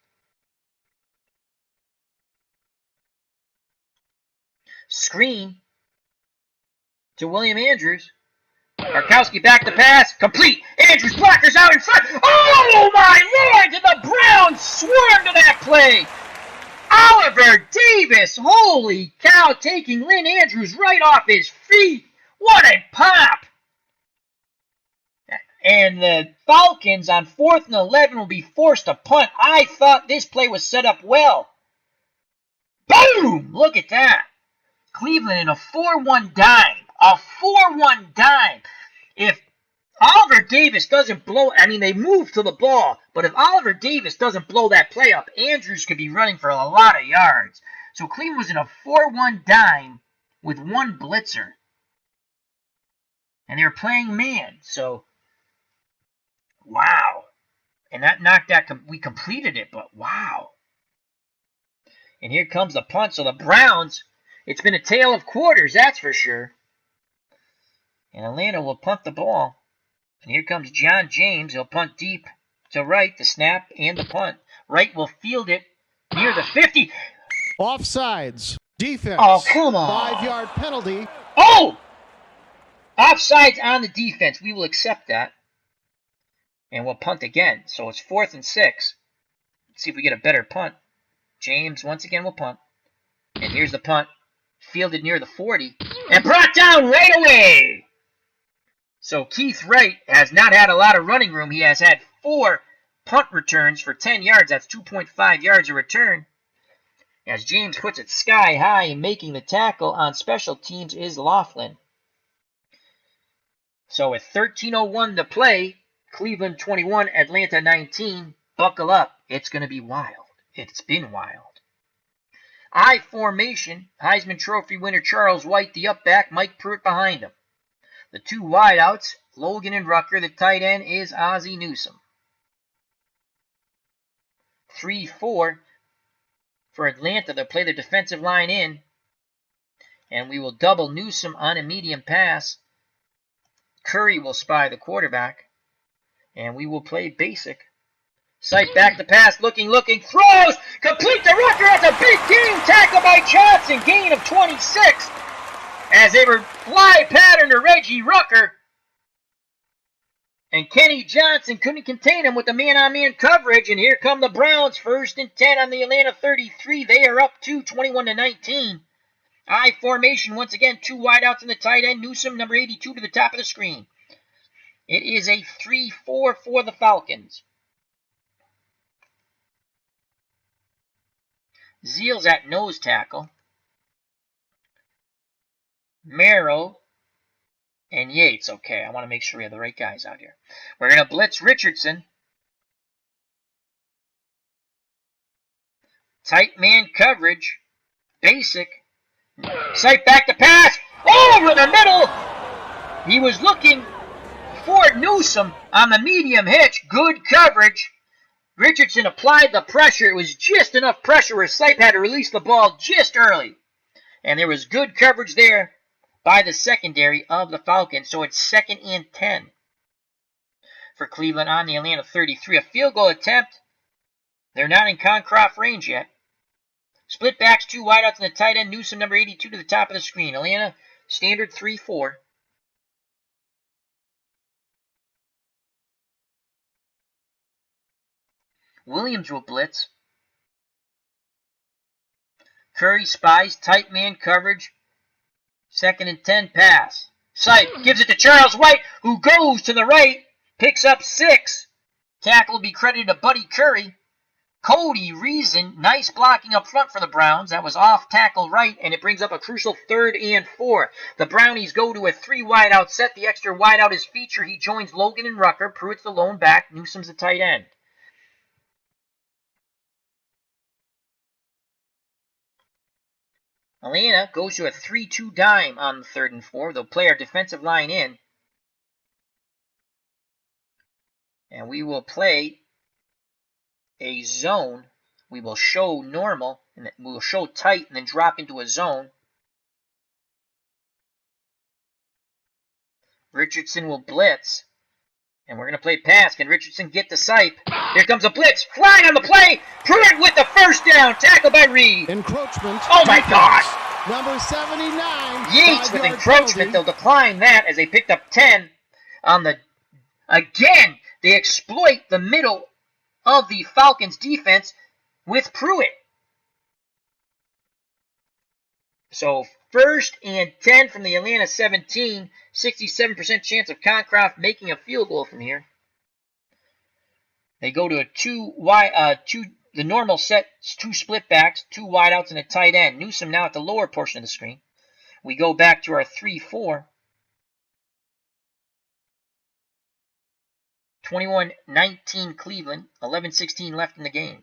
Screen to William Andrews. Bartkowski back to pass. Complete. Andrews blockers out in front. Oh, my Lord! Did the Browns swarm to that play? Oliver Davis. Holy cow. Taking Lynn Andrews right off his feet. What a pop. And the Falcons on 4th and 11 will be forced to punt. I thought this play was set up well. Boom! Look at that. Cleveland in a 4-1 dime. A 4-1 dime. If Oliver Davis doesn't blow, they move to the ball, but if Oliver Davis doesn't blow that play up, Andrews could be running for a lot of yards. So Cleveland was in a 4-1 dime with one blitzer. And they were playing man. So, wow. And that knocked that, we completed it, but wow. And here comes the punt. So the Browns, it's been a tale of quarters, that's for sure. And Atlanta will punt the ball. And here comes John James. He'll punt deep to right, the snap and the punt. Wright will field it near the 50. Offsides. Defense. Oh, come on. 5-yard penalty. Oh! Offsides on the defense. We will accept that. And we'll punt again. So it's 4th and 6. Let's see if we get a better punt. James once again will punt. And here's the punt. Fielded near the 40. And brought down right away. So Keith Wright has not had a lot of running room. He has had 4 punt returns for 10 yards. That's 2.5 yards a return. As James puts it sky high, and making the tackle on special teams is Laughlin. So with 13:01 to play, Cleveland 21, Atlanta 19. Buckle up. It's going to be wild. It's been wild. I formation. Heisman Trophy winner Charles White, the up back. Mike Pruitt behind him. The 2 wideouts, Logan and Rucker. The tight end is Ozzie Newsome. 3-4 for Atlanta. They'll play their defensive line in. And we will double Newsome on a medium pass. Curry will spy the quarterback, and we will play basic. Sight back the pass, looking, throws! Complete to Rucker, that's a big game! Tackle by Johnson, gain of 26! As they were fly pattern to Reggie Rucker. And Kenny Johnson couldn't contain him with the man-on-man coverage. And here come the Browns, 1st and 10 on the Atlanta 33. They are up 21-19. I formation once again, 2 wideouts in the tight end. Newsome, number 82, to the top of the screen. It is a 3-4 for the Falcons. Zeal's at nose tackle. Merrill and Yates. Okay, I want to make sure we have the right guys out here. We're going to blitz Richardson. Tight man coverage. Basic. Sight back to pass. Over the middle. He was looking for Newsome on the medium hitch. Good coverage. Richardson applied the pressure. It was just enough pressure where Sipe had to release the ball just early. And there was good coverage there by the secondary of the Falcons. So it's 2nd and 10 for Cleveland on the Atlanta 33. A field goal attempt. They're not in Concroft range yet. Split backs, 2 wideouts in the tight end. Newsome, number 82, to the top of the screen. Atlanta, standard 3-4. Williams will blitz. Curry spies, tight man coverage. 2nd and 10 pass. Sipe gives it to Charles White, who goes to the right, picks up 6. Tackle will be credited to Buddy Curry. Cody Reason, nice blocking up front for the Browns. That was off tackle right, and it brings up a crucial 3rd and 4. The Brownies go to a 3 wideout set. The extra wideout is feature. He joins Logan and Rucker. Pruitt's the lone back. Newsome's the tight end. Atlanta goes to a 3-2 dime on the 3rd and 4. They'll play our defensive line in. And we will play a zone. We will show normal, and we will show tight, and then drop into a zone. Richardson will blitz. And we're going to play pass. Can Richardson get to Sipe? Here comes a blitz. Flying on the play. Pruitt with the 1st down. Tackle by Reed. Encroachment. Oh, my gosh. Number 79. Yates with encroachment. Penalty. They'll decline that as they picked up 10 on the... Again, they exploit the middle of the Falcons defense with Pruitt. So 1st and 10 from the Atlanta 17. 67% chance of Concroft making a field goal from here. They go to a the normal set, 2 split backs, 2 wideouts, and a tight end. Newsome now at the lower portion of the screen. We go back to our 3-4. 21-19 Cleveland, 11:16 left in the game.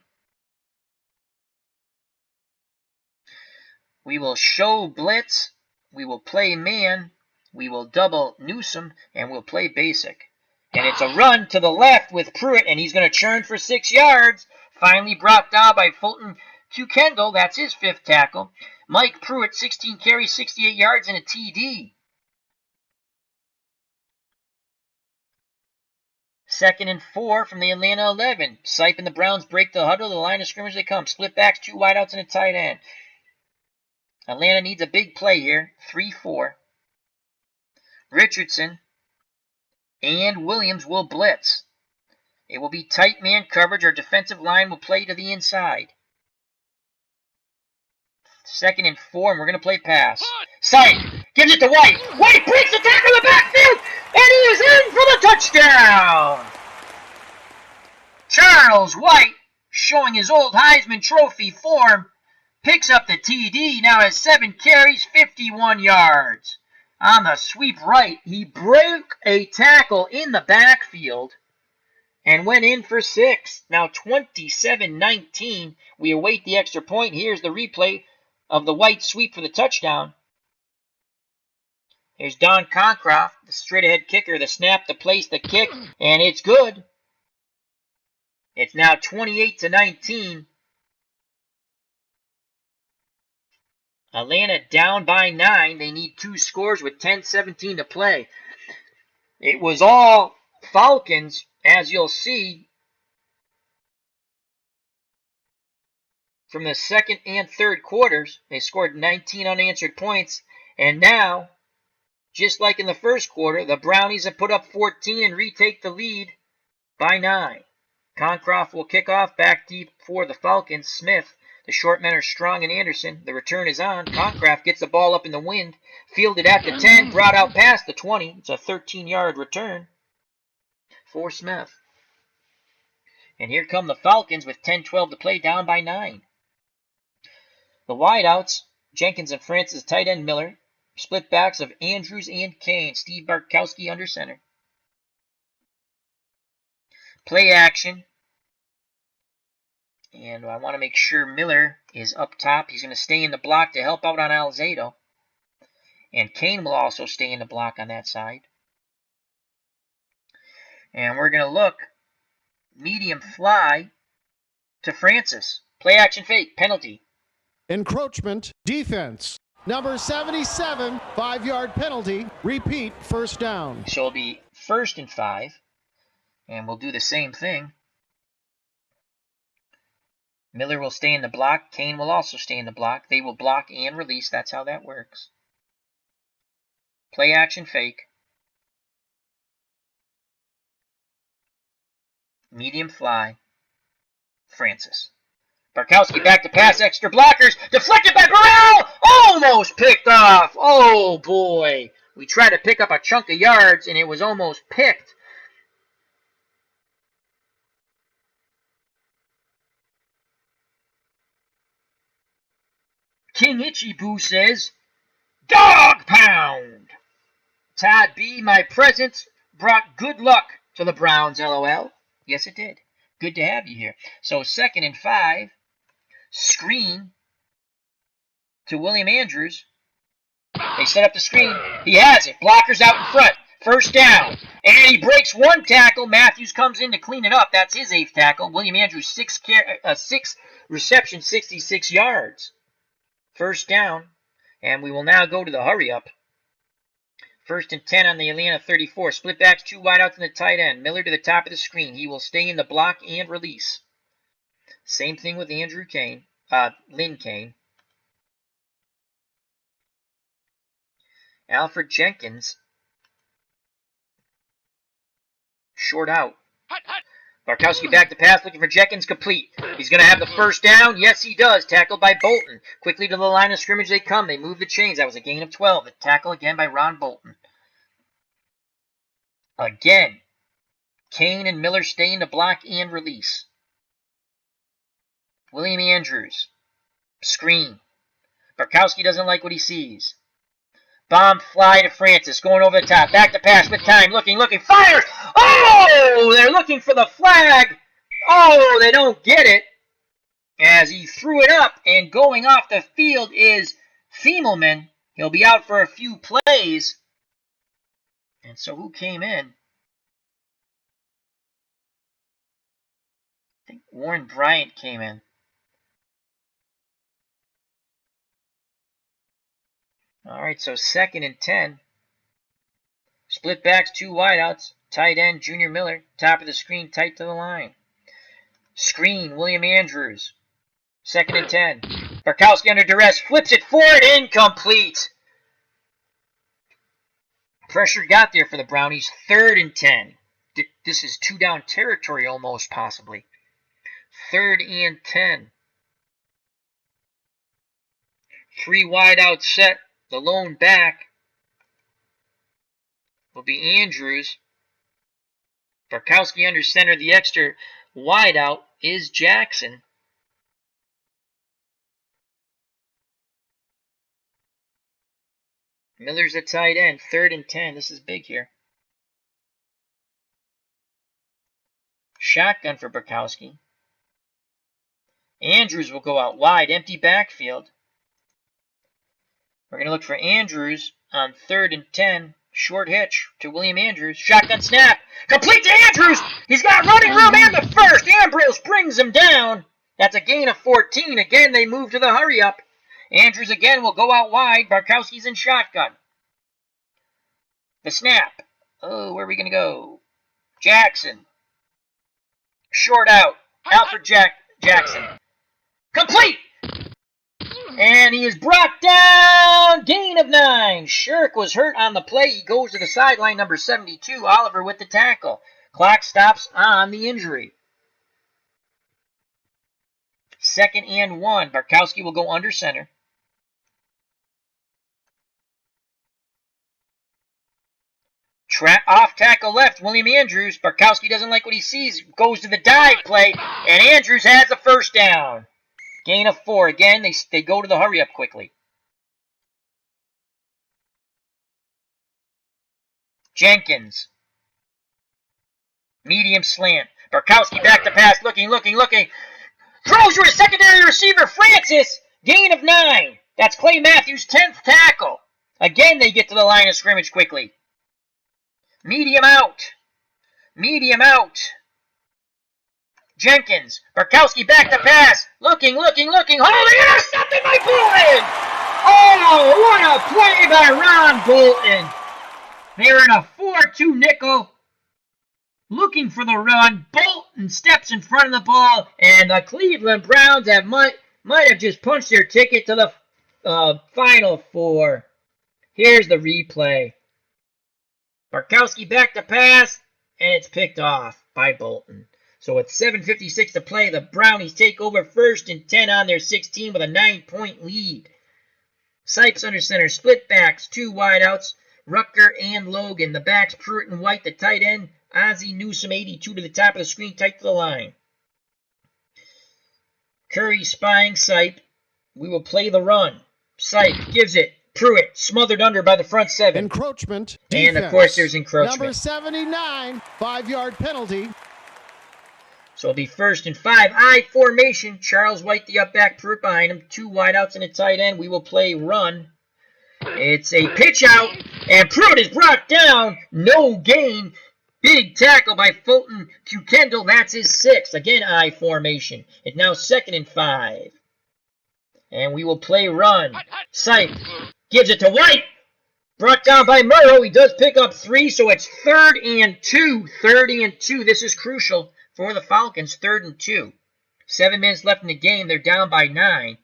We will show blitz. We will play man. We will double Newsome, and we'll play basic. And it's a run to the left with Pruitt, and he's going to churn for 6 yards. Finally brought down by Fulton to Kendall. That's his 5th tackle. Mike Pruitt, 16 carries, 68 yards, and a TD. 2nd and 4 from the Atlanta 11. Sipe and the Browns break the huddle. The line of scrimmage they come. Split backs, 2 wideouts, and a tight end. Atlanta needs a big play here. 3-4. Richardson and Williams will blitz. It will be tight man coverage. Our defensive line will play to the inside. 2nd and 4, and we're going to play pass. Sight gives it to White. White breaks the tackle in the backfield, and he is in for the touchdown. Charles White, showing his old Heisman Trophy form, picks up the TD. Now has 7 carries, 51 yards. On the sweep right, he broke a tackle in the backfield and went in for 6. Now 27-19. We await the extra point. Here's the replay of the White sweep for the touchdown. Here's Don Concroft, the straight-ahead kicker, the snap, the place, the kick, and it's good. It's now 28-19. Atlanta down by 9. They need 2 scores with 10-17 to play. It was all Falcons, as you'll see from the second and third quarters. They scored 19 unanswered points, and now, just like in the first quarter, the Brownies have put up 14 and retake the lead by 9. Concroft will kick off back deep for the Falcons. Smith, the short men are Strong and Anderson. The return is on. Concroft gets the ball up in the wind, fielded at the 10, brought out past the 20. It's a 13-yard return for Smith. And here come the Falcons with 10-12 to play, down by 9. The wideouts, Jenkins and Francis, tight end Miller. Split backs of Andrews and Kane. Steve Bartkowski under center. Play action. And I want to make sure Miller is up top. He's going to stay in the block to help out on Alzado. And Kane will also stay in the block on that side. And we're going to look medium fly to Francis. Play action fake. Penalty. Encroachment, defense. Number 77, 5-yard penalty. Repeat, first down. So it'll be 1st and 5. And we'll do the same thing. Miller will stay in the block. Kane will also stay in the block. They will block and release. That's how that works. Play action fake. Medium fly. Francis. Bartkowski back to pass, extra blockers. Deflected by Burrell! Almost picked off. Oh boy. We tried to pick up a chunk of yards and it was almost picked. King Itchy Boo says, Dog Pound! Todd B, my presence brought good luck to the Browns, LOL. Yes, it did. Good to have you here. So 2nd and 5. Screen to William Andrews. They set up the screen. He has it. Blockers out in front. First down. And he breaks one tackle. Matthews comes in to clean it up. That's his 8th tackle. William Andrews, 6 receptions, 66 yards. First down. And we will now go to the hurry up. 1st and 10 on the Atlanta 34. Split backs, 2 wideouts in the tight end. Miller to the top of the screen. He will stay in the block and release. Same thing with Lynn Kane. Alfred Jenkins. Short out. Bartkowski back to pass, looking for Jenkins, complete. He's going to have the first down. Yes, he does. Tackled by Bolton. Quickly to the line of scrimmage they come. They move the chains. That was a gain of 12. The tackle again by Ron Bolton. Again, Kane and Miller stay in the block and release. William Andrews. Screen. Bartkowski doesn't like what he sees. Bomb fly to Francis. Going over the top. Back to pass with time. Looking. Fires! Oh! They're looking for the flag. Oh, they don't get it. As he threw it up, and going off the field is Fiemelman. He'll be out for a few plays. And so who came in? I think Warren Bryant came in. All right, so 2nd and 10. Split backs, 2 wideouts. Tight end, Junior Miller. Top of the screen, tight to the line. Screen, William Andrews. 2nd and 10. Bartkowski under duress, flips it forward, incomplete. Pressure got there for the Brownies. 3rd and 10. This is 2-down territory almost, possibly. 3rd and 10. 3 wide out set. The lone back will be Andrews. Bartkowski under center. The extra wide out is Jackson. Miller's a tight end. 3rd and 10. This is big here. Shotgun for Bartkowski. Andrews will go out wide. Empty backfield. We're going to look for Andrews on 3rd and 10. Short hitch to William Andrews. Shotgun snap. Complete to Andrews. He's got running room and the first. Ambrose brings him down. That's a gain of 14. Again, they move to the hurry up. Andrews again will go out wide. Bartkowski's in shotgun. The snap. Oh, where are we going to go? Jackson. Short out. Alfred Jackson. Complete! And he is brought down. Gain of 9. Shirk was hurt on the play. He goes to the sideline, number 72. Oliver with the tackle. Clock stops on the injury. 2nd and 1. Barkowski will go under center. Off tackle left, William Andrews. Barkowski doesn't like what he sees. Goes to the dive play, and Andrews has the first down. Gain of 4. Again, they go to the hurry up quickly. Jenkins. Medium slant. Barkowski back to pass, looking. Throws to a secondary receiver, Francis. Gain of 9. That's Clay Matthews' 10th tackle. Again, they get to the line of scrimmage quickly. Medium out. Jenkins. Barkowski back to pass. Looking. Holding, intercepted by Bolton. Oh, what a play by Ron Bolton. They're in a 4-2 nickel. Looking for the run. Bolton steps in front of the ball, and the Cleveland Browns might have just punched their ticket to the Final Four. Here's the replay. Barkowski back to pass, and it's picked off by Bolton. So with 7:56 to play, the Brownies take over 1st and 10 on their 16 with a 9-point lead. Sipes under center, split backs, 2 wideouts, Rucker and Logan. The backs, Pruitt and White, the tight end. Ozzie Newsome, 82 to the top of the screen, tight to the line. Curry spying Sipe. We will play the run. Sipe gives it. Pruitt smothered under by the front 7. Encroachment. And of course there's encroachment. Number 79, 5-yard penalty. So it'll be 1st and 5. I formation. Charles White, the up back, Pruitt behind him. 2 wideouts and a tight end. We will play run. It's a pitch out, and Pruitt is brought down. No gain. Big tackle by Fulton to Kendall. That's his 6th. Again, I formation. It's now 2nd and 5. And we will play run. Sipe gives it to White. Brought down by Murrow. He does pick up 3, so it's 3rd and 2. 3rd and 2. This is crucial for the Falcons. 3rd and 2. 7 minutes left in the game. They're down by 9.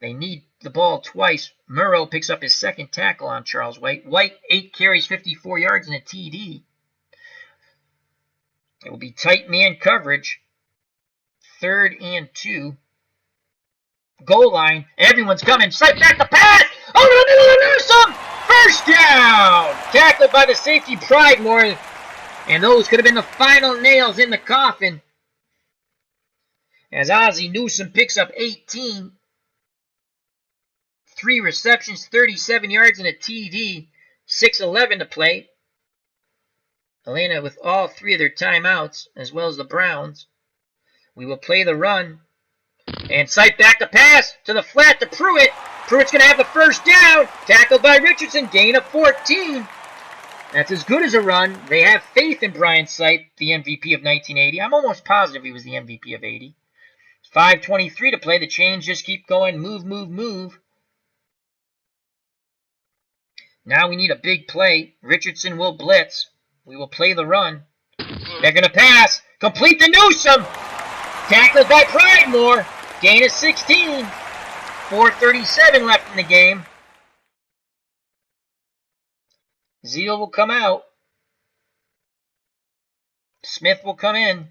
They need the ball twice. Murrow picks up his 2nd tackle on Charles White. White, 8 carries, 54 yards, and a TD. It will be tight man coverage. 3rd and 2. Goal line. Everyone's coming. Sipe back to pass. Oh, no, Newsome. First down. Tackled by the safety, Pridemore. And those could have been the final nails in the coffin. As Ozzie Newsome picks up 18. 3 receptions, 37 yards, and a TD. 6:11 to play. Atlanta with all 3 of their timeouts, as well as the Browns. We will play the run. And Sipe back to pass to the flat to Pruitt. Pruitt's going to have the first down. Tackled by Richardson. Gain of 14. That's as good as a run. They have faith in Brian Sipe, the MVP of 1980. I'm almost positive he was the MVP of 80. 5:23 to play. The chains just keep going. Move. Now we need a big play. Richardson will blitz. We will play the run. They're going to pass. Complete to Newsome. Tackled by Pridemore. Gain of 16. 4:37 left in the game. Zeal will come out. Smith will come in.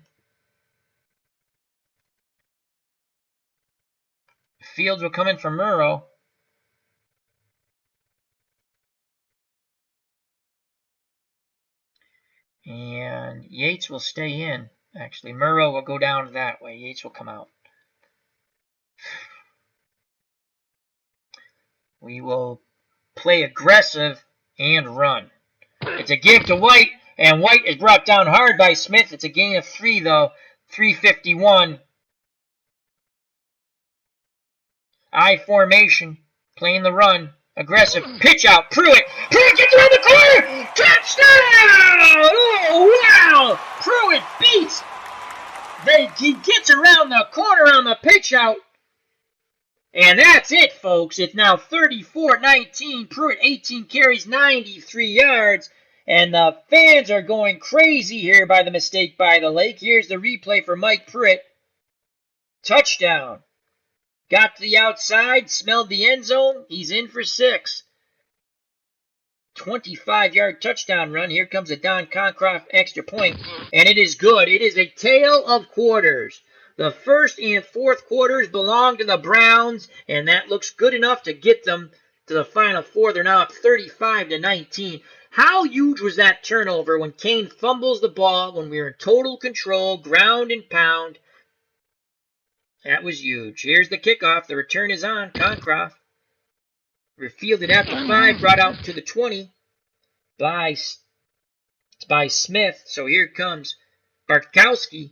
Fields will come in for Murrow. And Yates will stay in. Actually, Murrow will go down that way. Yates will come out. We will play aggressive and run. It's a give to White, and White is brought down hard by Smith. It's a gain of 3, though. 3:51. I formation, playing the run. Aggressive pitch out. Pruitt gets around the corner. Touchdown! Oh, wow! Pruitt beats. He gets around the corner on the pitch out. And that's it, folks. It's now 34-19. Pruitt, 18 carries, 93 yards. And the fans are going crazy here by the mistake by the Lake. Here's the replay for Mike Pruitt. Touchdown. Got to the outside, smelled the end zone. He's in for 6. 25-yard touchdown run. Here comes a Don Concroft extra point, and it is good. It is a tale of quarters. The first and fourth quarters belong to the Browns, and that looks good enough to get them to the Final Four. They're now up 35-19. How huge was that turnover when Kane fumbles the ball when we were in total control, ground and pound? That was huge. Here's the kickoff. The return is on. Concroft. Fielded at the 5, brought out to the 20 by Smith. So here comes Bartkowski.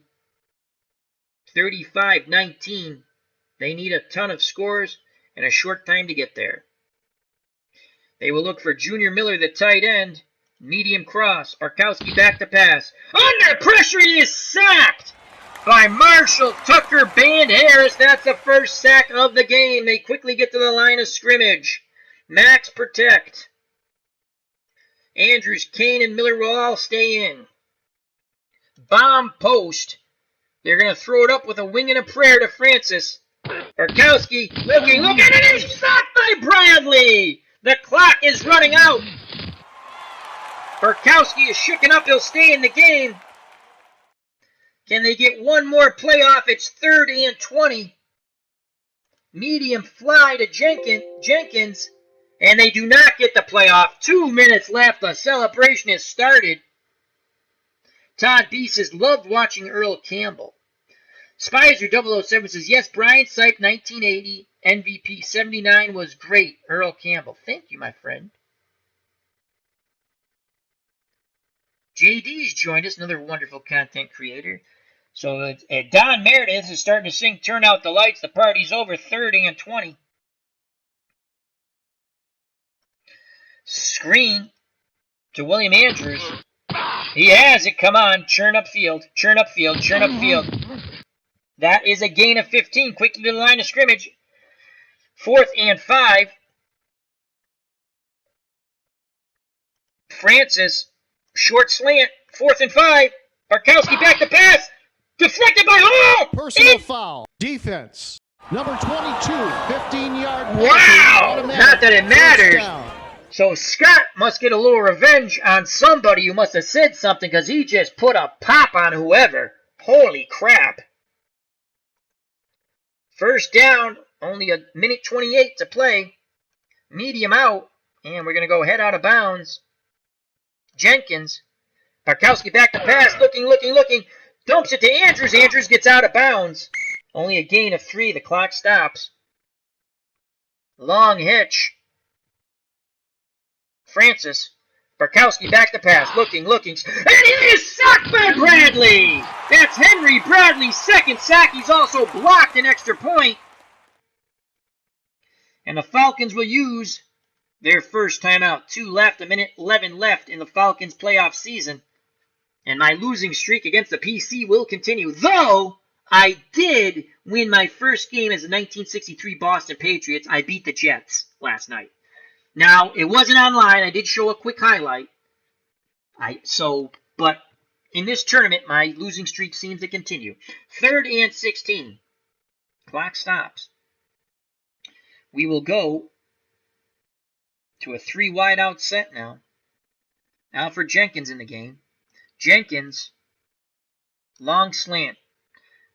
35-19. They need a ton of scores and a short time to get there. They will look for Junior Miller, the tight end. Medium cross. Bartkowski back to pass. Under pressure, he is sacked by Marshall Tucker Band Harris. That's the first sack of the game. They quickly get to the line of scrimmage. Max protect. Andrews, Kane, and Miller will all stay in. Bomb post. They're going to throw it up with a wing and a prayer to Francis. Bartkowski looking, and he's sacked by Bradley. The clock is running out. Bartkowski is shooken up. He'll stay in the game. Can they get one more playoff? It's 3rd and 20. Medium fly to Jenkins. And they do not get the playoff. 2 minutes left. The celebration has started. Todd B says, loved watching Earl Campbell. Spicer 007 says, yes, Brian Sipe, 1980, MVP 79 was great. Earl Campbell. Thank you, my friend. JD's joined us, another wonderful content creator. So Don Meredith is starting to sing Turn Out the Lights. The party's over. 3rd and 20. Screen to William Andrews. He has it. Come on. Churn up field. Churn up field. Churn up field. That is a gain of 15. Quickly to the line of scrimmage. 4th and 5. Francis. Short slant. 4th and 5. Bartkowski back to pass. Deflected by Hall. Personal foul. Defense. Number 22. 15-yard. Wow. Not that it matters. So Scott must get a little revenge on somebody who must have said something because he just put a pop on whoever. Holy crap. First down, only a minute 28 to play. Medium out, and we're going to go head out of bounds. Jenkins. Bartkowski back to pass, looking. Dumps it to Andrews. Andrews gets out of bounds. Only a gain of 3. The clock stops. Long hitch. Francis. Bartkowski back to pass. Looking. And he is sacked by Bradley. That's Henry Bradley's second sack. He's also blocked an extra point. And the Falcons will use their first timeout. 2 left, a minute 11 left in the Falcons playoff season. And my losing streak against the PC will continue. Though I did win my first game as the 1963 Boston Patriots. I beat the Jets last night. Now, it wasn't online. I did show a quick highlight. But in this tournament, my losing streak seems to continue. 3rd and 16. Clock stops. We will go to a 3 wide out set now. Alfred Jenkins in the game. Jenkins, long slant.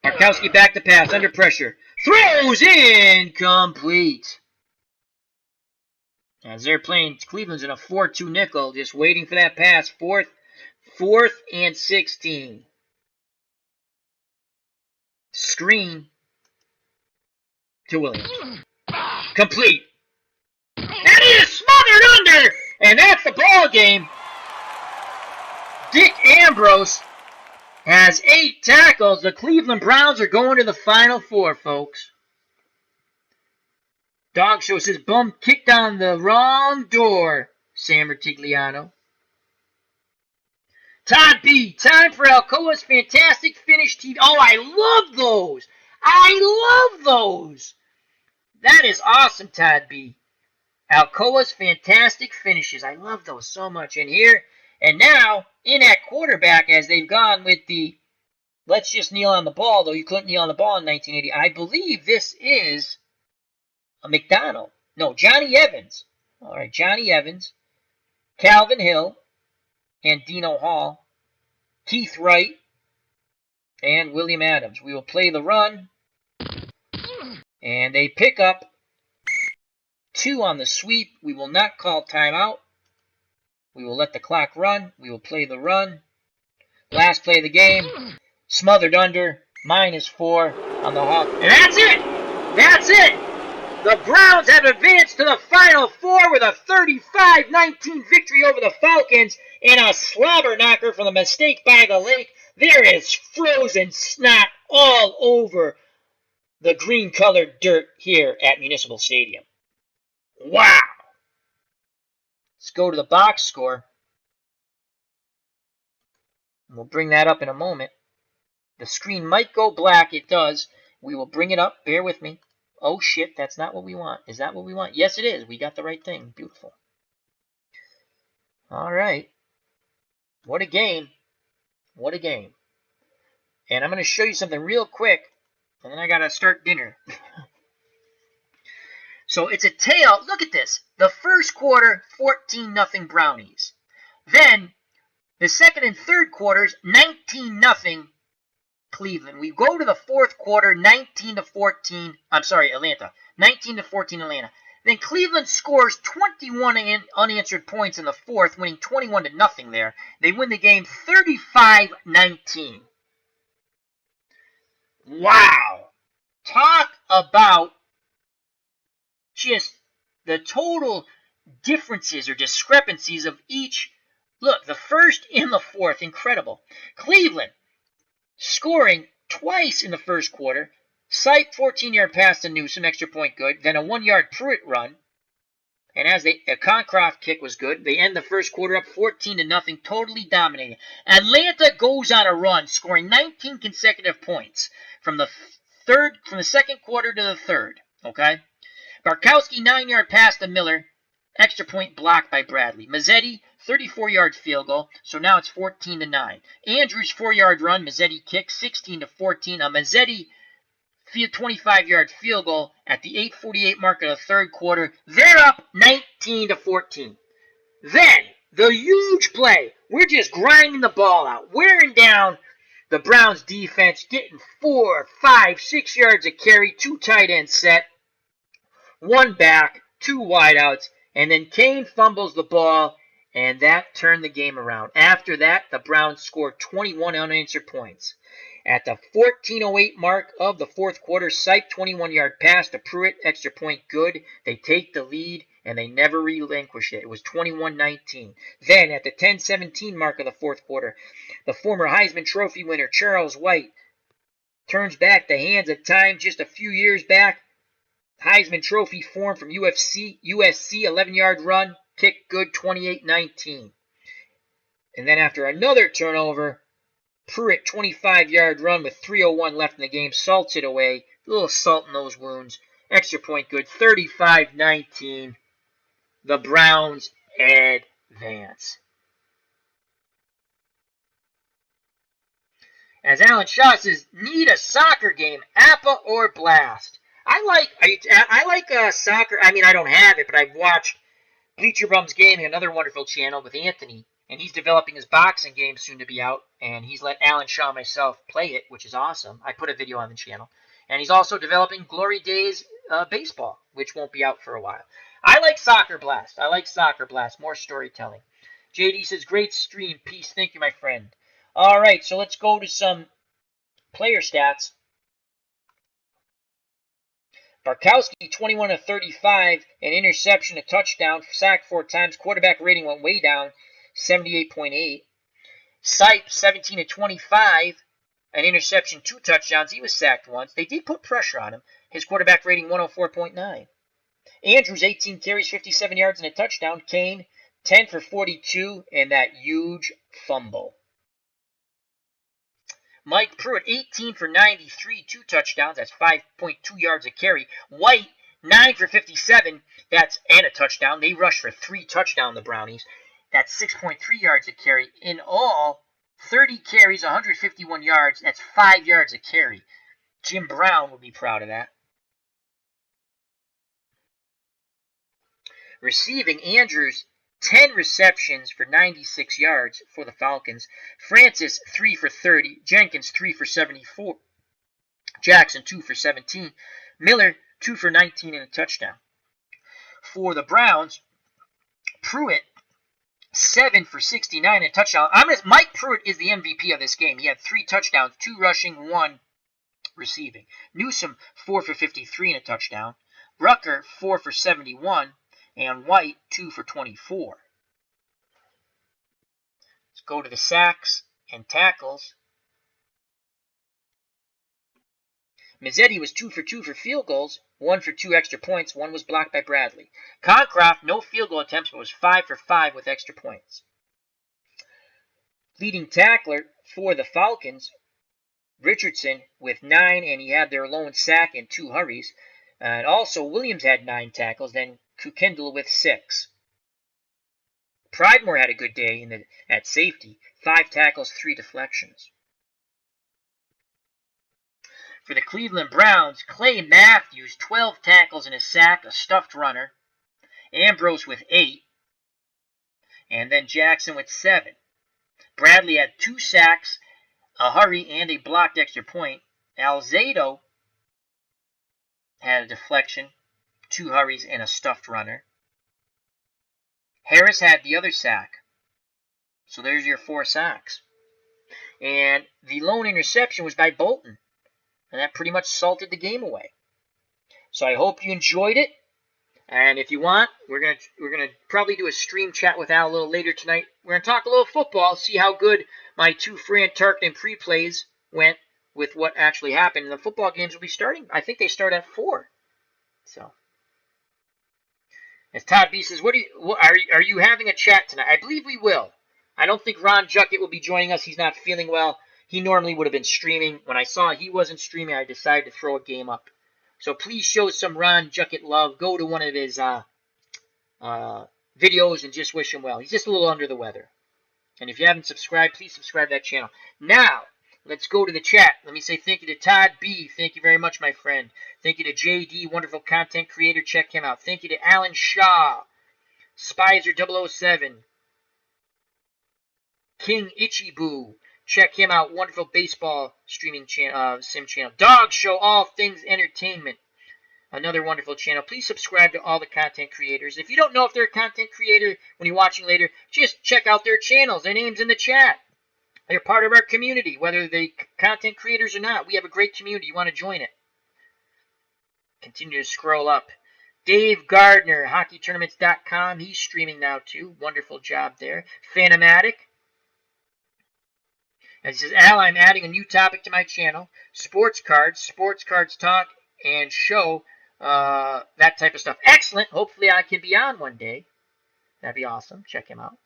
Bartkowski back to pass, under pressure. Throws in, complete. As they're playing, Cleveland's in a 4-2 nickel, just waiting for that pass. 4th and 16. Screen to Williams. Complete. And he is smothered under, and that's the ball game. Dick Ambrose has 8 tackles. The Cleveland Browns are going to the Final Four, folks. Dog Show says, bum kicked on the wrong door, Sam Retigliano. Todd B, time for Alcoa's fantastic finish TV. Oh, I love those. That is awesome, Todd B. Alcoa's fantastic finishes. I love those so much. And here And now, in at quarterback, as they've gone with the let's just kneel on the ball, though you couldn't kneel on the ball in 1980, I believe this is a McDonald. No, Johnny Evans. All right, Johnny Evans, Calvin Hill, and Dino Hall, Keith Wright, and William Adams. We will play the run, and they pick up 2 on the sweep. We will not call timeout. We will let the clock run. We will play the run. Last play of the game, smothered under, -4 on the Hawks. And that's it! That's it! The Browns have advanced to the Final Four with a 35-19 victory over the Falcons and a slobber knocker from the mistake by the lake. There is frozen snot all over the green-colored dirt here at Municipal Stadium. Wow! Let's go to the box score. We'll bring that up in a moment. The screen might go black. It does. We will bring it up. Bear with me. Oh, shit. That's not what we want. Is that what we want? Yes, it is. We got the right thing. Beautiful. All right. What a game. What a game. And I'm going to show you something real quick, and then I got to start dinner. So it's a tale. Look at this. The first quarter, 14-0 Brownies. Then the second and third quarters, 19-0 Cleveland. We go to the fourth quarter, 19-14. I'm sorry, Atlanta. 19-14 Atlanta. Then Cleveland scores 21 unanswered points in the fourth, winning 21-0 there. They win the game 35-19. Wow. Talk about just the total differences or discrepancies of each. Look, the first and the fourth, incredible. Cleveland scoring twice in the first quarter. Sipe 14-yard pass to Newsom, extra point good. Then a 1-yard Pruitt run. And as a Concroft kick was good. They end the first quarter up 14-0, totally dominating. Atlanta goes on a run, scoring 19 consecutive points from the second quarter to the third. Okay? Barkowski 9-yard pass to Miller, extra point blocked by Bradley. Mazzetti 34-yard field goal, so now it's 14-9. Andrews 4-yard run, Mazzetti kick 16-14. A Mazzetti 25-yard field goal at the 8:48 mark of the third quarter. They're up 19-14. Then the huge play. We're just grinding the ball out, wearing down the Browns defense, getting 4, 5, 6 yards of carry, 2 tight end set, 1 back, 2 wideouts, and then Kane fumbles the ball, and that turned the game around. After that, the Browns scored 21 unanswered points. At the 14:08 mark of the fourth quarter, Sipe 21-yard pass to Pruitt, extra point good. They take the lead, and they never relinquish it. It was 21-19. Then, at the 10:17 mark of the fourth quarter, the former Heisman Trophy winner, Charles White, turns back the hands of time just a few years back. Heisman Trophy form from USC, 11-yard run, kick good, 28-19. And then after another turnover, Pruitt, 25-yard run with 3:01 left in the game, salts it away. A little salt in those wounds. Extra point good, 35-19. The Browns advance. As Alan Shaw says, need a soccer game, Appa or Blast. I like soccer. I mean, I don't have it, but I've watched Bleacher Bums Gaming, another wonderful channel with Anthony, and he's developing his boxing game soon to be out, and he's let Alan Shaw and myself play it, which is awesome. I put a video on the channel. And he's also developing Glory Days baseball, which won't be out for a while. I like Soccer Blast. More storytelling. JD says, great stream. Peace. Thank you, my friend. All right, so let's go to some player stats. Barkowski, 21 of 35, an interception, a touchdown, sacked 4 times. Quarterback rating went way down, 78.8. Sipe, 17 of 25, an interception, 2 touchdowns. He was sacked once. They did put pressure on him. His quarterback rating, 104.9. Andrews, 18 carries, 57 yards, and a touchdown. Kane, 10 for 42, and that huge fumble. Mike Pruitt, 18 for 93, 2 touchdowns. That's 5.2 yards a carry. White, 9 for 57. And a touchdown. They rushed for 3 touchdowns, the Brownies. That's 6.3 yards a carry. In all, 30 carries, 151 yards. That's 5 yards a carry. Jim Brown would be proud of that. Receiving, Andrews, 10 receptions for 96 yards for the Falcons. Francis, 3 for 30. Jenkins, 3 for 74. Jackson, 2 for 17. Miller, 2 for 19 and a touchdown. For the Browns, Pruitt, 7 for 69 and a touchdown. Mike Pruitt is the MVP of this game. He had 3 touchdowns, 2 rushing, 1 receiving. Newsome, 4 for 53 and a touchdown. Rucker, 4 for 71. And White, 2 for 24. Let's go to the sacks and tackles. Mazzetti was 2 for 2 for field goals, 1 for 2 extra points, 1 was blocked by Bradley. Concroft, no field goal attempts, but was 5 for 5 with extra points. Leading tackler for the Falcons, Richardson with 9, and he had their lone sack and 2 hurries. And also Williams had 9 tackles, then Kukendall with 6. Pridemore had a good day at safety, 5 tackles, 3 deflections. For the Cleveland Browns, Clay Matthews, 12 tackles and a sack, a stuffed runner. Ambrose with 8. And then Jackson with 7. Bradley had 2 sacks, a hurry, and a blocked extra point. Alzado had a deflection, 2 hurries, and a stuffed runner. Harris had the other sack. So there's your 4 sacks. And the lone interception was by Bolton. And that pretty much salted the game away. So I hope you enjoyed it. And if you want, we're gonna probably do a stream chat with Al a little later tonight. We're gonna talk a little football, see how good my 2 Fran Tarkenton pre-plays went with what actually happened. And the football games will be starting. I think they start at 4. So, as Todd B says, are you having a chat tonight? I believe we will. I don't think Ron Juckett will be joining us. He's not feeling well. He normally would have been streaming. When I saw he wasn't streaming, I decided to throw a game up. So please show some Ron Juckett love. Go to one of his videos and just wish him well. He's just a little under the weather. And if you haven't subscribed, please subscribe to that channel. Now, let's go to the chat. Let me say thank you to Todd B. Thank you very much, my friend. Thank you to JD, wonderful content creator. Check him out. Thank you to Alan Shaw, Spizer007, King Ichibu. Check him out. Wonderful baseball streaming sim channel. Dog Show, all things entertainment. Another wonderful channel. Please subscribe to all the content creators. If you don't know if they're a content creator when you're watching later, just check out their channels. Their name's in the chat. They're part of our community, whether they're content creators or not. We have a great community. You want to join it. Continue to scroll up. Dave Gardner, HockeyTournaments.com. He's streaming now too. Wonderful job there. Phantomatic. And he says, Al, I'm adding a new topic to my channel. Sports cards talk and show, that type of stuff. Excellent. Hopefully I can be on one day. That'd be awesome. Check him out.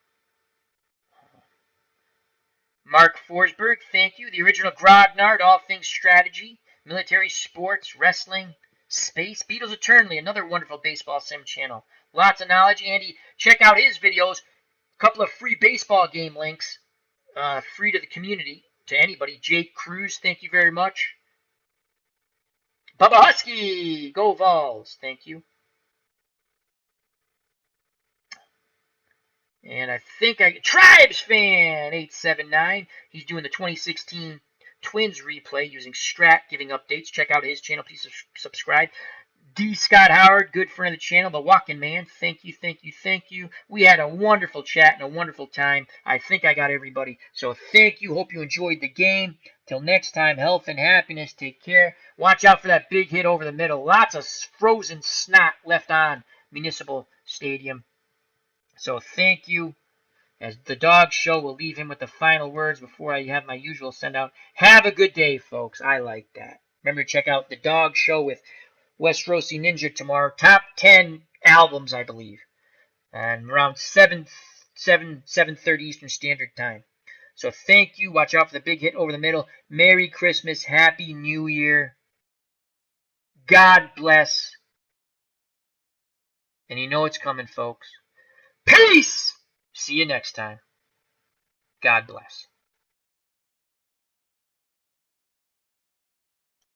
Mark Forsberg, thank you. The original Grognard, all things strategy, military sports, wrestling, space. Beatles Eternally, another wonderful baseball sim channel. Lots of knowledge. Andy, check out his videos. A couple of free baseball game links. Free to the community, to anybody. Jake Cruz, thank you very much. Bubba Husky, go Vols, thank you. And I think Tribes Fan 879, he's doing the 2016 Twins replay using Strat, giving updates. Check out his channel, please subscribe. D. Scott Howard, good friend of the channel, the Walking Man, thank you, thank you, thank you. We had a wonderful chat and a wonderful time. I think I got everybody. So thank you. Hope you enjoyed the game. Till next time, health and happiness. Take care. Watch out for that big hit over the middle. Lots of frozen snot left on Municipal Stadium. So thank you. As the Dog Show will leave him with the final words before I have my usual send out. Have a good day, folks. I like that. Remember to check out the Dog Show with West Rosie Ninja tomorrow. Top 10 albums, I believe. And around 7:30 Eastern Standard Time. So thank you. Watch out for the big hit over the middle. Merry Christmas. Happy New Year. God bless. And you know it's coming, folks. Peace! See See you next time. God bless.